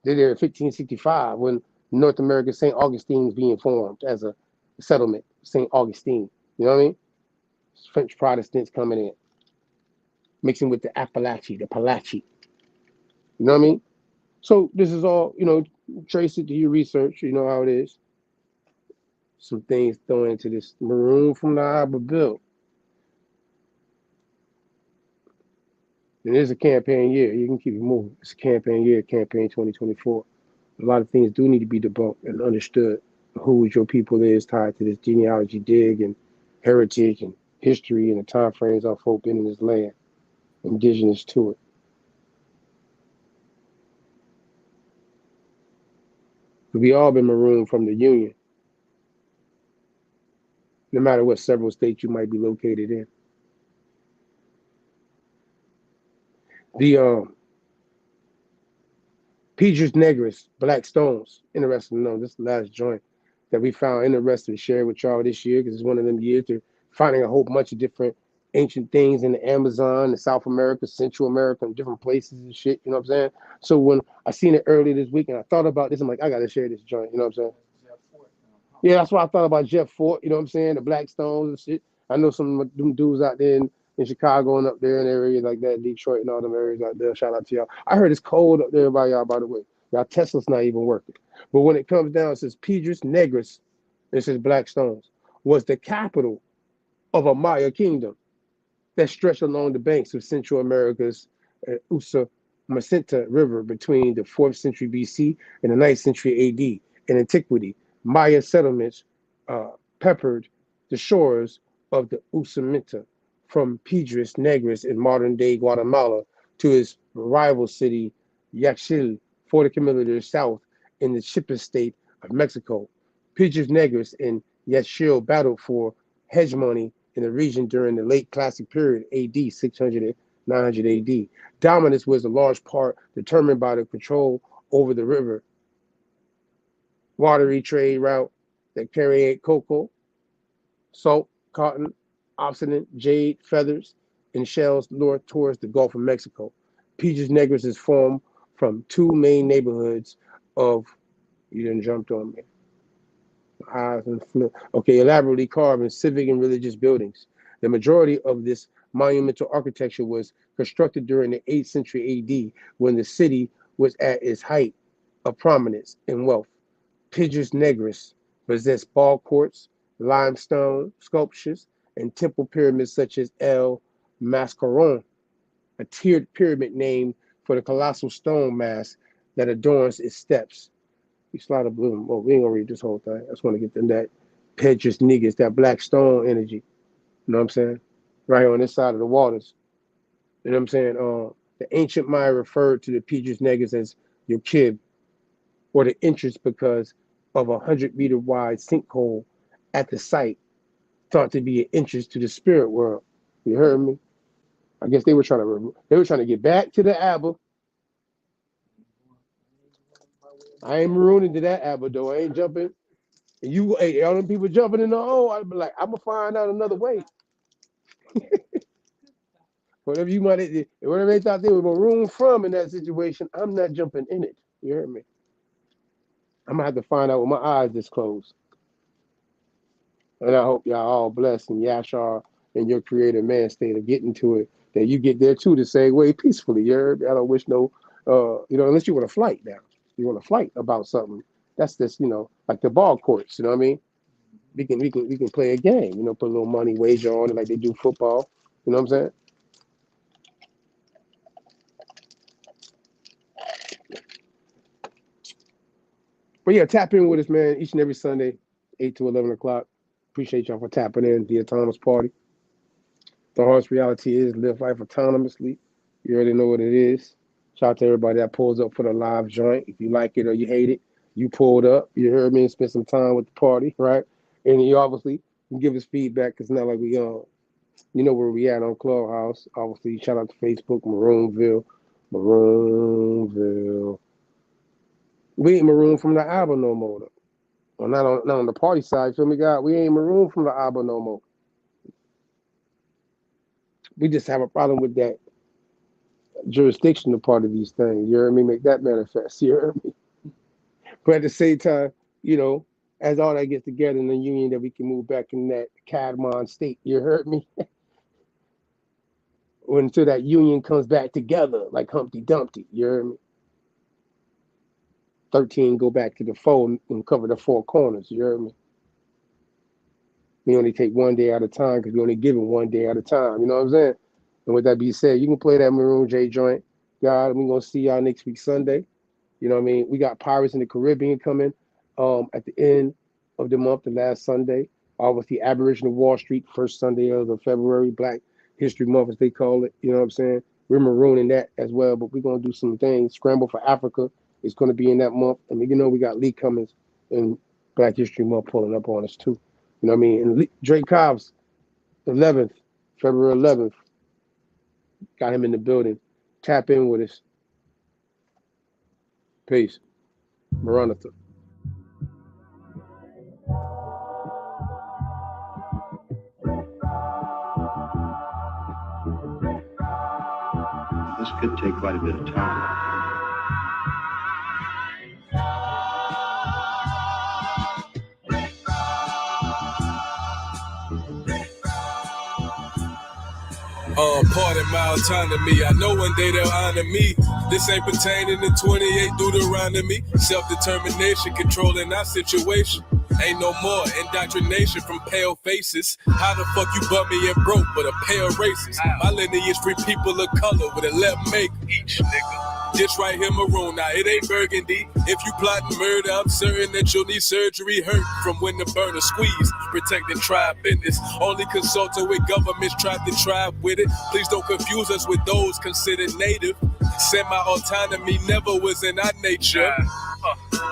They're there in 1565 when North America, St. Augustine is being formed as a settlement, St. Augustine. You know what I mean? French Protestants coming in, mixing with the Appalachia, the Palachi. You know what I mean? So this is all, trace it to your research. You know how it is. Some things thrown into this Marooned from the Abba bill. And it's a campaign year. You can keep it moving. It's a campaign year, campaign 2024. A lot of things do need to be debunked and understood. Who your people is tied to this genealogy dig and heritage and history and the time frames our folk been in this land, indigenous to it. We all been marooned from the Union, no matter what several states you might be located in. The Pedras Negras, Black Stones, interesting to know. This is the last joint that we found interesting to share with y'all this year, because it's one of them years they're finding a whole bunch of different ancient things in the Amazon, the South America, Central America, and different places and shit, you know what I'm saying? So when I seen it earlier this week and I thought about this, I'm like, I gotta share this joint, you know what I'm saying? Yeah, that's why I thought about Jeff Fort, you know what I'm saying? The Black Stones and shit. I know some of them dudes out there in Chicago and up there in areas like that, Detroit and all them areas out there. Shout out to y'all. I heard it's cold up there by y'all, by the way. Y'all Tesla's not even working. But when it comes down, it says Piedras Negras, it says Black Stones, was the capital of a Maya kingdom that stretched along the banks of Central America's Usumacinta River between the 4th century BC and the 9th century AD. In antiquity, Maya settlements peppered the shores of the Usumacinta from Piedras Negras in modern-day Guatemala to its rival city, Yasherel, 40 kilometers south in the Chiapas state of Mexico. Piedras Negras and Yasherel battled for hegemony in the region during the late classic period, AD 600 and 900 AD. Dominance was a large part determined by the control over the river, watery trade route that carried cocoa, salt, cotton, obsidian, jade, feathers, and shells north towards the Gulf of Mexico. Piedras Negras is formed from two main neighborhoods of, you done jumped on me. Okay, elaborately carved in civic and religious buildings. The majority of this monumental architecture was constructed during the 8th century AD when the city was at its height of prominence and wealth. Piedras Negras possessed ball courts, limestone sculptures, and temple pyramids such as El Mascaron, a tiered pyramid named for the colossal stone mass that adorns its steps. You slide a blue. Oh, we ain't gonna read this whole thing. I just want to get them that Piedras Negras, that black stone energy. You know what I'm saying? Right here on this side of the waters. You know what I'm saying? The ancient Maya referred to the Piedras Negras as Yochib, or the entrance, because of a 100-meter wide sinkhole at the site, thought to be an entrance to the spirit world. You heard me? I guess they were trying to get back to the Abba. I ain't marooned into that Abba though. I ain't jumping. And you, hey, all them people jumping in the hole, I'd be like, I'm gonna find out another way. Whatever you might, whatever they thought they were marooned from in that situation, I'm not jumping in it. You heard me? I'm gonna have to find out with my eyes just closed. And I hope y'all all blessed and Yashar and your creative man state of getting to it, that you get there too the same way peacefully. You heard me? I don't wish no, unless you want to flight now. You want to flight about something. That's just, like the ball courts. You know what I mean? We can play a game. Put a little money wager on it like they do football. You know what I'm saying? But yeah, tap in with us, man, each and every Sunday, 8 to 11 o'clock. Appreciate y'all for tapping in. The Autonomous Party. The harsh reality is live life autonomously. You already know what it is. Shout out to everybody that pulls up for the live joint. If you like it or you hate it, you pulled up. You heard me and spent some time with the party, right? And you obviously can give us feedback. It's not like we you know where we at on Clubhouse. Obviously, shout out to Facebook, Maroonville. We ain't marooned from the Abba no more, though. Well, not on the party side. Feel me, God? We ain't marooned from the Abba no more. We just have a problem with that jurisdictional part of these things. You heard me? Make that manifest. You heard me? But at the same time, as all that gets together in the union, that we can move back in that Cadmon state. You heard me? Until that union comes back together like Humpty Dumpty. You heard me? 13 go back to the 4 and cover the 4 corners. You heard me? We only take one day at a time because we only give it one day at a time. You know what I'm saying? And with that being said, you can play that Maroon J joint. God, we're going to see y'all next week Sunday. You know what I mean? We got Pirates in the Caribbean coming at the end of the month, the last Sunday. Obviously, Aboriginal Wall Street, first Sunday of the February, Black History Month, as they call it. You know what I'm saying? We're marooning that as well, but we're going to do some things. Scramble for Africa is going to be in that month. I mean, we got Lee Cummings and Black History Month pulling up on us, too. You know what I mean? And Drake Cobbs, February 11th, got him in the building. Tap in with us. Peace. Maranatha. This could take quite a bit of time. Pardon my autonomy. I know one day they'll honor me. This ain't pertaining to 28 Deuteronomy. Self-determination, controlling our situation. Ain't no more indoctrination from pale faces. How the fuck you bummy and broke but a pale racist? My lineage free people of color with a left make each nigga. This right here, Marooned. Now, it ain't burgundy. If you plotting murder, I'm certain that you'll need surgery hurt from when the burner squeeze. Protecting tribe business. Only consulting with governments tried to tribe with it. Please don't confuse us with those considered native. Semi-autonomy never was in our nature.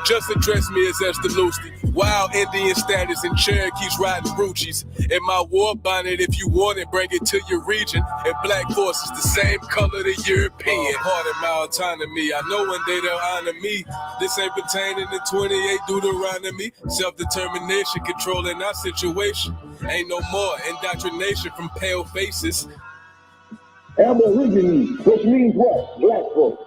Just address me as Este-Lvste. Wild Indian status and Cherokees riding Ruchis. In my war bonnet, if you want it, bring it to your region. And black forces the same color the European. Pardon my autonomy. I know one day they'll honor me. This ain't pertaining to 28 Deuteronomy. Self-determination, controlling our situation. Ain't no more indoctrination from pale faces. Aborigines, which means what? Black folks.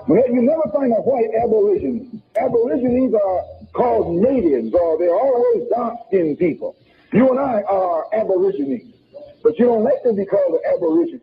But you never find a white aborigine. Aborigines are called natives, or they're always dark-skinned people. You and I are aborigines, but you don't like to be called an aborigine.